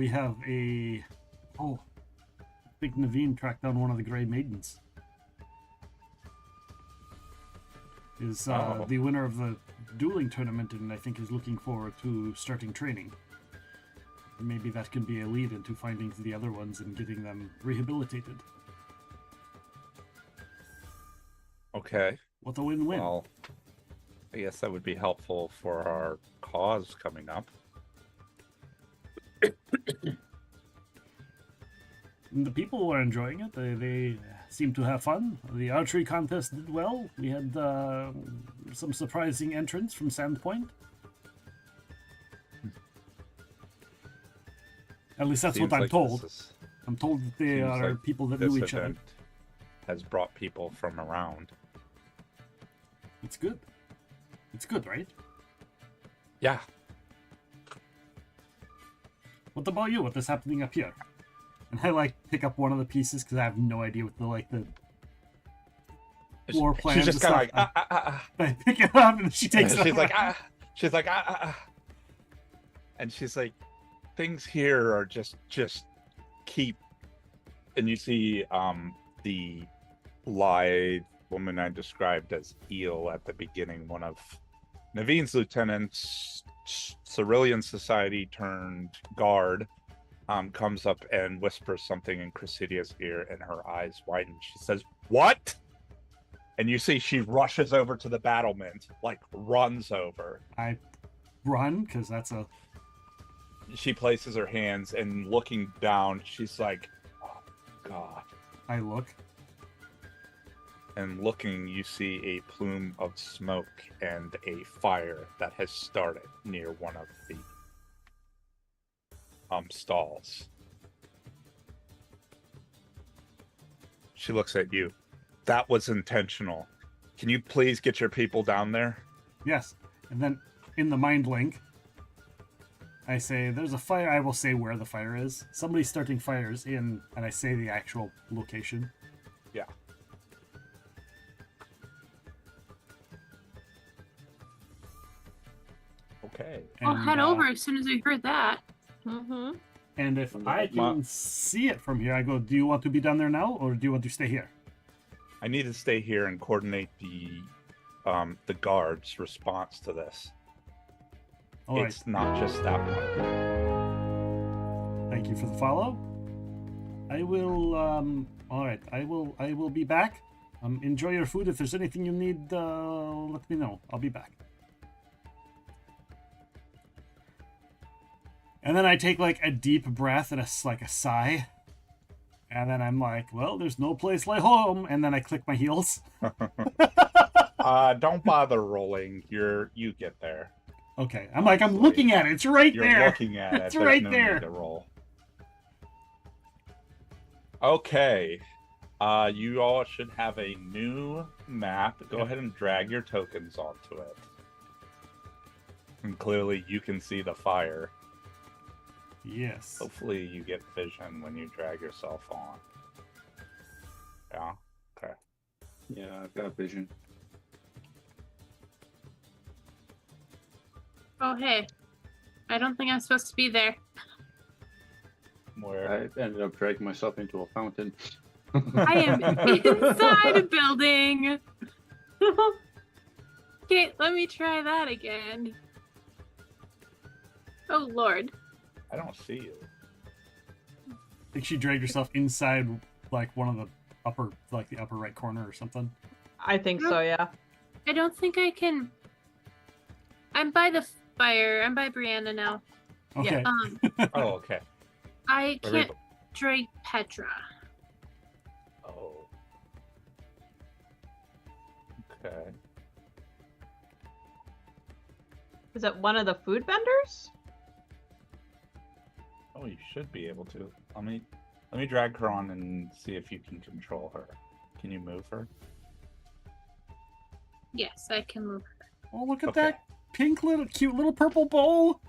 have I think Naveen tracked down one of the Grey Maidens. Is the winner of the dueling tournament, and I think is looking forward to starting training. Maybe that can be a lead into finding the other ones and getting them rehabilitated. Okay. What a win-win. Well, I guess that would be helpful for our cause coming up. The people were enjoying it. They seemed to have fun. The archery contest did well. We had some surprising entrants from Sandpoint. At least that's what I'm told. I'm told that they are people that knew each other. Has brought people from around. It's good. It's good, right? Yeah. What about you? What is happening up here? And I pick up one of the pieces because I have no idea what the war plans. She's just kind of like I pick it up and she takes it. She's like and she's like, things here are just keep. And you see the lithe woman I described as Eel at the beginning, one of Naveen's lieutenants, Cerulean Society turned guard, comes up and whispers something in Cressidia's ear, and her eyes widen. She says, "What?" And you see she rushes over to the battlement, like runs over. I run because that's a. She places her hands, and looking down, she's like, "Oh God." I look. And looking, you see a plume of smoke and a fire that has started near one of the stalls. She looks at you. That was intentional. Can you please get your people down there? Yes, and then in the mind link, I say, "There's a fire." I will say where the fire is. Somebody's starting fires in, and I say the actual location. Yeah. Okay. I'll And, head over as soon as I heard that. Mm-hmm. And if And I Ma- can see it from here, I go, "Do you want to be down there now, or do you want to stay here?" I need to stay here and coordinate the guards' response to this. All right. It's not just that one. Thank you for the follow. I will. All right. I will be back. Enjoy your food. If there's anything you need, let me know. I'll be back. And then I take like a deep breath and a sigh. And then I'm like, "Well, there's no place like home." And then I click my heels. Don't bother rolling. You get there. Okay. I'm looking at it. It's right You're there. looking at it. It's There's right no there. need to roll. Okay. You all should have a new map. Go ahead and drag your tokens onto it. And clearly you can see the fire. Yes. Hopefully you get vision when you drag yourself on. Yeah? Okay. Yeah, I've got vision. Oh, hey. I don't think I'm supposed to be there. Where? I ended up dragging myself into a fountain. I am inside a building. Okay, let me try that again. Oh, Lord. I don't see you. I think she dragged herself inside like one of the upper right corner or something. I think so, yeah. I don't think I can. I'm by the fire. I'm by Brianna now. Okay. Oh, okay. I Where are you- can't drag Petra. Oh. Okay. Is it one of the food vendors? Oh, you should be able to. Let me drag her on and see if you can control her. Can you move her? Yes, I can move her. Oh, look at Okay. that pink little cute little purple bowl.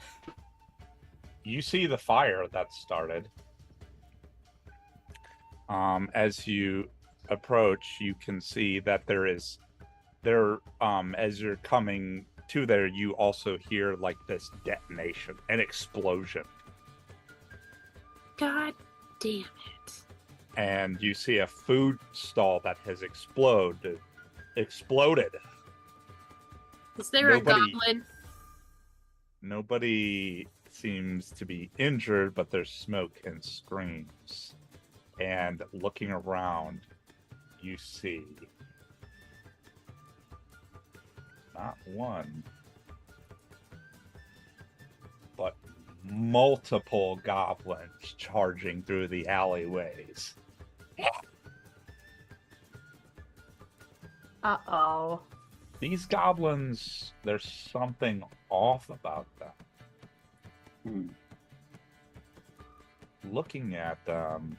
You see the fire that started. As you approach, you can see that as you're coming to there, you also hear like this detonation, an explosion. God damn it. And you see a food stall that has exploded. Is there Nobody- a goblin? Nobody seems to be injured, but there's smoke and screams. And looking around, you see not one, but multiple goblins charging through the alleyways. Uh-oh. These goblins, there's something off about them. Hmm. Looking at them,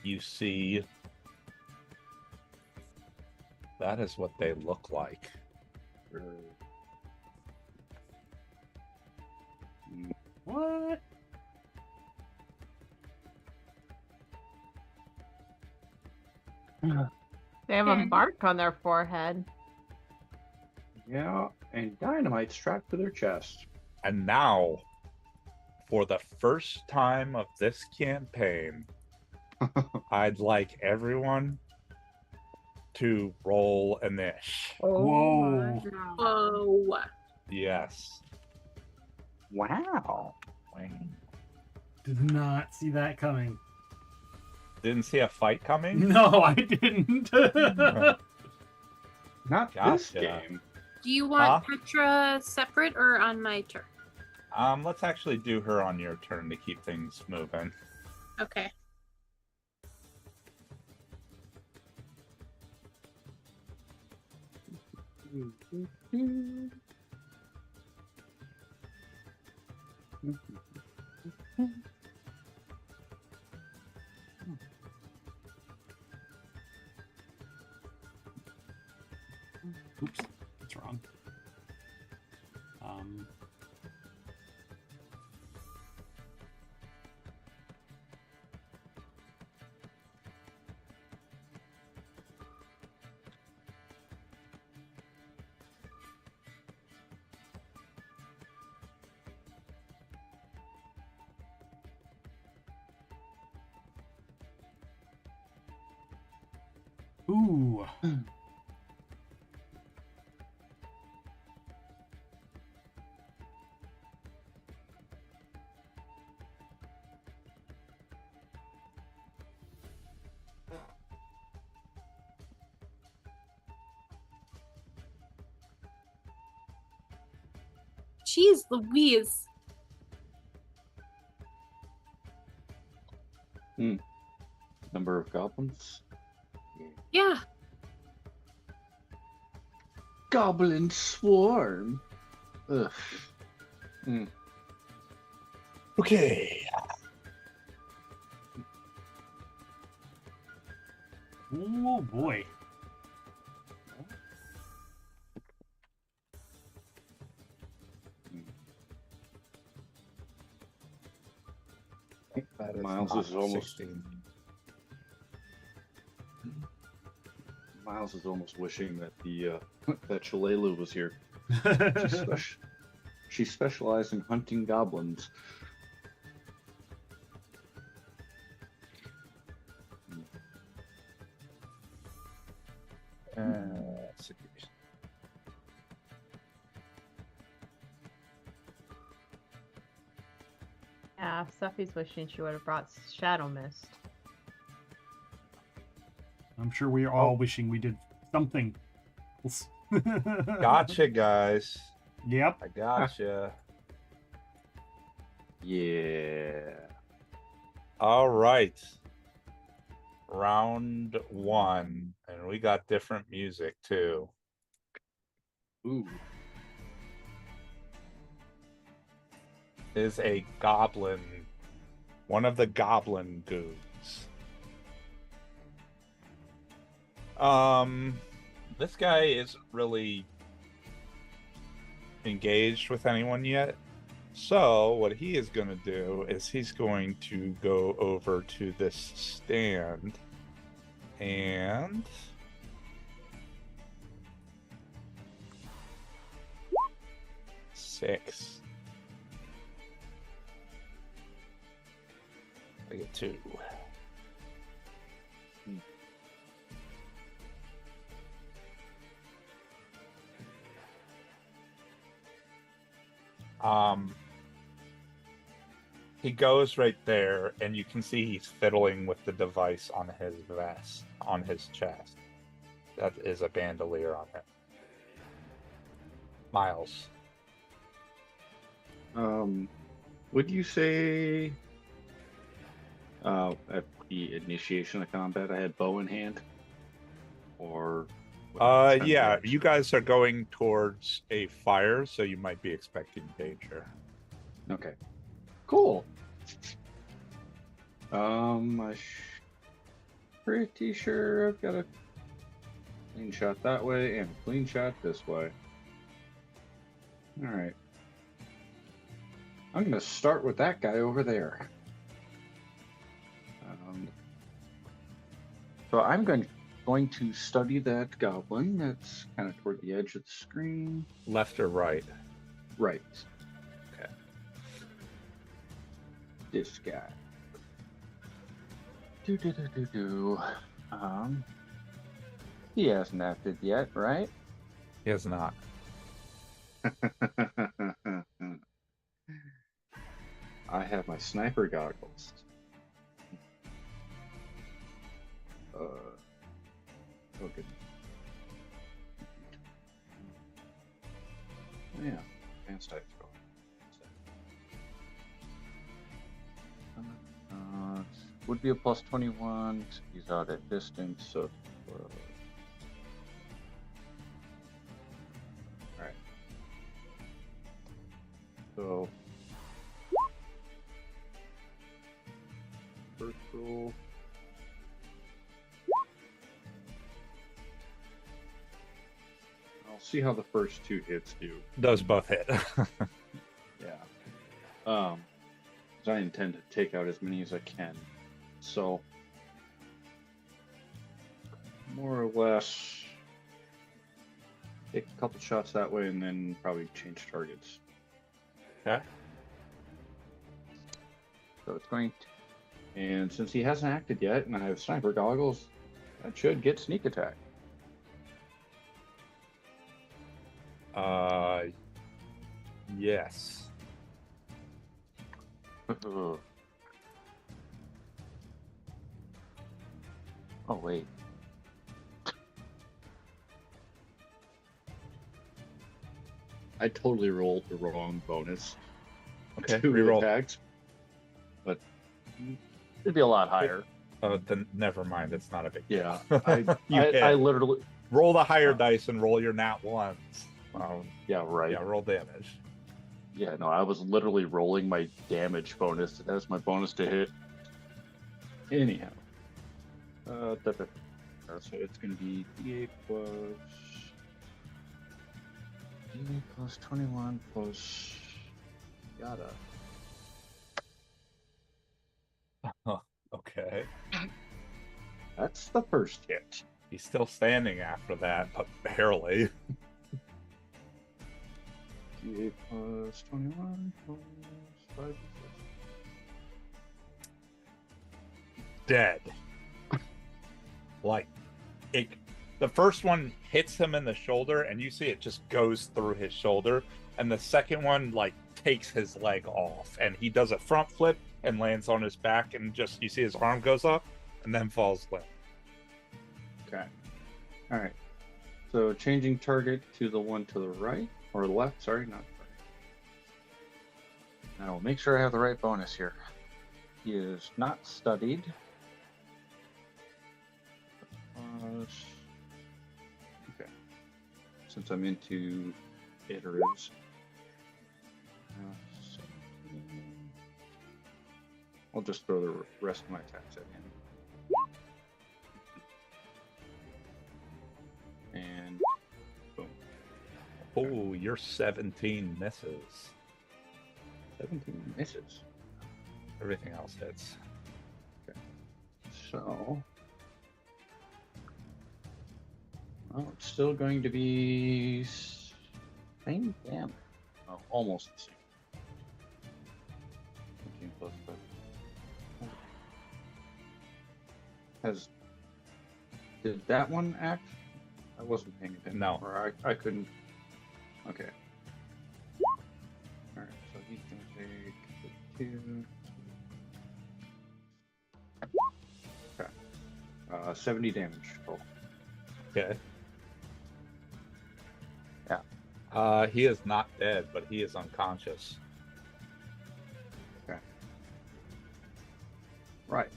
you see that is what they look like. What? They have a Okay. mark on their forehead. Yeah, and dynamite strapped to their chest. And now, for the first time of this campaign, I'd like everyone to roll a niche. Oh my Whoa. God. Oh. Yes. Wow. Did not see that coming. Didn't see a fight coming? No, I didn't. Not this Gotcha. game. Do you want Petra separate or on my turn? Let's actually do her on your turn to keep things moving. Okay. Oops, that's wrong. Ooh. Jeez Louise. Number of goblins. Yeah. Goblin swarm. Ugh. Okay. Oh boy. That is Miles not is almost 16. Miles is almost wishing that the that Shalelu was here. She specialized in hunting goblins. Situation. Yeah, Steffi's wishing she would have brought Shadow Mist. I'm sure we are all wishing we did something else. Gotcha, guys. Yep. I gotcha. Yeah. All right. Round 1. And we got different music too. Ooh. Is a goblin, one of the goblin goons. This guy isn't really engaged with anyone yet. So what he is going to do is he's going to go over to this stand and six. I get 2. He goes right there, and you can see he's fiddling with the device on his vest, on his chest. That is a bandolier on it. Miles. Would you say at the initiation of combat I had bow in hand? Or Yeah, you guys are going towards a fire, so you might be expecting danger. Okay. Cool. Pretty sure I've got a clean shot that way and a clean shot this way. Alright. I'm gonna start with that guy over there. So I'm going to study that goblin that's kind of toward the edge of the screen. Left or right? Right. Okay. This guy. He hasn't acted yet, right? He has not. I have my sniper goggles. Oh goodness. Oh, yeah, advanced type spell. Would be a plus 21. He's out at distance, so. Alright. So. First roll. I'll see how the first two hits do. Those both hit. Yeah. 'Cause I intend to take out as many as I can. So, more or less, take a couple shots that way and then probably change targets. Okay. So it's going to, and since he hasn't acted yet and I have sniper goggles, that should get sneak attack. Yes. Oh, wait. I totally rolled the wrong bonus. Okay, Two reroll. attacks. But it'd be a lot higher. Oh, then never mind. It's not a big deal. Yeah. You hit. I literally. Roll the higher dice and roll your nat ones. Yeah, right. Yeah, roll damage. Yeah, no, I was literally rolling my damage bonus as my bonus to hit. Anyhow. So it's going to be D8 plus 21 plus yada. Okay. That's the first hit. He's still standing after that, but barely. D8 plus 21 plus 5 Dead. Like, the first one hits him in the shoulder, and you see it just goes through his shoulder, and the second one, like, takes his leg off, and he does a front flip and lands on his back, and just, you see his arm goes up, and then falls limp. Okay. Alright. So changing target to the one to the right, or the left, sorry, not right. Now make sure I have the right bonus here. He is not studied. Okay. Since I'm into iteratives. I'll just throw the rest of my attacks at him. And boom. Oh, you're 17 misses. 17 misses. Everything else hits. Okay. So. Well, it's still going to be same damage. Oh, almost the same. 15 plus 5. Did that one act? I wasn't paying attention. No. Or I couldn't. Okay. Alright, so he's gonna take the 2. Okay. 70 damage total. Okay. Yeah. He is not dead, but he is unconscious. Okay. Right.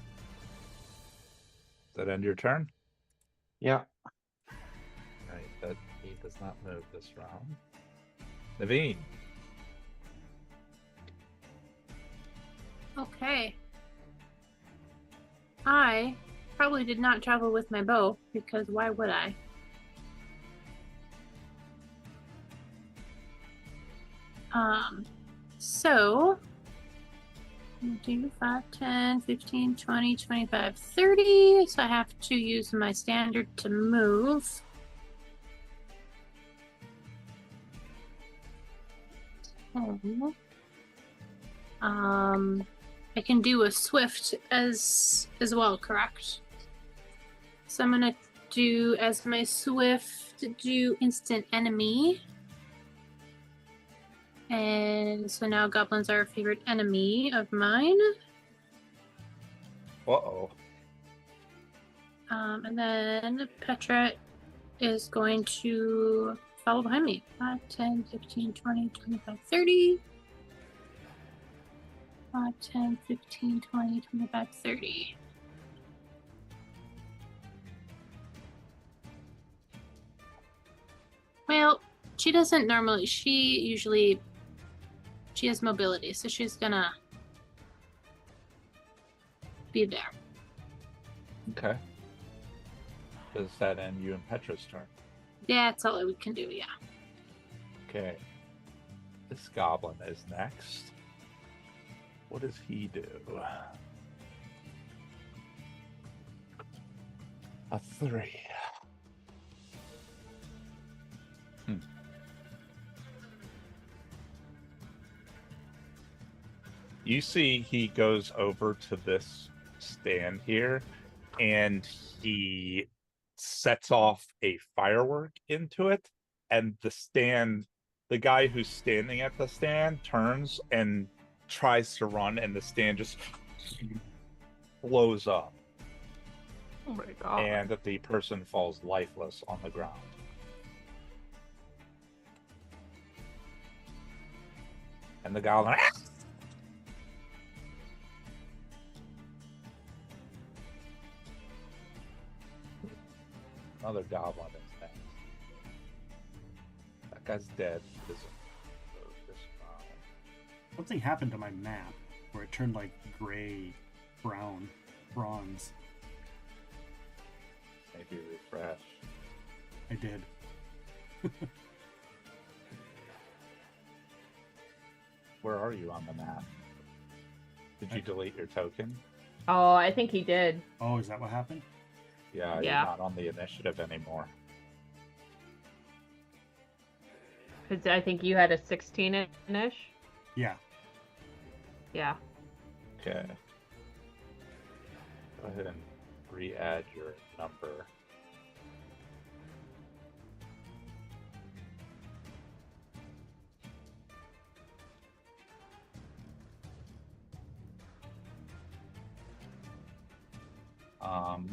Does that end your turn? Yeah. Right, that he does not move this round. Naveen. Okay. I probably did not travel with my bow because why would I? So 2, 5, 10, 15, 20, 25, 30. So I have to use my standard to move. I can do a swift as well, correct? So I'm gonna do as my swift do instant enemy. And so now goblins are a favorite enemy of mine. Uh-oh. And then Petra is going to follow behind me. 5, 10, 15, 20, 25, 30. 5, 10, 15, 20, 25, 30. Well, she doesn't normally. She has mobility, so she's gonna be there. Okay. Does that end you and Petra's turn? Yeah, that's all we can do, yeah. Okay. This goblin is next. What does he do? A 3. You see he goes over to this stand here and he sets off a firework into it, and the guy who's standing at the stand turns and tries to run, and the stand just blows up, Oh my god. and the person falls lifeless on the ground. And the goblin another goblin is next. That guy's dead. This Something happened to my map where it turned like gray, brown, bronze. maybe refresh. I did. Where are you on the map? Did you delete your token? Oh, I think he did. Oh, is that what happened? Yeah, Yeah. you're not on the initiative anymore. Because I think you had a 16-ish. Yeah. Yeah. Okay. Go ahead and re-add your number.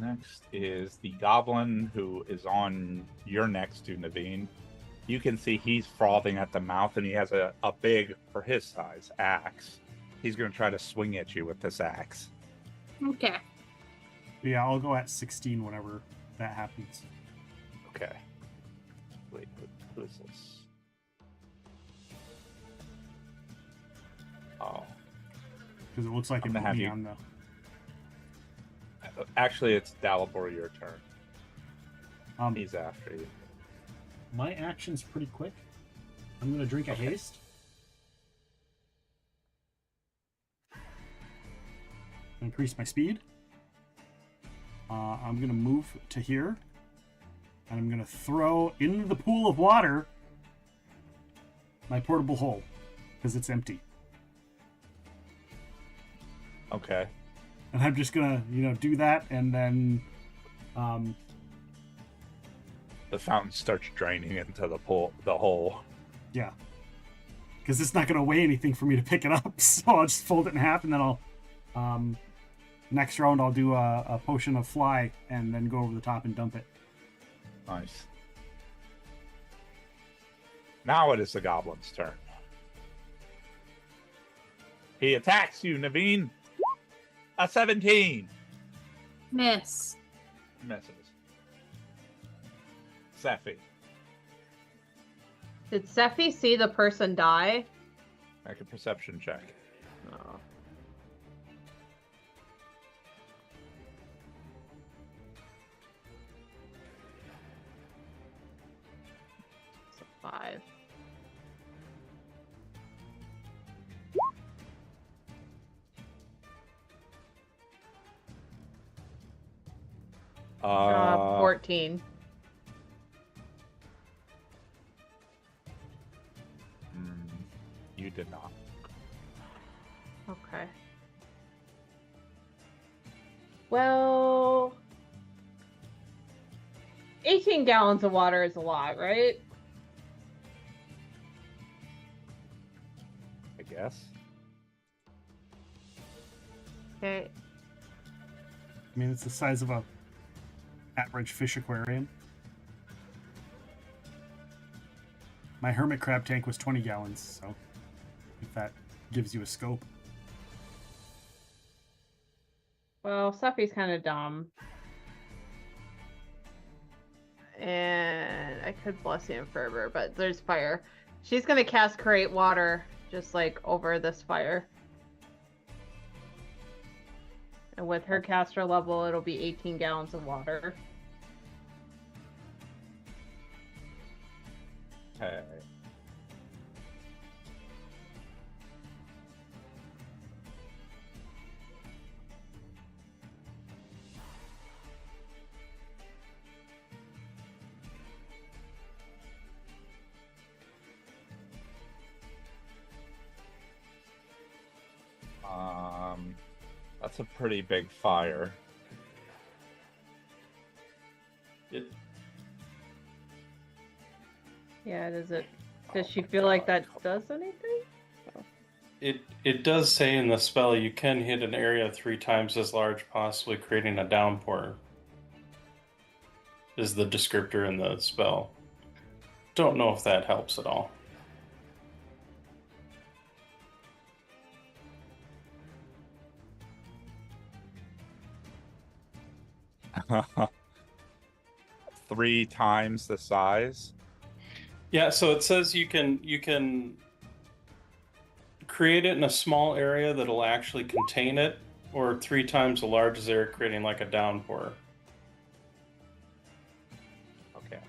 Next is the goblin who is on your next to Naveen. You can see he's frothing at the mouth, and he has a big, for his size, axe. He's going to try to swing at you with this axe. Okay. Yeah, I'll go at 16 whenever that happens. Okay. Wait, who is this? Oh. Because it looks like I'm it gonna put have me you- on the... Actually, it's Dalibor, your turn. Um, He's after you. my action's pretty quick. I'm going to drink a Okay. haste. Increase my speed. I'm going to move to here. And I'm going to throw in the pool of water my portable hole. Because it's empty. Okay. And I'm just going to, do that. And then... The fountain starts draining into the hole. yeah. Because it's not going to weigh anything for me to pick it up. So I'll just fold it in half. And then I'll... next round I'll do a potion of fly. And then go over the top and dump it. Nice. Now it is the goblin's turn. He attacks you, Naveen. A 17. Miss. Misses. Sephi. Did Sephi see the person die? Make a perception check. Oh. It's a 5. Uh, 14. You did not. Okay. Well, 18 gallons of water is a lot, right? I guess. Okay. I mean, it's the size of a average fish aquarium. My hermit crab tank was 20 gallons, so if that gives you a scope. Well, Seffi's kind of dumb. And I could Blessing Fervor, but there's fire. She's gonna cast Create Water just like over this fire. And with her caster level, it'll be 18 gallons of water. Okay. That's a pretty big fire. It, Yeah, does she feel like that does anything? it does say in the spell you can hit an area 3 times as large, possibly creating a downpour. Is the descriptor in the spell. Don't know if that helps at all. Three times the size. Yeah, so it says you can create it in a small area that'll actually contain it, or 3 times the large area, creating like a downpour. Okay.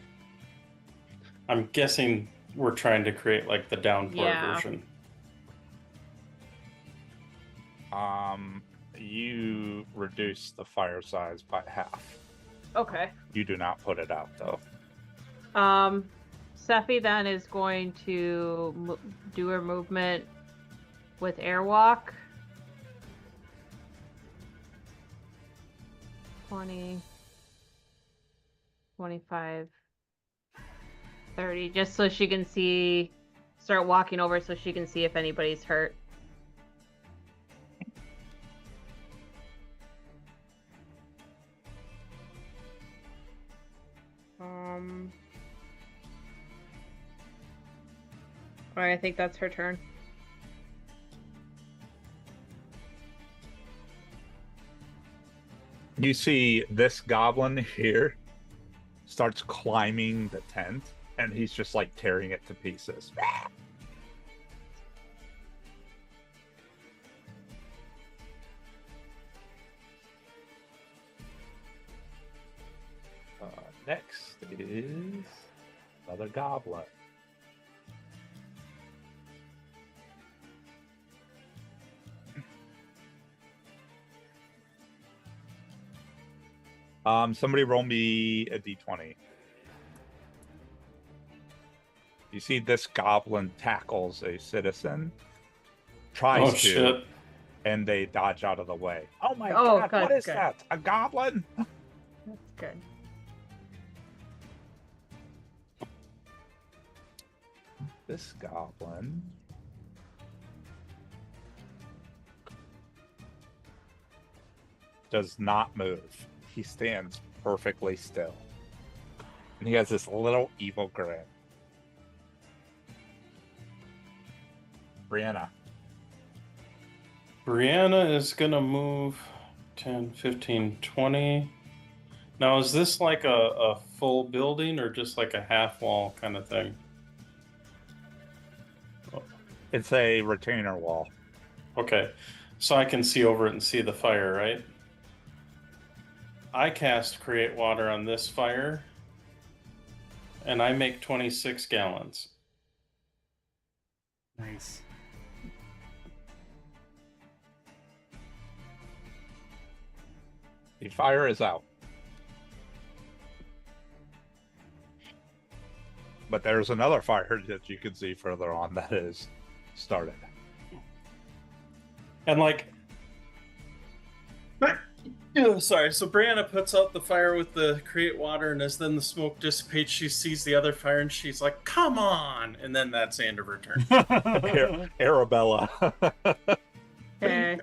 I'm guessing we're trying to create like the downpour Yeah. version. You reduce the fire size by half. Okay. You do not put it out though. Sephi then is going to do her movement with airwalk. 20, 25, 30, just so she can see, start walking over so she can see if anybody's hurt. Alright, I think that's her turn. You see this goblin here starts climbing the tent, and he's just like tearing it to pieces. Next is another goblin. Somebody roll me a d20. You see this goblin tackles a citizen, tries to, Shit. and they dodge out of the way. Oh my Oh, god, good, what is good. that? A goblin? That's good. This goblin does not move. He stands perfectly still. And he has this little evil grin. Brianna. Brianna is gonna move 10, 15, 20. Now, is this like a full building or just like a half wall kind of thing? It's a retainer wall. Okay, so I can see over it and see the fire, right? I cast Create Water on this fire, and I make 26 gallons. Nice. The fire is out. But there's another fire that you can see further on that is started. And like, Yeah, sorry. So Brianna puts out the fire with the create water, and as then the smoke dissipates, she sees the other fire, and she's like, "Come on!" And then that's the end of her turn. Arabella. Okay.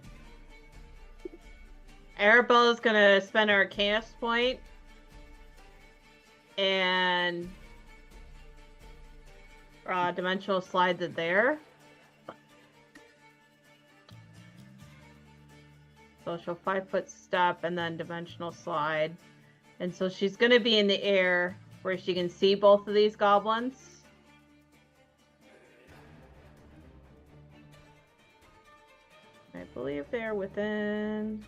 Arabella's gonna spend her cast point and dimensional slide it there. So she'll 5-foot step and then dimensional slide. And so she's gonna be in the air where she can see both of these goblins. I believe they're within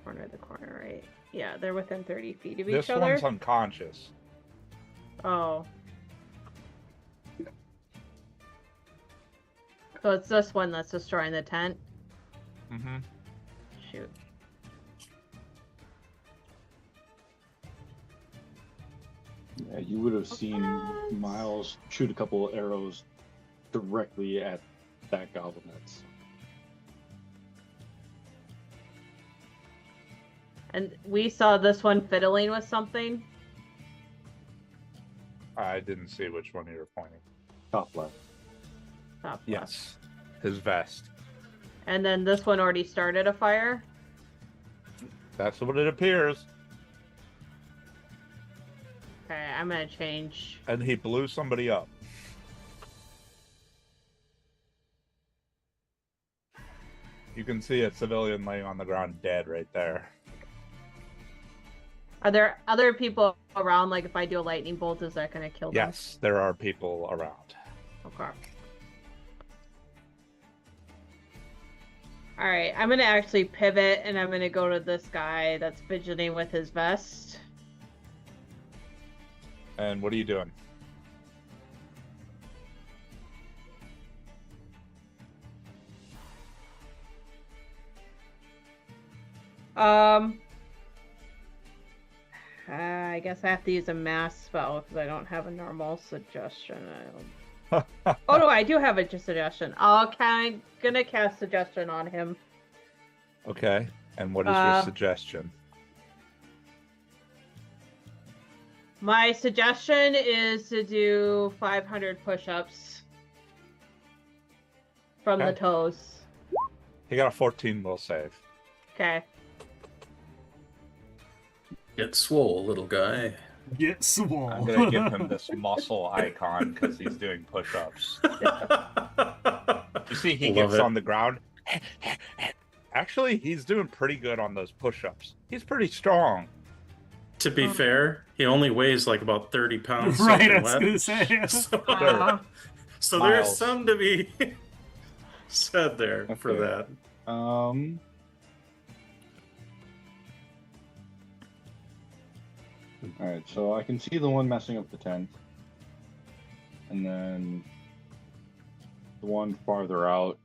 corner of the corner, right? Yeah, they're within 30 feet of This each other. one's unconscious. Oh. So it's this one that's destroying the tent. Mm-hmm. Shoot. Yeah, you would have seen What? Miles shoot a couple of arrows directly at that goblin. And we saw this one fiddling with something. I didn't see which one you were pointing. Top left. Top left. Yes. His vest. And then this one already started a fire. That's what it appears. Okay, I'm gonna change. And he blew somebody up. You can see a civilian laying on the ground dead right there. Are there other people around? Like, if I do a lightning bolt, is that gonna kill them? Yes, there are people around. Okay. All right, I'm gonna actually pivot, and I'm gonna go to this guy that's fidgeting with his vest. And what are you doing? I guess I have to use a mass spell because I don't have a normal suggestion. Oh no, I do have a suggestion. Gonna cast suggestion on him. Okay. And what is your suggestion? My suggestion is to do 500 push-ups from the Okay. toes. He got a 14 will save. Okay. Get swole, little guy. Get swole. I'm gonna give him this muscle icon because he's doing push-ups. You see, he Love gets it. on the ground. Actually, he's doing pretty good on those push-ups. He's pretty strong. To be fair, he only weighs like about 30 pounds. Right, I soaking was wet. gonna say. Uh, So there's Miles. some to be said there for Okay. that. Alright, so I can see the one messing up the tent. And then the one farther out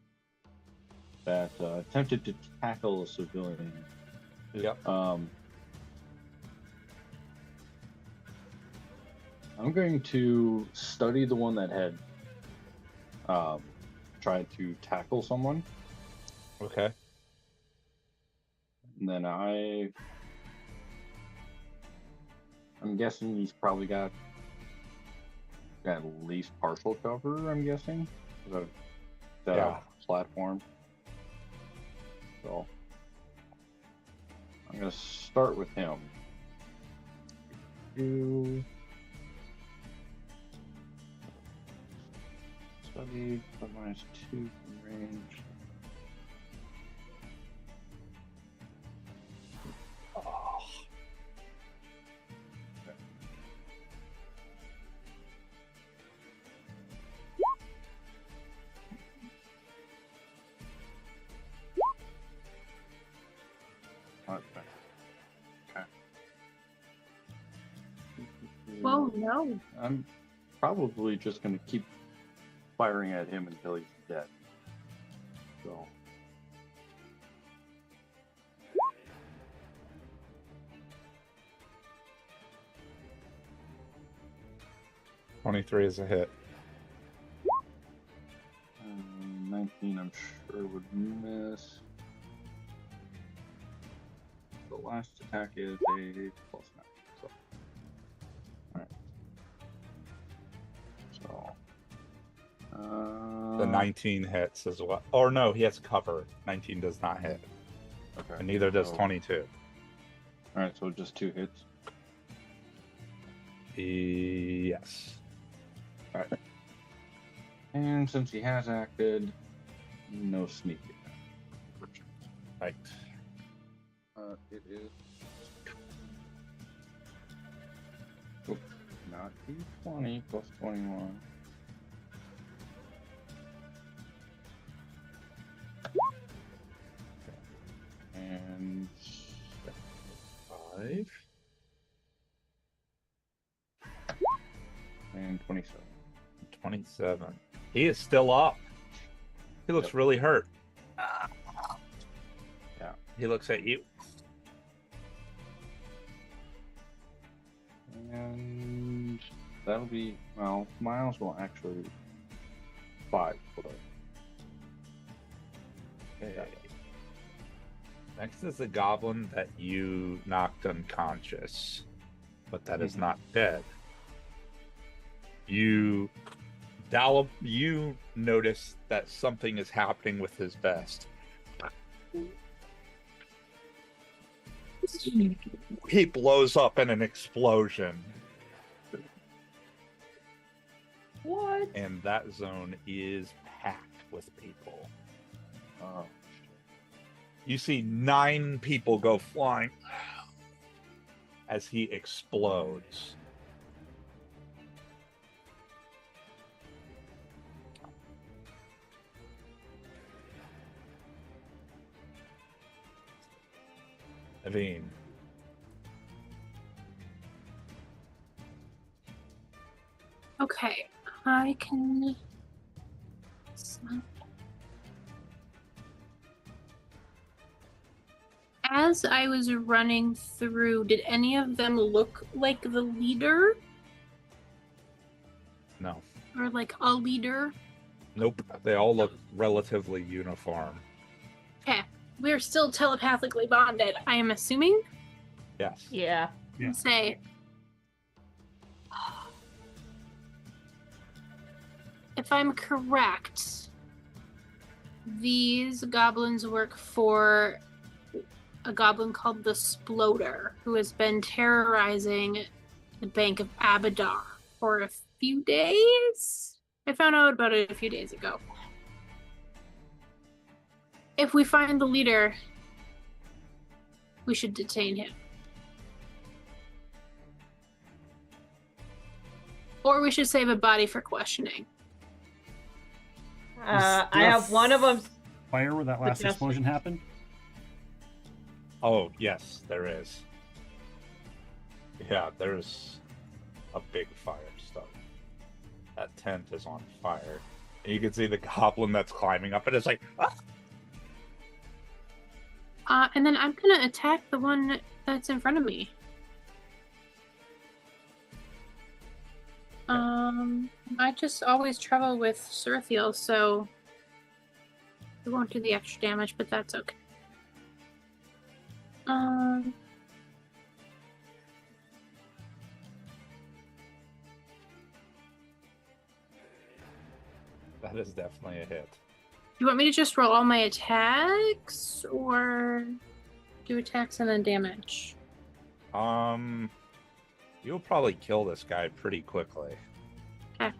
that attempted to tackle a civilian. Yep. I'm going to study the one that had tried to tackle someone. Okay. And then I'm guessing he's probably got at least partial cover, I'm guessing. That Yeah. platform. So I'm gonna start with him. Study +2 from range. Oh. Okay. Whoa, no. I'm probably just gonna keep firing at him until he's dead. So 23 is a hit. 19, I'm sure would miss. last attack is a +9. So, alright. So, The 19 hits as well. Or no, he has cover. 19 does not hit. okay. And neither does So- 22. Alright, so just 2 hits. Yes. Alright. And since he has acted, no sneak attack. Right. It is. Oops, not D20 plus 21. And 5. and 27. 27. He is still up. He looks Yep. really hurt. Yeah. He looks at you. And that'll be, well, Miles will actually 5 for the. Okay. Next is the goblin that you knocked unconscious, but that is Mhm. not dead. You notice that something is happening with his vest. He blows up in an explosion, What? and that zone is packed with people. Oh, You see 9 people go flying as he explodes. Naveen. Okay, I can. As I was running through, did any of them look like the leader No. or like a leader? Nope. They all look relatively uniform. Okay, we're still telepathically bonded, I am assuming. Yes. Yeah. Yeah. Say, if I'm correct, these goblins work for a goblin called the Sploder, who has been terrorizing the Bank of Abadar for a few days. I found out about it a few days ago. If we find the leader, we should detain him. Or we should save a body for questioning. I there a have one of them. Fire where that last Suggestion. explosion happened? Oh, yes, there is. Yeah, there's a big fire stuff. That tent is on fire. And you can see the goblin that's climbing up, and it's like, ah! And then I'm gonna attack the one that's in front of me. I just always travel with Surathiel, so we won't do the extra damage, but that's okay. That is definitely a hit. You want me to just roll all my attacks, or do attacks and then damage? You'll probably kill this guy pretty quickly. Okay.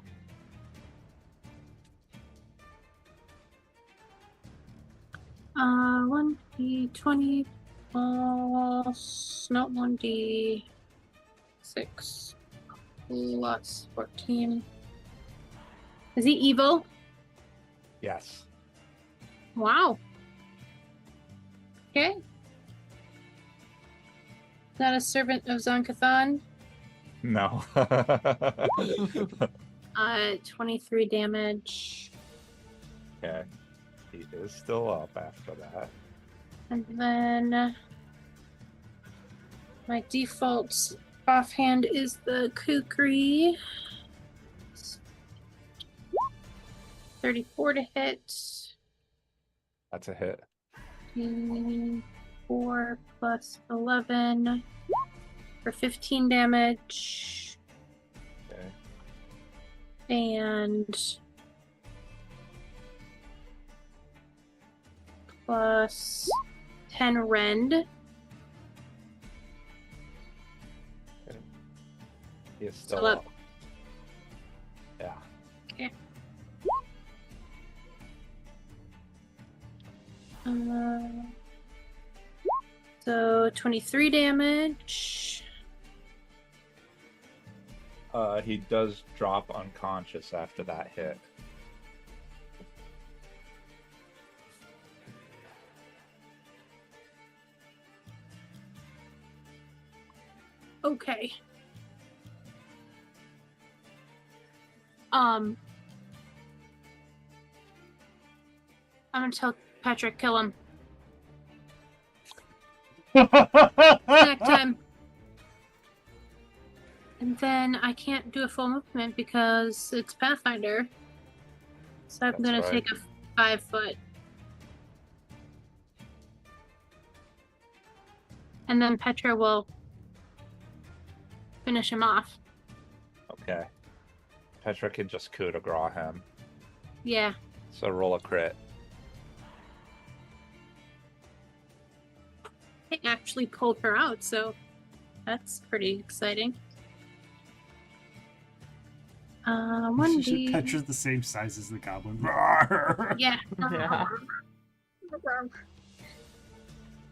Uh, 1d20 plus, not 1d6 plus 14. Is he evil? Yes. Wow. Okay. Is that a servant of Zonkathan? No. 23 damage. Okay. He is still up after that. And then my default offhand is the Kukri. 34 to hit. That's a hit. 4 plus 11 for 15 damage. Okay. And plus 10 rend. He is still So up. Yeah. Okay. So 23 damage. He does drop unconscious after that hit. Okay. I'm gonna tell Patrick, kill him. Snack time. And then I can't do a full movement because it's Pathfinder. So I'm That's gonna right. take a 5 foot. And then Petra will finish him off. Okay. Petra can just coup de grace him. Yeah. So roll a crit. I actually pulled her out, so that's pretty exciting. 1d. Petra's the same size as the goblin. Yeah. Yeah.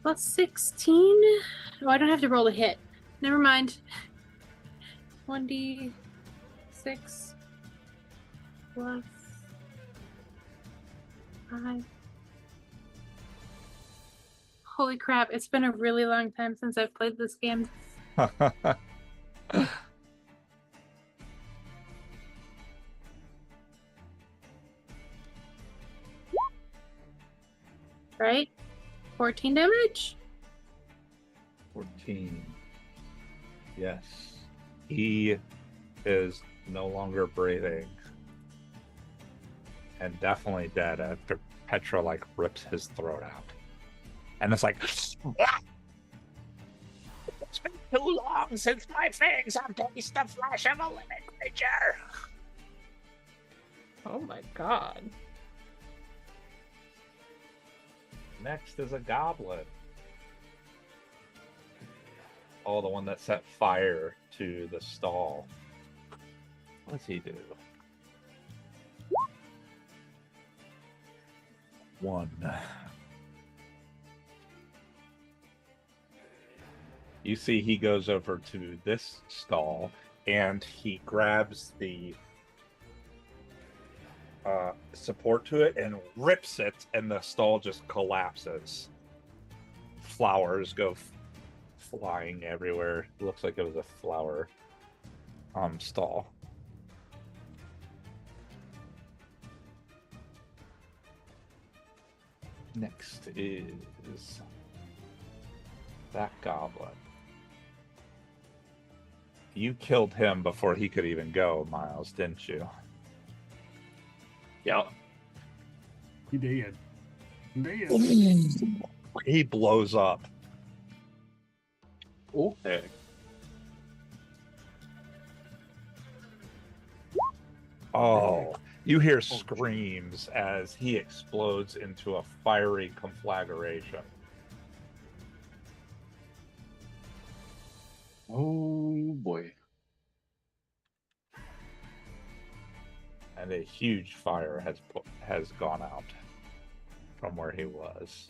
Plus 16. Oh, I don't have to roll a hit. Never mind. 1d6 plus 5. Holy crap, it's been a really long time since I've played this game. Right? 14 damage? 14. Yes. He is no longer breathing. And definitely dead after Petra like rips his throat out. And it's like, it's been too long since my fangs have tasted the flesh of a living creature. Oh my god. Next is a goblin. Oh, the one that set fire to the stall. What's he do? 1. You see he goes over to this stall and he grabs the support to it and rips it, and the stall just collapses. Flowers go flying everywhere. It looks like it was a flower stall. Next is that goblin. You killed him before he could even go, Miles, didn't you? Yeah. He did. He blows up. Okay. Oh, you hear screams as he explodes into a fiery conflagration. Oh boy. And a huge fire has gone out from where he was.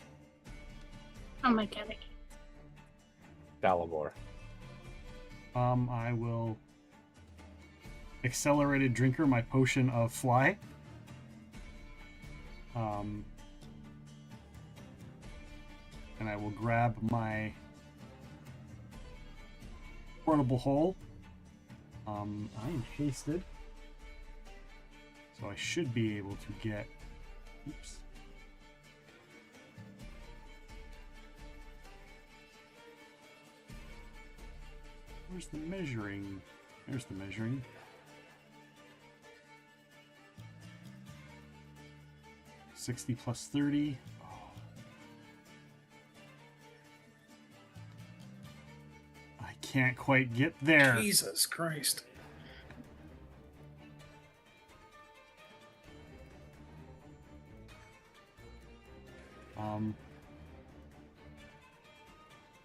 Oh my god. Dalibor. I will accelerated drinker my potion of fly. And I will grab my portable hole. I am hasted, so I should be able to get. Oops. Where's the measuring? There's the measuring. +60 +30. Oh. can't quite get there. Jesus Christ.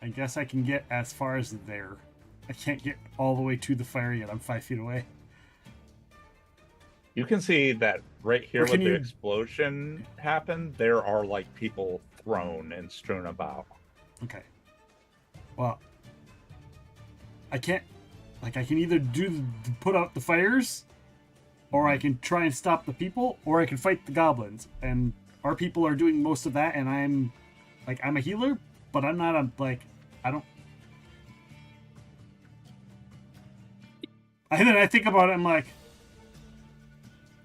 I guess I can get as far as there. I can't get all the way to the fire yet. I'm 5 feet away. You can see that right here Or can where the you- explosion happened, there are like people thrown and strewn about. Okay. Well, I can't. Like, I can either put out the fires, or I can try and stop the people, or I can fight the goblins. And our people are doing most of that, and I'm a healer, but I'm not I don't. And then I think about it, I'm like,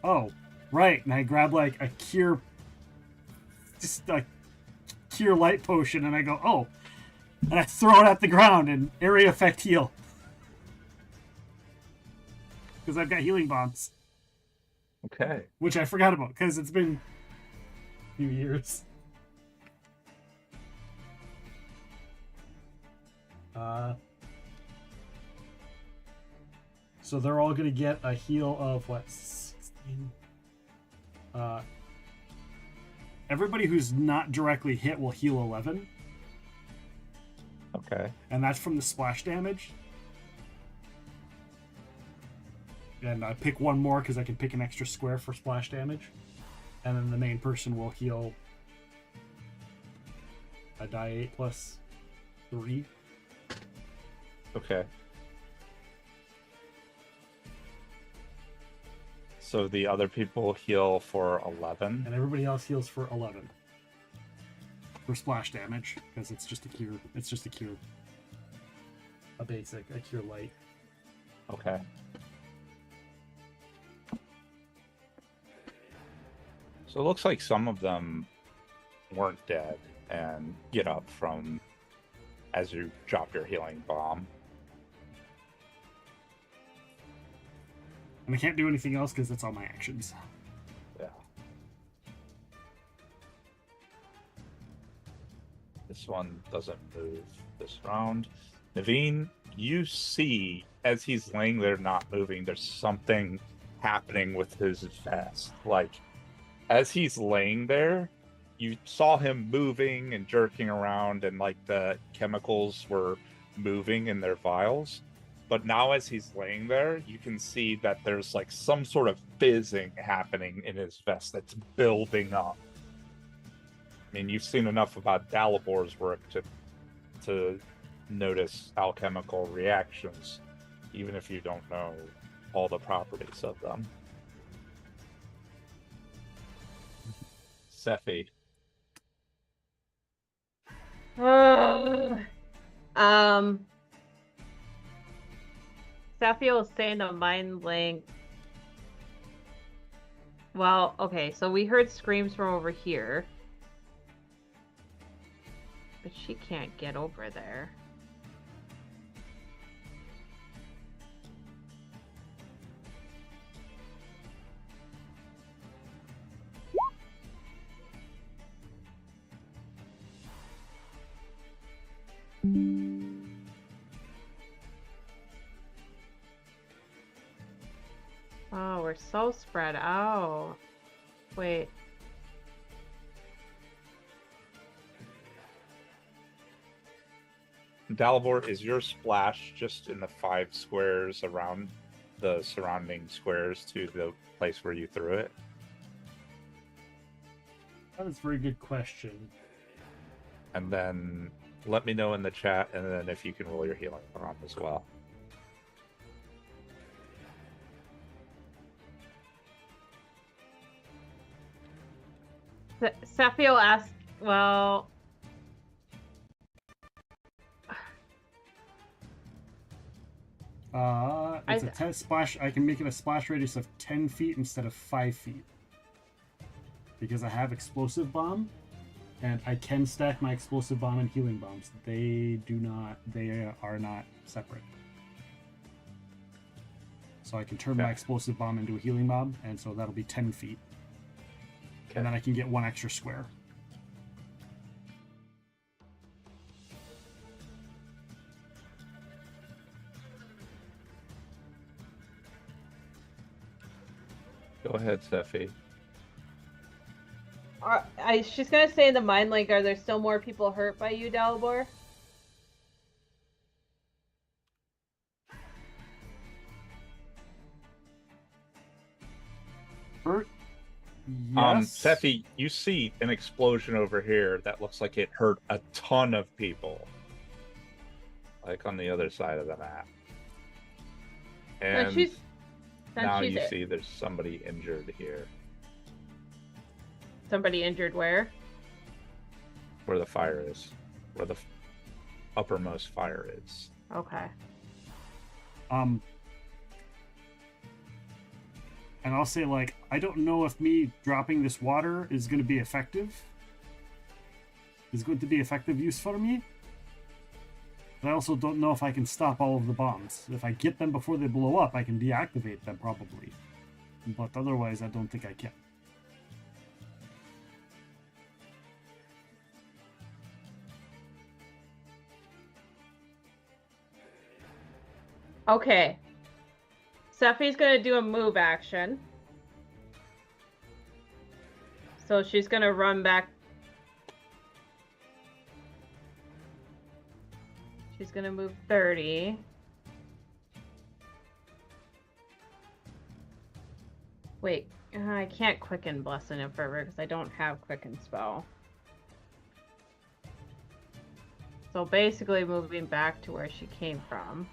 oh, right. And I grab like a cure light potion, and I go, oh, and I throw it at the ground and area effect heal. Because I've got healing bombs, Okay. which I forgot about because it's been a few years. So they're all gonna get a heal of what, 16? Everybody who's not directly hit will heal 11, Okay. and that's from the splash damage. And I pick one more because I can pick an extra square for splash damage. And then the main person will heal a die 8 plus 3. Okay. So the other people heal for 11. And everybody else heals for 11. For splash damage, because it's just a cure. It's just a cure. A cure light. Okay. So it looks like some of them weren't dead and get up from as you drop your healing bomb. And I can't do anything else because that's all my actions. Yeah. This one doesn't move this round. Naveen, you see as he's laying there not moving, there's something happening with his vest. Like, as he's laying there, you saw him moving and jerking around, and like the chemicals were moving in their vials. But now as he's laying there, you can see that there's like some sort of fizzing happening in his vest that's building up. I mean, you've seen enough about Dalabor's work to notice alchemical reactions, even if you don't know all the properties of them. Sephi. Safi will stay in a mind link. Well, okay, so we heard screams from over here. But she can't get over there. Oh, we're so spread out. Wait. Dalibor, is your splash just in the 5 squares around the surrounding squares to the place where you threw it? That is a very good question. And then let me know in the chat, and then if you can roll your healing bomb as well. Safi asked, well... It's a 10 splash. I can make it a splash radius of 10 feet instead of 5 feet. Because I have explosive bomb, and I can stack my explosive bomb and healing bombs. They are not separate. So I can turn my explosive bomb into a healing bomb, and so that'll be 10 feet. And then I can get 1 extra square. Go ahead, Steffi. She's gonna say in the mind link, are there still more people hurt by you, Dalibor? Hurt? Yes. Steffi, you see an explosion over here that looks like it hurt a ton of people. Like on the other side of the map. And now you see there's somebody injured here. Somebody injured where? Where the fire is. Where the uppermost fire is. Okay. And I'll say, like, I don't know if me dropping this water is going to be effective. Is going to be effective use for me. But I also don't know if I can stop all of the bombs. If I get them before they blow up, I can deactivate them probably. But otherwise, I don't think I can. Okay. Steffi's gonna do a move action. So she's gonna run back. She's gonna move 30. Wait, I can't quicken Blessing and Fervor because I don't have quicken spell. So basically moving back to where she came from.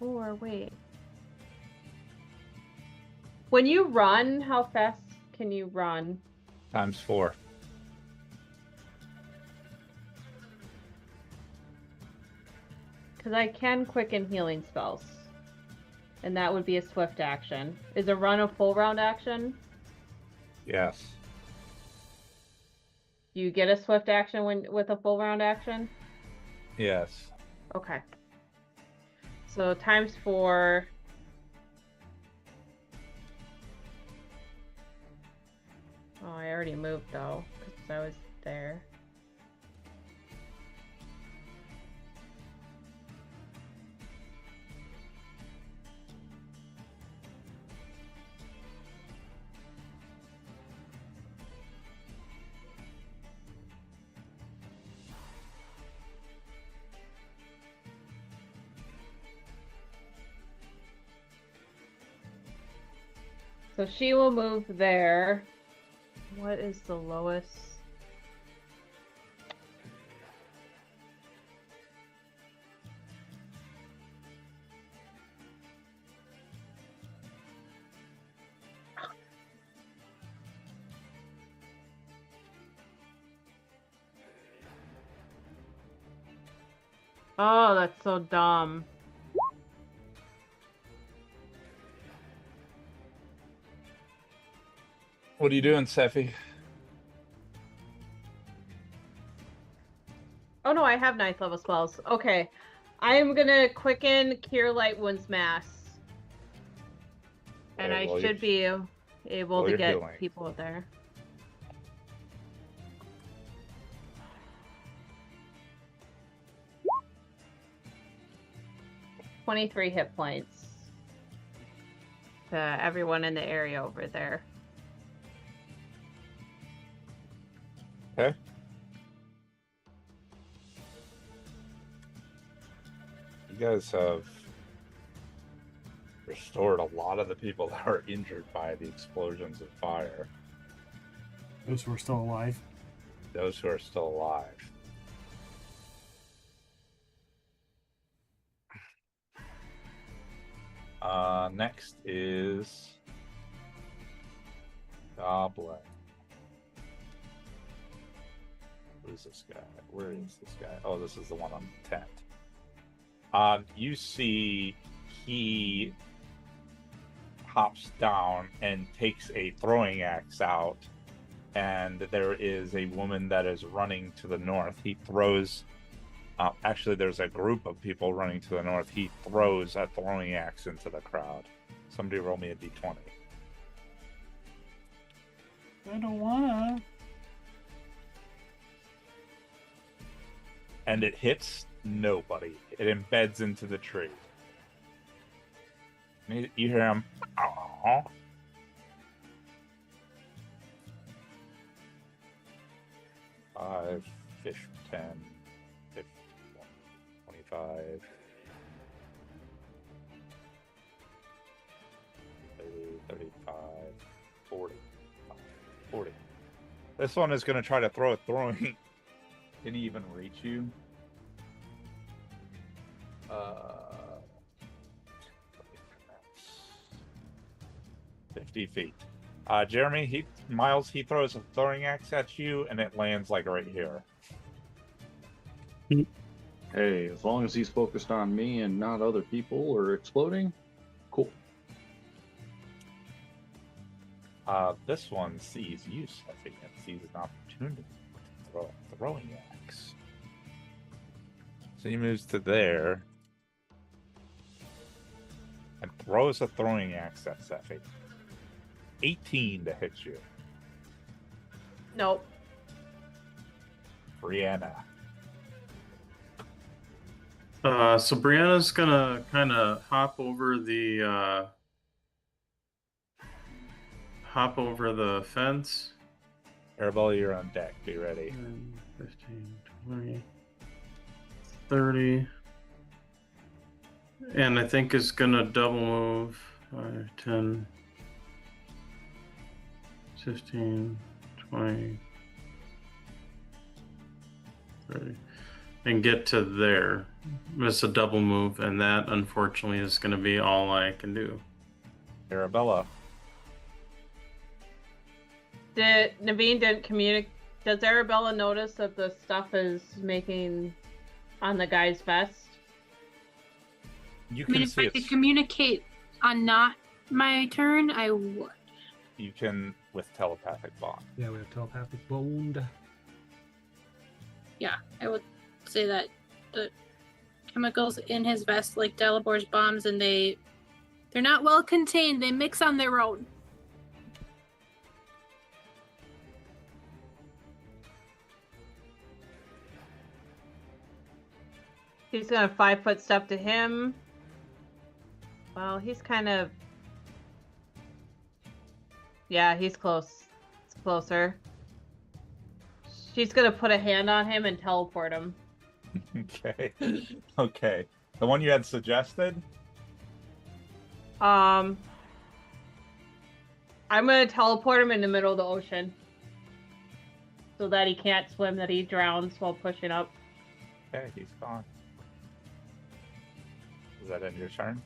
Or wait. When you run, how fast can you run? ×4. Because I can quicken healing spells. And that would be a swift action. Is a run a full round action? Yes. Do you get a swift action with a full round action? Yes. Okay. So ×4. Oh, I already moved though, because I was there. So she will move there. What is the lowest? Oh, that's so dumb. What are you doing, Steffi? Oh no, I have 9th level spells. Okay. I am gonna quicken Cure Light Wounds Mass. And Okay, I should be able to get healing. people there. $23 hit points to everyone in the area over there. Okay. You guys have restored a lot of the people that were injured by the explosions of fire. Those who are still alive. Those who are still alive. Next is Goblin. Who's this guy? Where is this guy? Oh, this is the one on the tent. You see he hops down and takes a throwing axe out, and there is a woman that is running to the north. He throws actually, there's a group of people running to the north. He throws a throwing axe into the crowd. Somebody roll me a d20. I don't wanna. And it hits nobody. It embeds into the tree. You hear him. Aww. 5, 10, 15, 25, 30, 35, 40. 40. This one is going to try to throw a throwing. Can he even reach you? 50 feet. Jeremy, Miles, he throws a throwing axe at you, and it lands like right here. Hey, as long as he's focused on me and not other people or exploding, cool. This one sees use, I think, and sees an opportunity to throw a throwing axe. So he moves to there and throws a throwing axe at Sephi. 18 to hit you. Nope. Brianna. So Brianna's gonna kind of hop over the fence. Arabella, you're on deck. Be ready. 10, 15, 20, 30. And I think it's gonna double move. 5, 10, 15, 20, 30. And get to there. It's a double move, and that unfortunately is going to be all I can do. Arabella. Naveen didn't communicate. Does Arabella notice that the stuff is making on the guy's vest? You I mean, can if see I could communicate on not my turn, I would. You can with telepathic bond. Yeah, we have telepathic bond. Yeah, I would say that the chemicals in his vest, like Delabor's bombs, and they're not well contained. They mix on their own. He's gonna 5-foot step to him. Well, he's kind of. Yeah, he's close. It's closer. She's gonna put a hand on him and teleport him. Okay. Okay. The one you had suggested? I'm gonna teleport him in the middle of the ocean. So that he can't swim, that he drowns while pushing up. Okay, he's gone. Is that end your turn?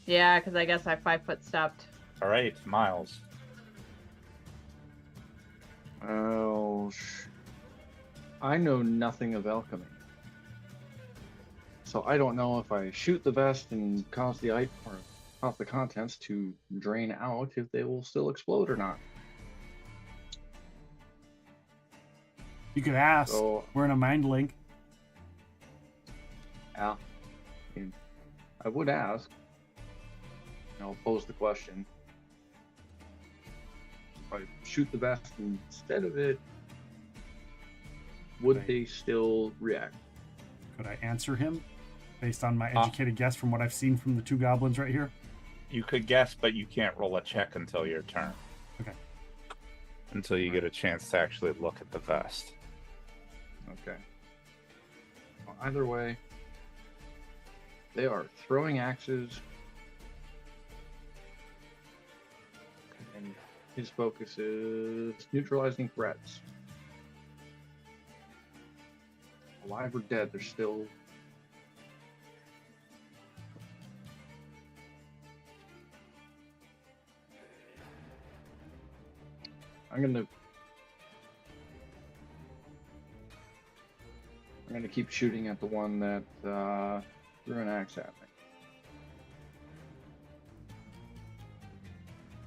Yeah, because I guess I 5-foot stepped. All right, Miles. Oh, I know nothing of alchemy. So I don't know if I shoot the vest and cause the contents to drain out, if they will still explode or not. You could ask. So, We're in a mind link. yeah, I would ask. I'll pose the question. If I shoot the vest instead of it, would they still react? Could I answer him based on my educated guess from what I've seen from the two goblins right here? You could guess, but you can't roll a check until your turn. Okay. Until you get a chance to actually look at the vest. Okay. Well, either way, they are throwing axes. And his focus is neutralizing threats. Alive or dead, they're still. I'm gonna keep shooting at the one that threw an axe at me.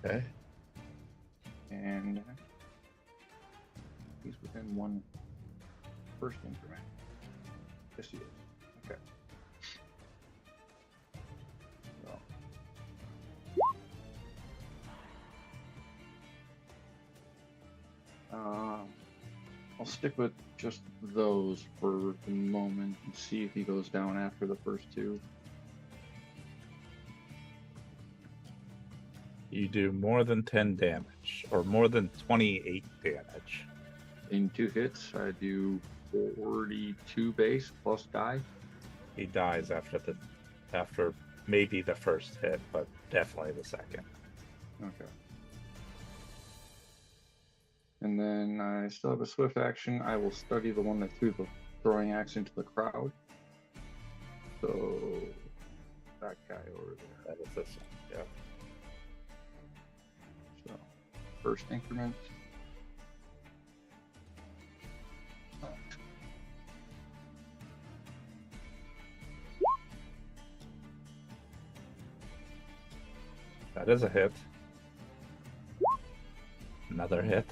Okay. And he's within one first increment. Yes, he is. Okay. So. I'll stick with just those for the moment and see if he goes down after the first two. You do more than 10 damage, or more than 28 damage. In 2 hits, I do 42 base plus die. He dies after maybe the first hit, but definitely the second. Okay. And then I still have a swift action. I will study the one that threw the throwing axe into the crowd. So that guy over there. That is this one. Yeah. So first increment. That is a hit. Another hit.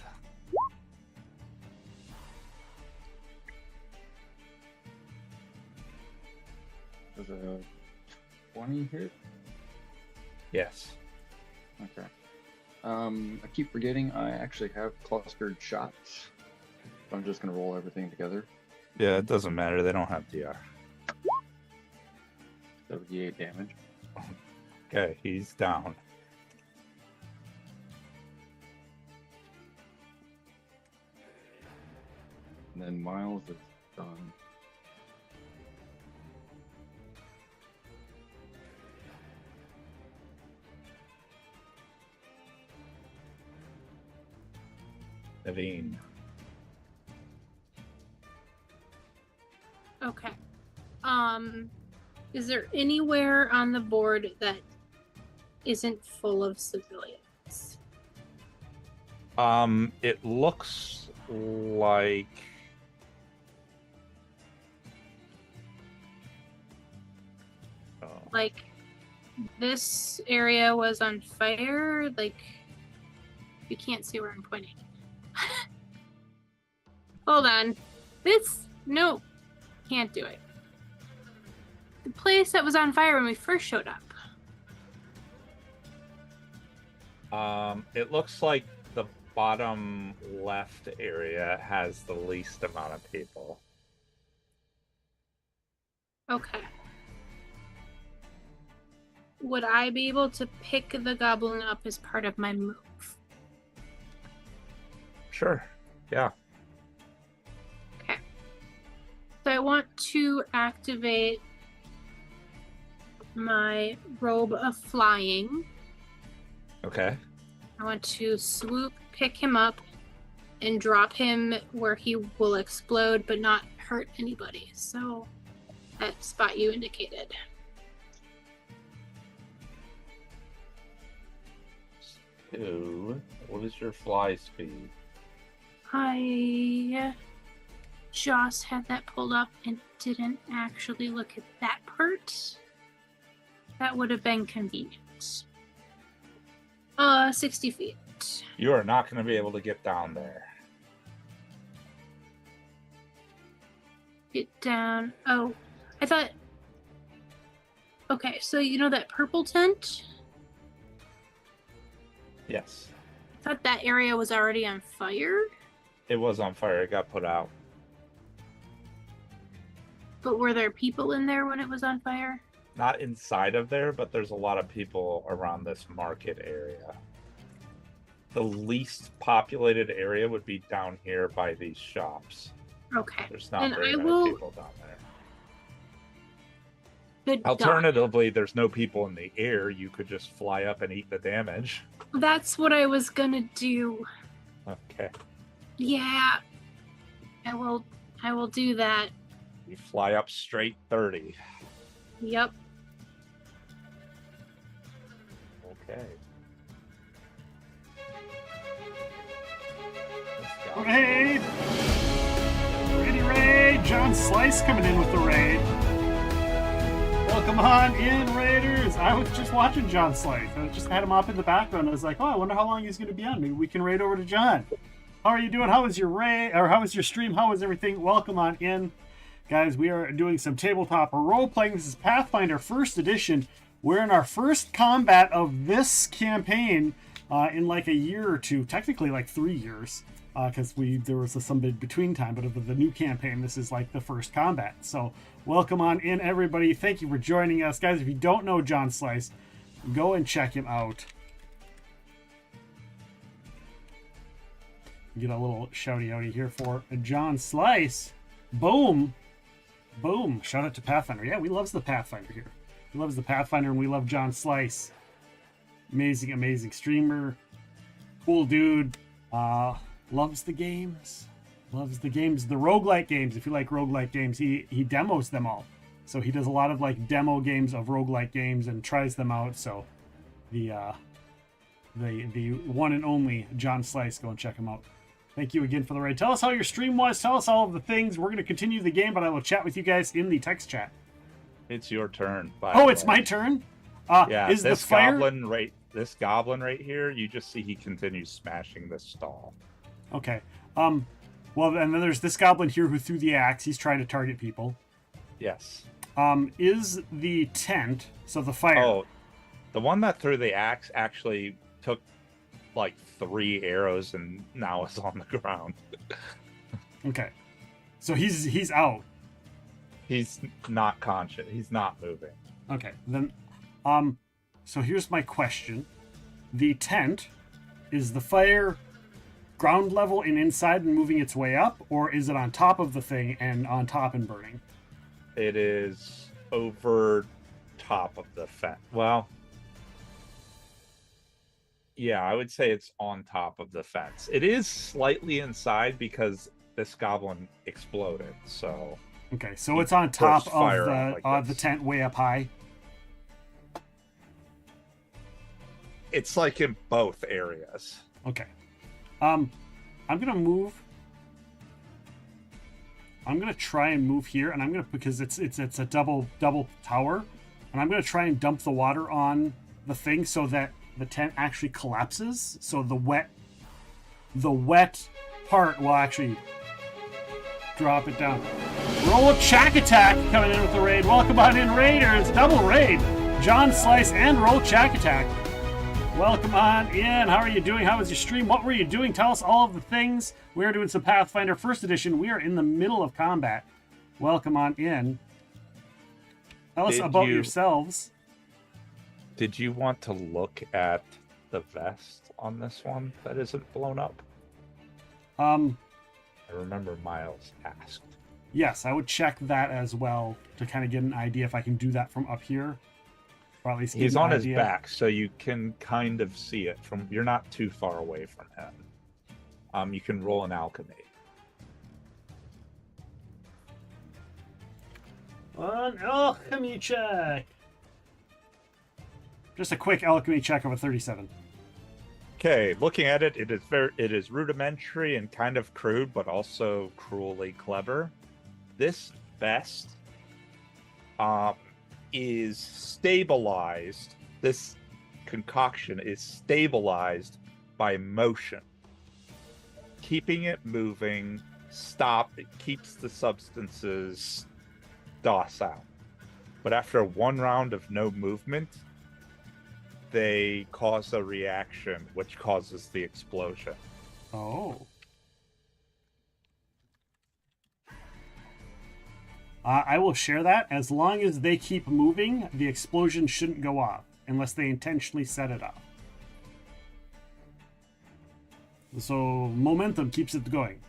Was a 20 hit? Yes. Okay. I keep forgetting I actually have clustered shots. So I'm just gonna roll everything together. Yeah, it doesn't matter. They don't have DR. 78 damage. Okay, he's down. And then Miles is done. Naveen. Okay. Is there anywhere on the board that isn't full of civilians? It looks like Like, this area was on fire? Like, you can't see where I'm pointing. Hold on. No, can't do it. The place that was on fire when we first showed up. it looks like the bottom left area has the least amount of people. Okay. Would I be able to pick the goblin up as part of my move? Sure. Yeah. Okay. So I want to activate my robe of flying. Okay. I want to swoop, pick him up, and drop him where he will explode but not hurt anybody. So that spot you indicated. So, what is your fly speed? I just had that pulled up and didn't actually look at that part. That would have been convenient. 60 feet. You are not going to be able to get down there. Get down. Oh, I thought. Okay, so you know that purple tent? Yes. I thought that area was already on fire. It was on fire. It got put out. But were there people in there when it was on fire? Not inside of there, but there's a lot of people around this market area. The least populated area would be down here by these shops. Okay. There's not And very I many will- people down there. Good God. Alternatively, there's no people in the air. You could just fly up and eat the damage. That's what I was gonna do. Okay. Yeah. I will do that. You fly up straight 30. Yep. Okay. This guy- Raid! Ready, raid! John Slice coming in with the raid. Welcome on in, Raiders! I was just watching John Slice. I just had him up in the background. I was like, oh, I wonder how long he's going to be on. Maybe we can raid over to John. How are you doing? How was your raid? Or how was your stream? How was everything? Welcome on in. Guys, we are doing some tabletop role-playing. This is Pathfinder 1st Edition. We're in our first combat of this campaign in like a year or two. Technically like 3 years. because there was some between time, but of the new campaign, this is like the first combat. So welcome on in, everybody. Thank you for joining us, guys. If you don't know John Slice, go and check him out. Get a little shouty outy here for John Slice. Boom. Boom. Shout out to Pathfinder. Yeah, we loves the Pathfinder here. We loves the Pathfinder, and we love John Slice. Amazing, amazing streamer. Cool dude. Loves the games. Loves the games. The roguelike games. If you like roguelike games, he demos them all. So he does a lot of like demo games of roguelike games and tries them out. So the one and only John Slice, go and check him out. Thank you again for the raid. Tell us how your stream was. Tell us all of the things. We're going to continue the game, but I will chat with you guys in the text chat. It's your turn. Oh, it's my turn? Yeah, is this the fire... this goblin right here, you just see he continues smashing this stall. Okay. Well, and then there's this goblin here who threw the axe. He's trying to target people. Yes. Is the tent, so the fire... Oh, the one that threw the axe actually took like 3 arrows and now is on the ground. Okay. So he's out. He's not conscious. He's not moving. Okay. Then so here's my question. The tent, is the fire ground level and inside and moving its way up, or is it on top of the thing and on top and burning? It is over top of the fence. Well, yeah, I would say it's on top of the fence. It is slightly inside because this goblin exploded. So okay, so it's on top of the this. tent, way up high. It's like in both areas. Okay. I'm gonna move. I'm gonna try and move here, and I'm gonna, because it's a double tower, and I'm gonna try and dump the water on the thing so that the tent actually collapses. So the wet part will actually drop it down. Roll Shack Attack coming in with the raid. Welcome on in, Raiders. Double raid. John Slice and Roll Shack Attack. Welcome on in. How are you doing? How was your stream? What were you doing? Tell us all of the things. We are doing some Pathfinder First Edition. We are in the middle of combat. Welcome on in. Tell us about yourselves. Did you want to look at the vest on this one that isn't blown up? I remember Miles asked. Yes, I would check that as well to kind of get an idea if I can do that from up here. Or at least he's on his back, so you can kind of see it from. You're not too far away from him. You can roll an alchemy. An alchemy check. Just a quick alchemy check of a 37. Okay, looking at it, it is rudimentary and kind of crude, but also cruelly clever. This vest is stabilized. This concoction is stabilized by motion. Keeping it moving, it keeps the substances docile. But after one round of no movement, they cause a reaction which causes the explosion. Oh. I will share that. As long as they keep moving, the explosion shouldn't go off unless they intentionally set it up. So momentum keeps it going.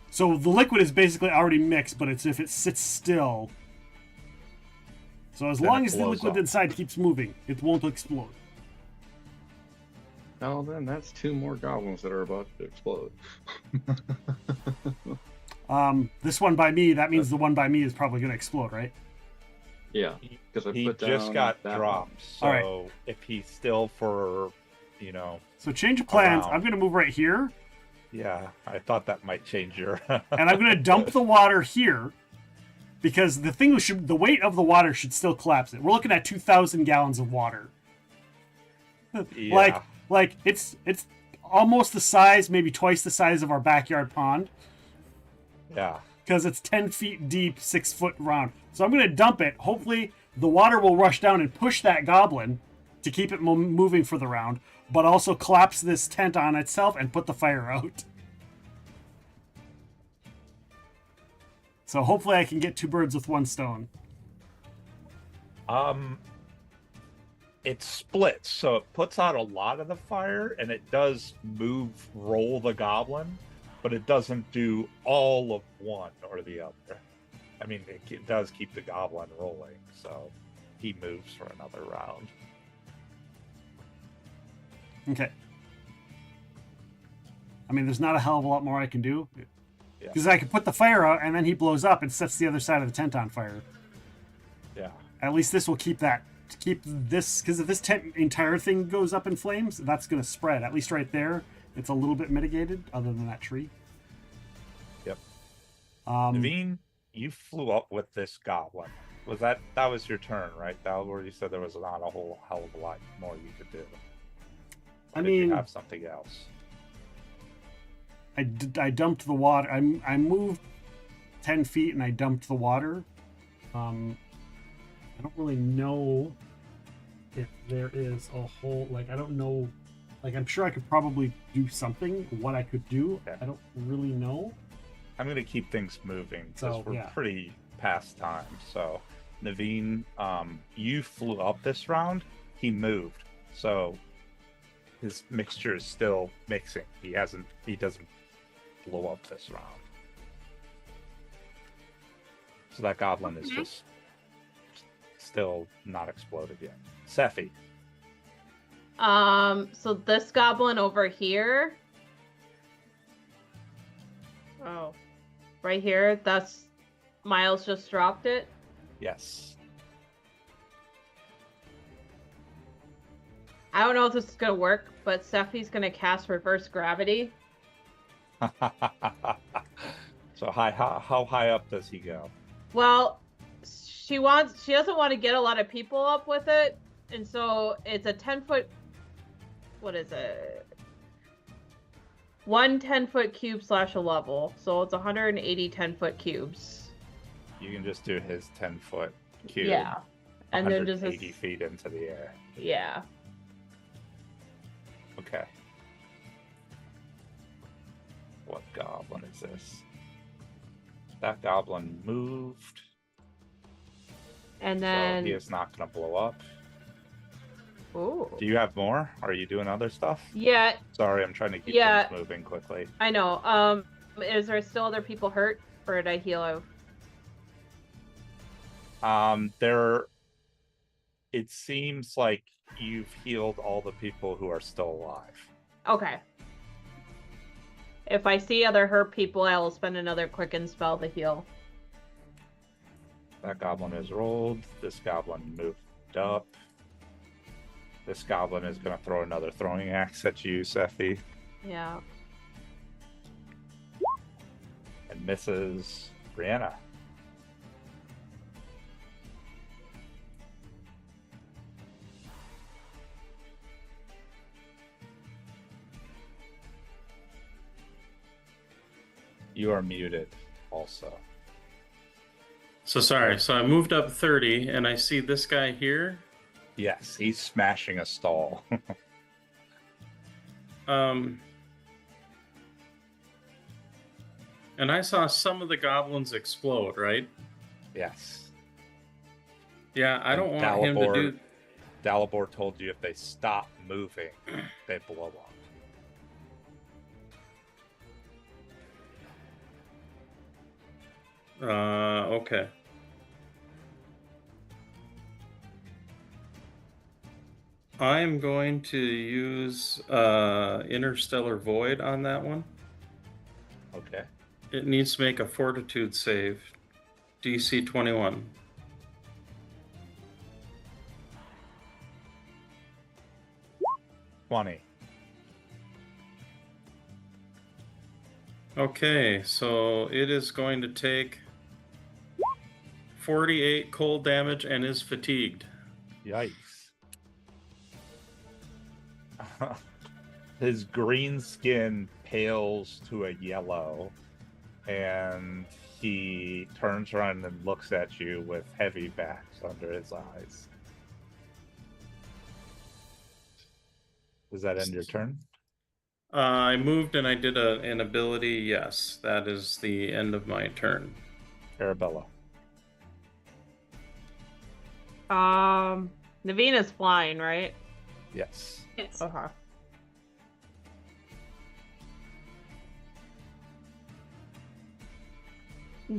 So the liquid is basically already mixed, but it's if it sits still. So as long as the liquid inside keeps moving, it won't explode. Oh, then that's 2 more goblins that are about to explode. This one by me, that means the one by me is probably going to explode, right? Yeah, because he just got dropped. So right. If he's still for, So change of plans. around. I'm going to move right here. Yeah, I thought that might change your. And I'm going to dump the water here. Because the weight of the water should still collapse it. We're looking at 2,000 gallons of water. Yeah. Like it's almost the size, maybe twice the size of our backyard pond. Yeah. Because it's 10 feet deep, 6 foot round. So I'm going to dump it. Hopefully the water will rush down and push that goblin to keep it moving for the round. but also collapse this tent on itself and put the fire out. So hopefully I can get 2 birds with 1 stone. It splits, so it puts out a lot of the fire, and it does roll the goblin, but it doesn't do all of one or the other. I mean, it does keep the goblin rolling, so he moves for another round. Okay. I mean, there's not a hell of a lot more I can do. Because I can put the fire out, and then he blows up and sets the other side of the tent on fire. Yeah. At least this will keep this, because if this entire thing goes up in flames, that's going to spread. At least right there, it's a little bit mitigated, other than that tree. Yep. Naveen, you flew up with this goblin. That was your turn, right? That where you said there was not a whole hell of a lot more you could do. Or did you have something else? I dumped the water. I moved 10 feet and I dumped the water. I don't really know if there is a whole, I don't know, I'm sure I could probably do something. What I could do, okay. I don't really know. I'm going to keep things moving because we're pretty past time. So, Naveen, you flew up this round. He moved. So, his mixture is still mixing. He doesn't blow up this round. So that goblin is just still not exploded yet. Sephi. So this goblin over here. Oh, right here. That's Miles just dropped it. Yes. I don't know if this is gonna work, but Sephi's gonna cast reverse gravity. So how high up does he go? Well, she doesn't want to get a lot of people up with it, and so it's a 10-foot. What is it? 1 10-foot cube / a level, so it's 180 10-foot cubes. You can just do his 10-foot cube. Yeah, and then just 80 feet into the air. Yeah. Okay. What goblin is this? That goblin moved. And then... So he is not going to blow up. Ooh. Do you have more? Are you doing other stuff? Yeah. Sorry, I'm trying to keep things moving quickly. I know. Is there still other people hurt? Or did I heal out? It seems like you've healed all the people who are still alive. Okay. If I see other hurt people, I will spend another quicken spell to heal. That goblin is rolled. This goblin moved up. This goblin is going to throw another throwing axe at you, Sephi. Yeah. And misses. Brianna. You are muted also. So sorry. So I moved up 30 and I see this guy here. Yes, he's smashing a stall. And I saw some of the goblins explode, right? Yes. Yeah, I don't want him to do... Dalibor told you if they stop moving, they blow up. Okay. I'm going to use Interstellar Void on that one. Okay. It needs to make a Fortitude save. DC 21. Okay, so it is going to take 48 cold damage and is fatigued. Yikes. His green skin pales to a yellow, and he turns around and looks at you with heavy bags under his eyes. Does that end your turn? I moved and I did an ability. Yes, that is the end of my turn. Arabella. Navina's flying, right? Yes. Yes. Okay.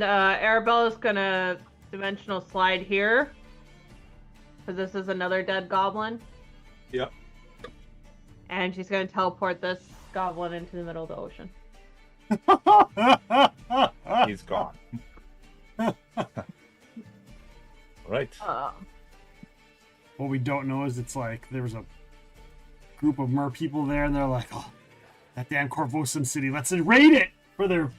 Arabella's gonna dimensional slide here. Because this is another dead goblin. Yep. And she's gonna teleport this goblin into the middle of the ocean. He's gone. Right. What we don't know is it's like there was a group of mer people there, and they're like, "Oh, that damn Corvosan city! Let's raid it for their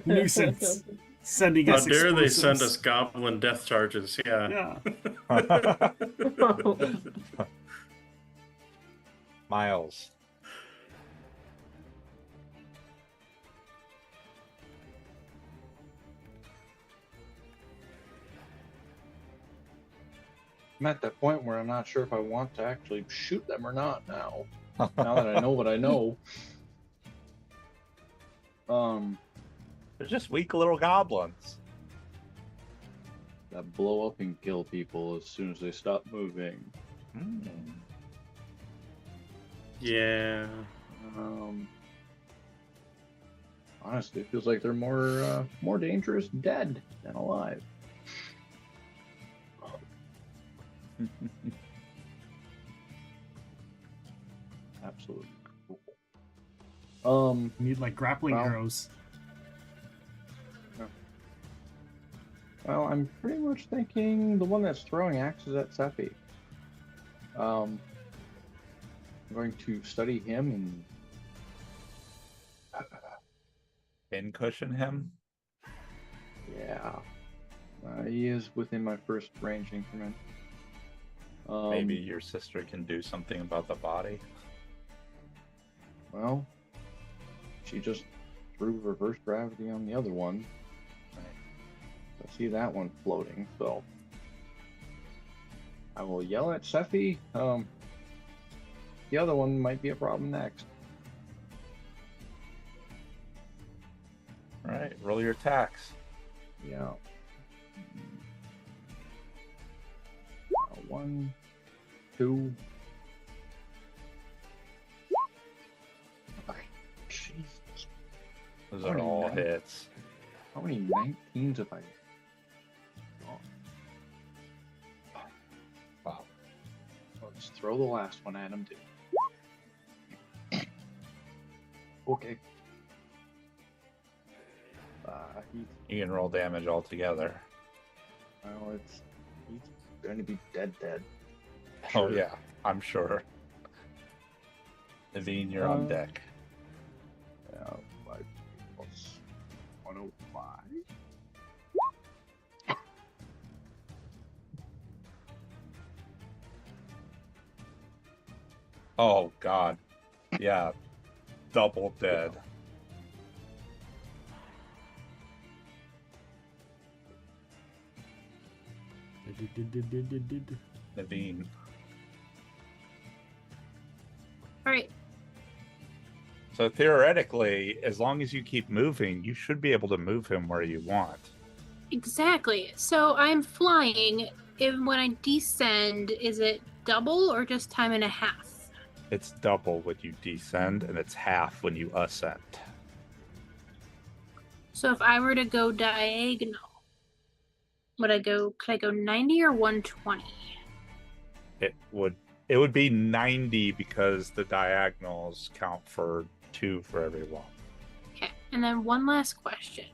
nuisance." Sending How us dare they explosives. send us goblin death charges? Yeah. Yeah. Miles. I'm at that point where I'm not sure if I want to actually shoot them or not now. Now that I know what I know. They're just weak little goblins. That blow up and kill people as soon as they stop moving. Yeah. Honestly, it feels like they're more dangerous dead than alive. Absolutely cool. Need like grappling Well. arrows. Well, I'm pretty much thinking the one that's throwing axes at Seppi. I'm going to study him and Pin cushion him. yeah, he is within my first range increment. Maybe your sister can do something about the body. Well, she just threw reverse gravity on the other one. I see that one floating, so I will yell at Sephi. The other one might be a problem next. All right, roll your attacks. Yeah. 1, 2. Okay. Jesus. Those are all Alright. hits. How many 19s have I got? Wow. Let's throw the last one at him, too. Okay. He's, You can roll damage altogether. well, he's going to be dead. Oh Sure. yeah, I'm sure. Naveen, you're on deck. Yeah, 5 plus 105. Oh god. Yeah. Double dead. Naveen. All right. So theoretically, as long as you keep moving, you should be able to move him where you want. Exactly. So I'm flying. And when I descend, is it double or just time and a half? It's double when you descend, and it's half when you ascend. So if I were to go diagonal, could I go 90 or 120? It would be 90 because the diagonals count for 2 for every one. Okay. And then one last question.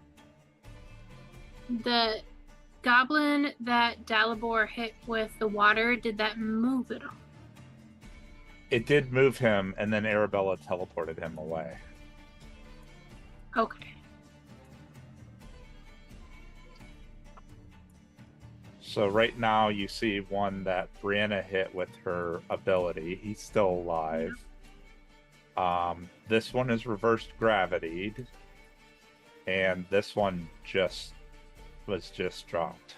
The goblin that Dalibor hit with the water, did that move at all? It did move him, and then Arabella teleported him away. Okay. So right now you see one that Brianna hit with her ability. He's still alive. This one is reversed gravitied, and this one was just dropped.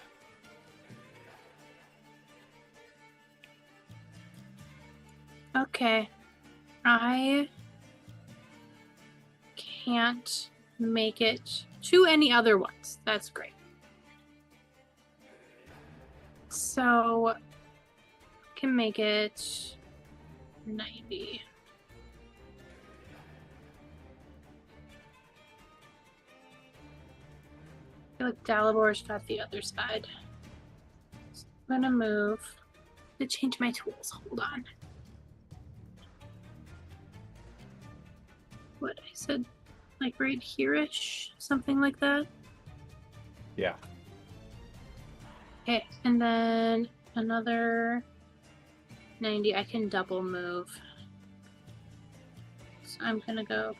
Okay. I can't make it to any other ones. That's great. So can make it 90. I feel like Dalabor's got the other side. So I'm gonna move to change my tools. Hold on. What I said, like right here-ish, something like that. Yeah. Okay, and then another 90. I can double move. So I'm gonna go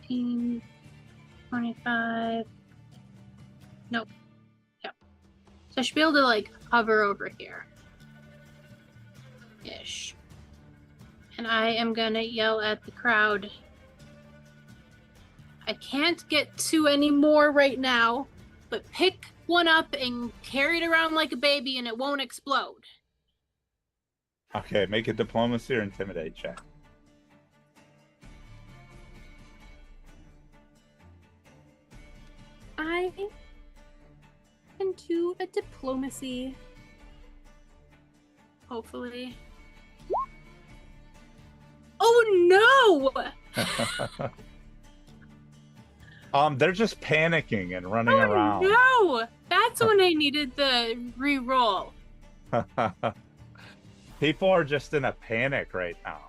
15, 25. Nope. Yep. So I should be able to like hover over here. Ish. And I am gonna yell at the crowd. I can't get to any more right now, but pick one up and carry it around like a baby and it won't explode. Okay, make a diplomacy or intimidate check. I can do a diplomacy. Hopefully. Oh no! They're just panicking and running Oh around. no! That's when I needed the re-roll. People are just in a panic right now.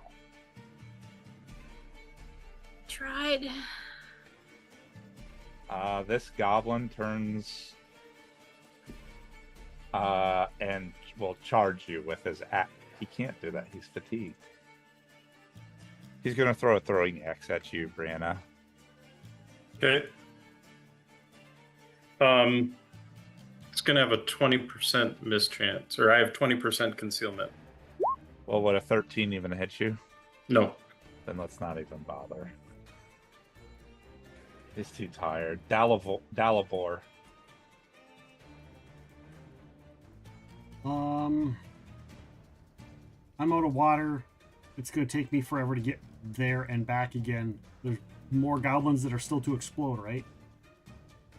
Tried. This goblin turns and will charge you with his axe. He can't do that. He's fatigued. He's gonna throw a throwing axe at you, Brianna. Okay. It's gonna have a 20% mischance, or I have 20% concealment. Well, would a 13 even hit you? No. Then let's not even bother. He's too tired. Dalibor. I'm out of water. It's gonna take me forever to get there and back again. There's more goblins that are still to explode, right?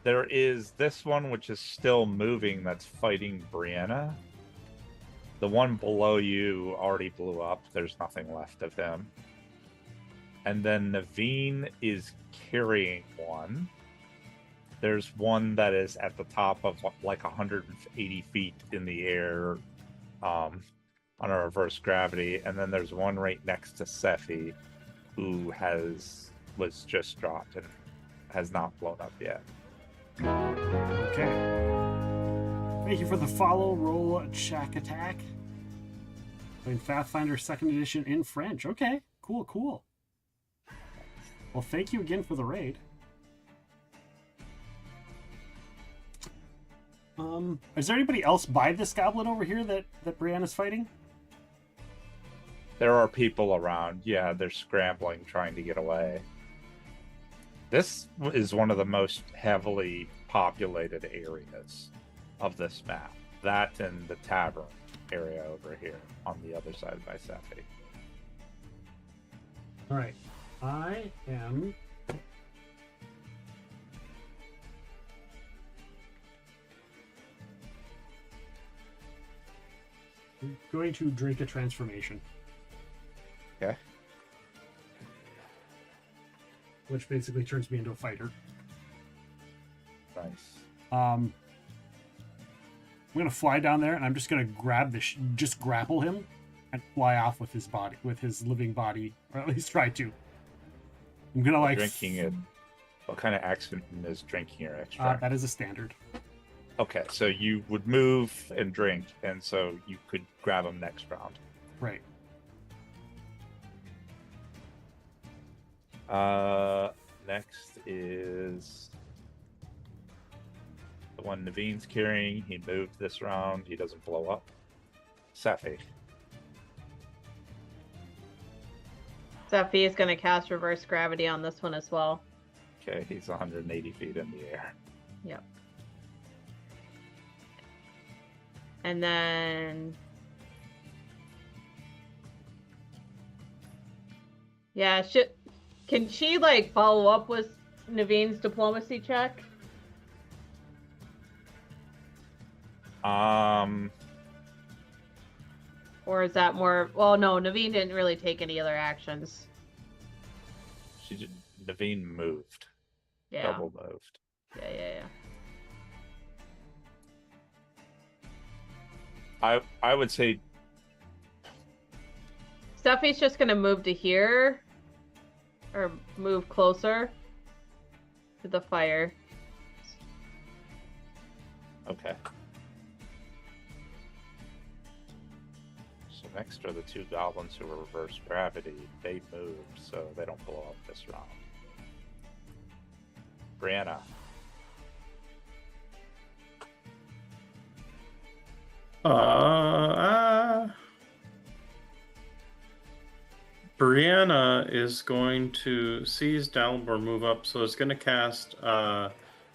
There is this one which is still moving that's fighting Brianna. The one below you already blew up. There's nothing left of him. And then Naveen is carrying one. There's one that is at the top of like 180 feet in the air on a reverse gravity. And then there's one right next to Sephi who was just dropped and has not blown up yet. Okay. Thank you for the follow. Roll check attack. Playing Pathfinder 2nd edition in French. Okay, cool. Well, thank you again for the raid. Is there anybody else by this goblin over here that Brianna's fighting? There are people around. Yeah, they're scrambling, trying to get away. This is one of the most heavily populated areas of this map. That and the tavern area over here on the other side by Sephi. All right. I am going to drink a transformation. Okay. Which basically turns me into a fighter. Nice. I'm gonna fly down there and I'm just gonna grab just grapple him and fly off with his body, with his living body, or at least try to. I'm gonna like Drinking it. What kind of accent is drinking your extract? that is a standard. Okay, so you would move and drink, and so you could grab him next round. Right. Next is the one Naveen's carrying. He moved this round. He doesn't blow up. Sephi. Sephi is going to cast reverse gravity on this one as well. Okay, he's 180 feet in the air. Yep. And then Yeah, can she like follow up with Naveen's diplomacy check? Or is that more? Well, no, Naveen didn't really take any other actions. She did. Naveen moved. Yeah. Double moved. Yeah. I would say Steffi's just gonna move to here, or move closer to the fire. okay. So next are the two goblins who were reverse gravity. They moved, so they don't blow up this round. Brianna. Brianna is going to seize Dalibor, move up, so it's going to cast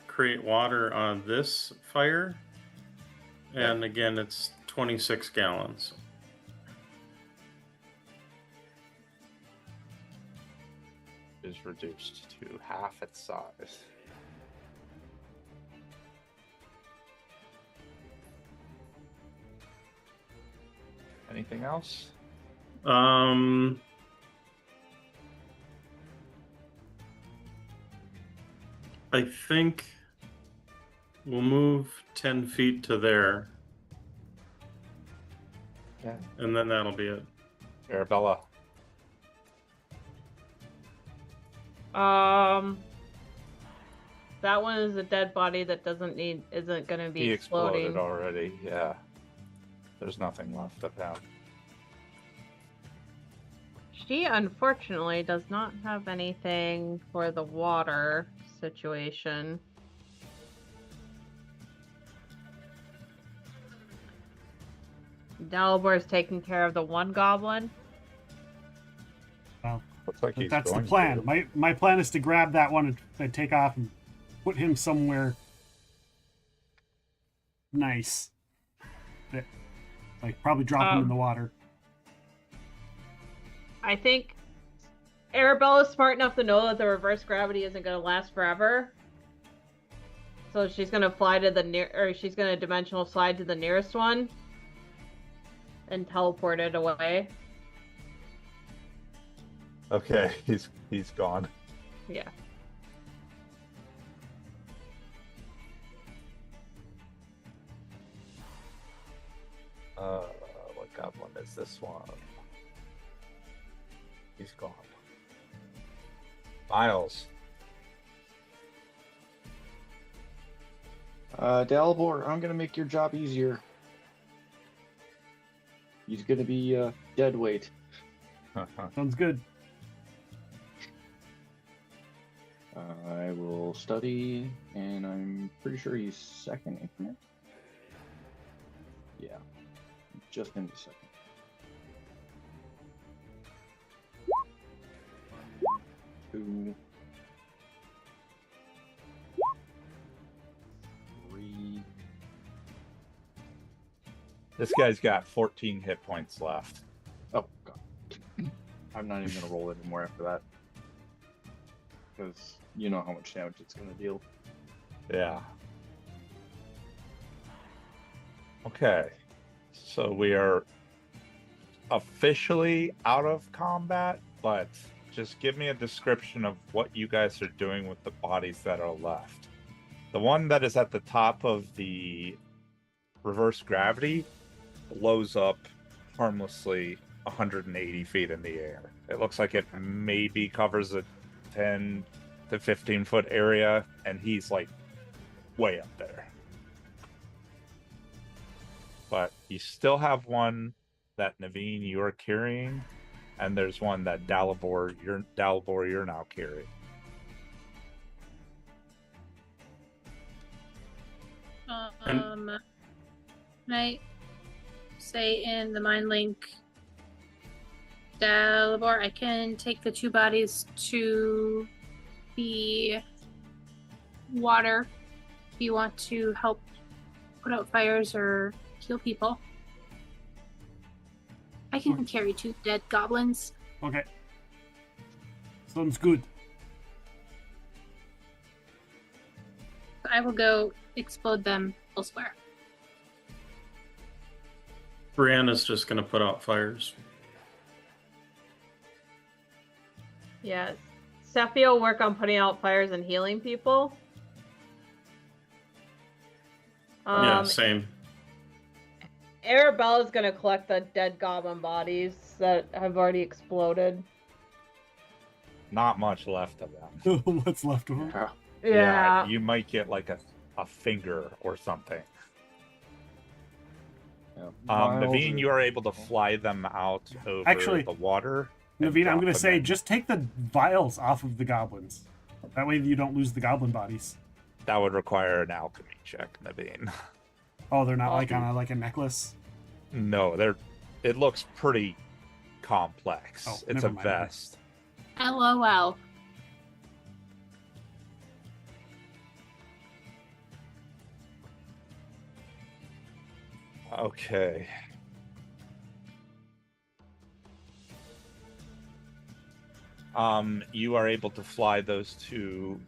create water on this fire, and again it's 26 gallons. Is reduced to half its size. Anything else? I think we'll move 10 feet to there, Yeah. and then that'll be it. Arabella. That one is a dead body that isn't gonna be He exploding. exploded already, yeah. There's nothing left of him. She unfortunately does not have anything for the water situation. Dalibor is taking care of the one goblin. Well, Looks like he's that's the going plan. to. My plan is to grab that one and take off and put him somewhere nice. Like probably drop him in the water. I think Arabella's smart enough to know that the reverse gravity isn't going to last forever. So she's going to fly to she's going to dimensional slide to the nearest one and teleport it away. Okay, he's gone. Yeah. What goblin is this one? He's gone. Miles. Dalibor, I'm gonna make your job easier. He's gonna be dead weight. Sounds good. I will study, and I'm pretty sure he's second increment. Yeah, just in the second. Two, three. This guy's got 14 hit points left. Oh god, I'm not even gonna roll anymore after that, because you know how much damage it's gonna deal. Yeah. Okay. So we are officially out of combat, but just give me a description of what you guys are doing with the bodies that are left. The one that is at the top of the reverse gravity blows up harmlessly 180 feet in the air. It looks like it maybe covers a 10 to 15 foot area, and he's like way up there. But you still have one that Naveen you're carrying, and there's one that Dalibor you're now carrying. Can I say in the mind link, Dalibor, I can take the two bodies to the water if you want to help put out fires or heal people. I can carry two dead goblins. Okay. Sounds good. I will go explode them elsewhere. Brianna's just gonna put out fires. Yeah. Steffi will work on putting out fires and healing people. Yeah, same. Arabella's gonna collect the dead goblin bodies that have already exploded. Not much left of them. What's left of them? Yeah. You might get like a finger or something. Yeah. Naveen, Miles you are able to fly them out over Actually, the water. and Naveen, I'm drop going to them say, in. just take the vials off of the goblins. That way you don't lose the goblin bodies. That would require an alchemy check, Naveen. Oh, they're not like Awesome. on a necklace? No, it looks pretty complex. Oh, It's a never mind. vest. LOL. Okay. You are able to fly those two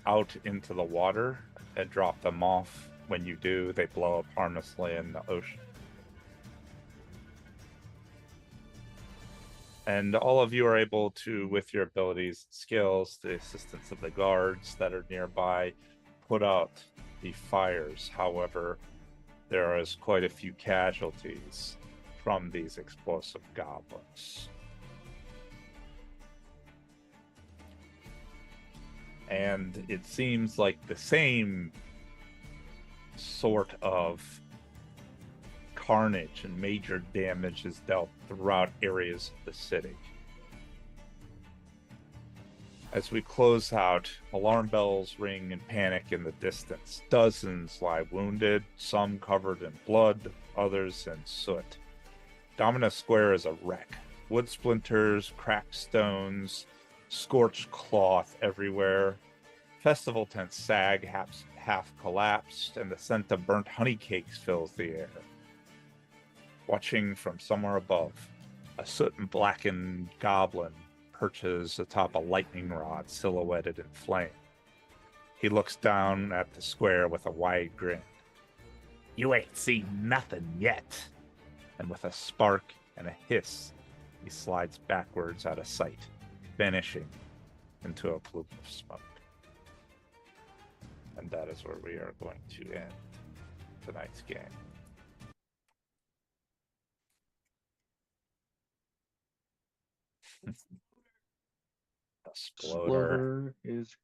out into the water and drop them off. When you do, they blow up harmlessly in the ocean. And all of you are able to, with your abilities and skills, the assistance of the guards that are nearby, put out the fires. However, there is quite a few casualties from these explosive goblins. And it seems like the same sort of carnage and major damage is dealt throughout areas of the city. As we close out, alarm bells ring in panic in the distance. Dozens lie wounded, some covered in blood, others in soot. Dominus Square is a wreck. Wood splinters, cracked stones, scorched cloth everywhere. Festival tents sag, half collapsed, and the scent of burnt honey cakes fills the air. Watching from somewhere above, a soot and blackened goblin perches atop a lightning rod silhouetted in flame. He looks down at the square with a wide grin. You ain't seen nothing yet. And with a spark and a hiss, he slides backwards out of sight, vanishing into a plume of smoke. And that is where we are going to end tonight's game. The Sploder. Exploder is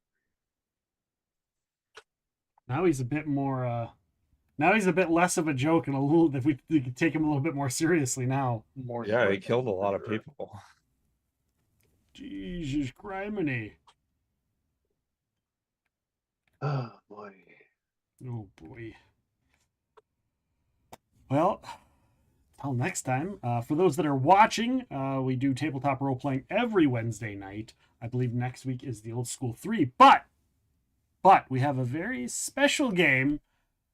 Now he's a bit more, now he's a bit less of a joke and a little, if we could take him a little bit more seriously now. more. Yeah, he like killed a lot of Exploder. people. Jesus criminy. Oh boy. Oh boy. Well, till next time. For those that are watching, we do tabletop role playing every Wednesday night. I believe next week is the Old School 3, but we have a very special game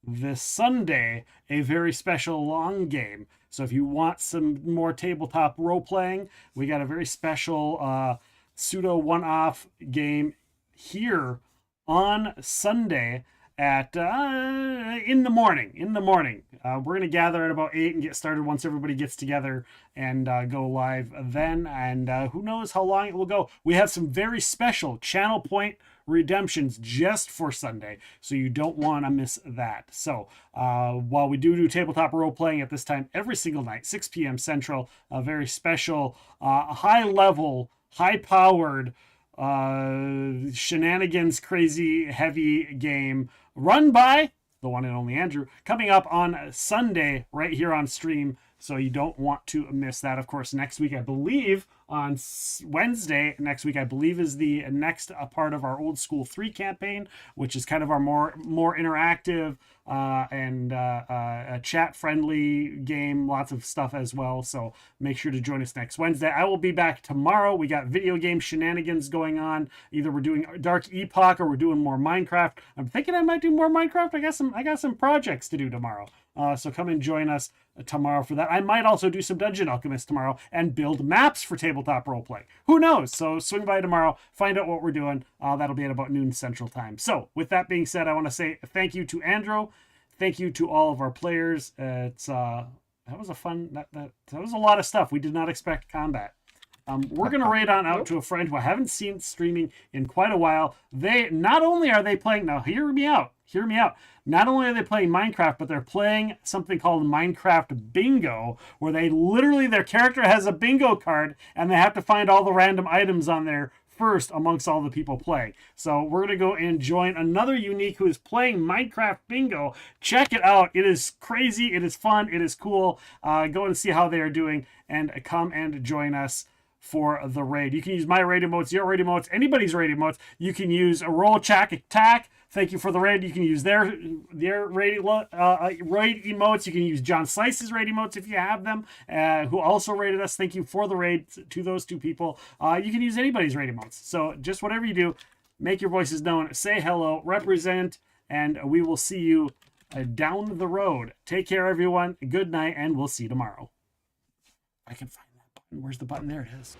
this Sunday, a very special long game. So if you want some more tabletop role playing, we got a very special pseudo one-off game here on Sunday at in the morning. We're gonna gather at about 8 and get started once everybody gets together and go live then, and who knows how long it will go. We have some very special channel point redemptions just for Sunday, so you don't want to miss that. So while we do tabletop role playing at this time every single night, 6 p.m. Central, a very special high level, high powered shenanigans, crazy, heavy game run by the one and only Andrew, coming up on Sunday right here on stream. So you don't want to miss that. Of course, next week, I believe on Wednesday next week, I believe is the next part of our Old School 3 campaign, which is kind of our more interactive, and a chat-friendly game, lots of stuff as well. So make sure to join us next Wednesday. I will be back tomorrow. We got video game shenanigans going on. Either we're doing Dark Epoch or we're doing more Minecraft. I'm thinking I might do more Minecraft. I got some projects to do tomorrow. So come and join us tomorrow for that. I might also do some Dungeon Alchemist tomorrow and build maps for tabletop roleplay. Who knows? So swing by tomorrow, find out what we're doing. That'll be at about noon Central Time. So with that being said, I want to say thank you to Andrew. Thank you to all of our players. That was a fun. That was a lot of stuff. We did not expect combat. We're gonna raid on out to a friend who I haven't seen streaming in quite a while. They not only are they playing now. Hear me out. Not only are they playing Minecraft, but they're playing something called Minecraft Bingo, where they literally their character has a bingo card and they have to find all the random items on there first amongst all the people playing. So we're gonna go and join another unique who is playing Minecraft Bingo. Check it out. It is crazy. It is fun. It is cool. Go and see how they are doing and come and join us for the raid. You can use my raid emotes, your raid emotes, anybody's raid emotes. You can use a roll check attack. Thank you for the raid. You can use their raid emotes. You can use John Slice's raid emotes if you have them, who also raided us. Thank you for the raid to those two people. You can use anybody's raid emotes. So just whatever you do, make your voices known, say hello, represent, and we will see you down the road. Take care, everyone. Good night, and we'll see you tomorrow. I can find that button. Where's the button? There it is.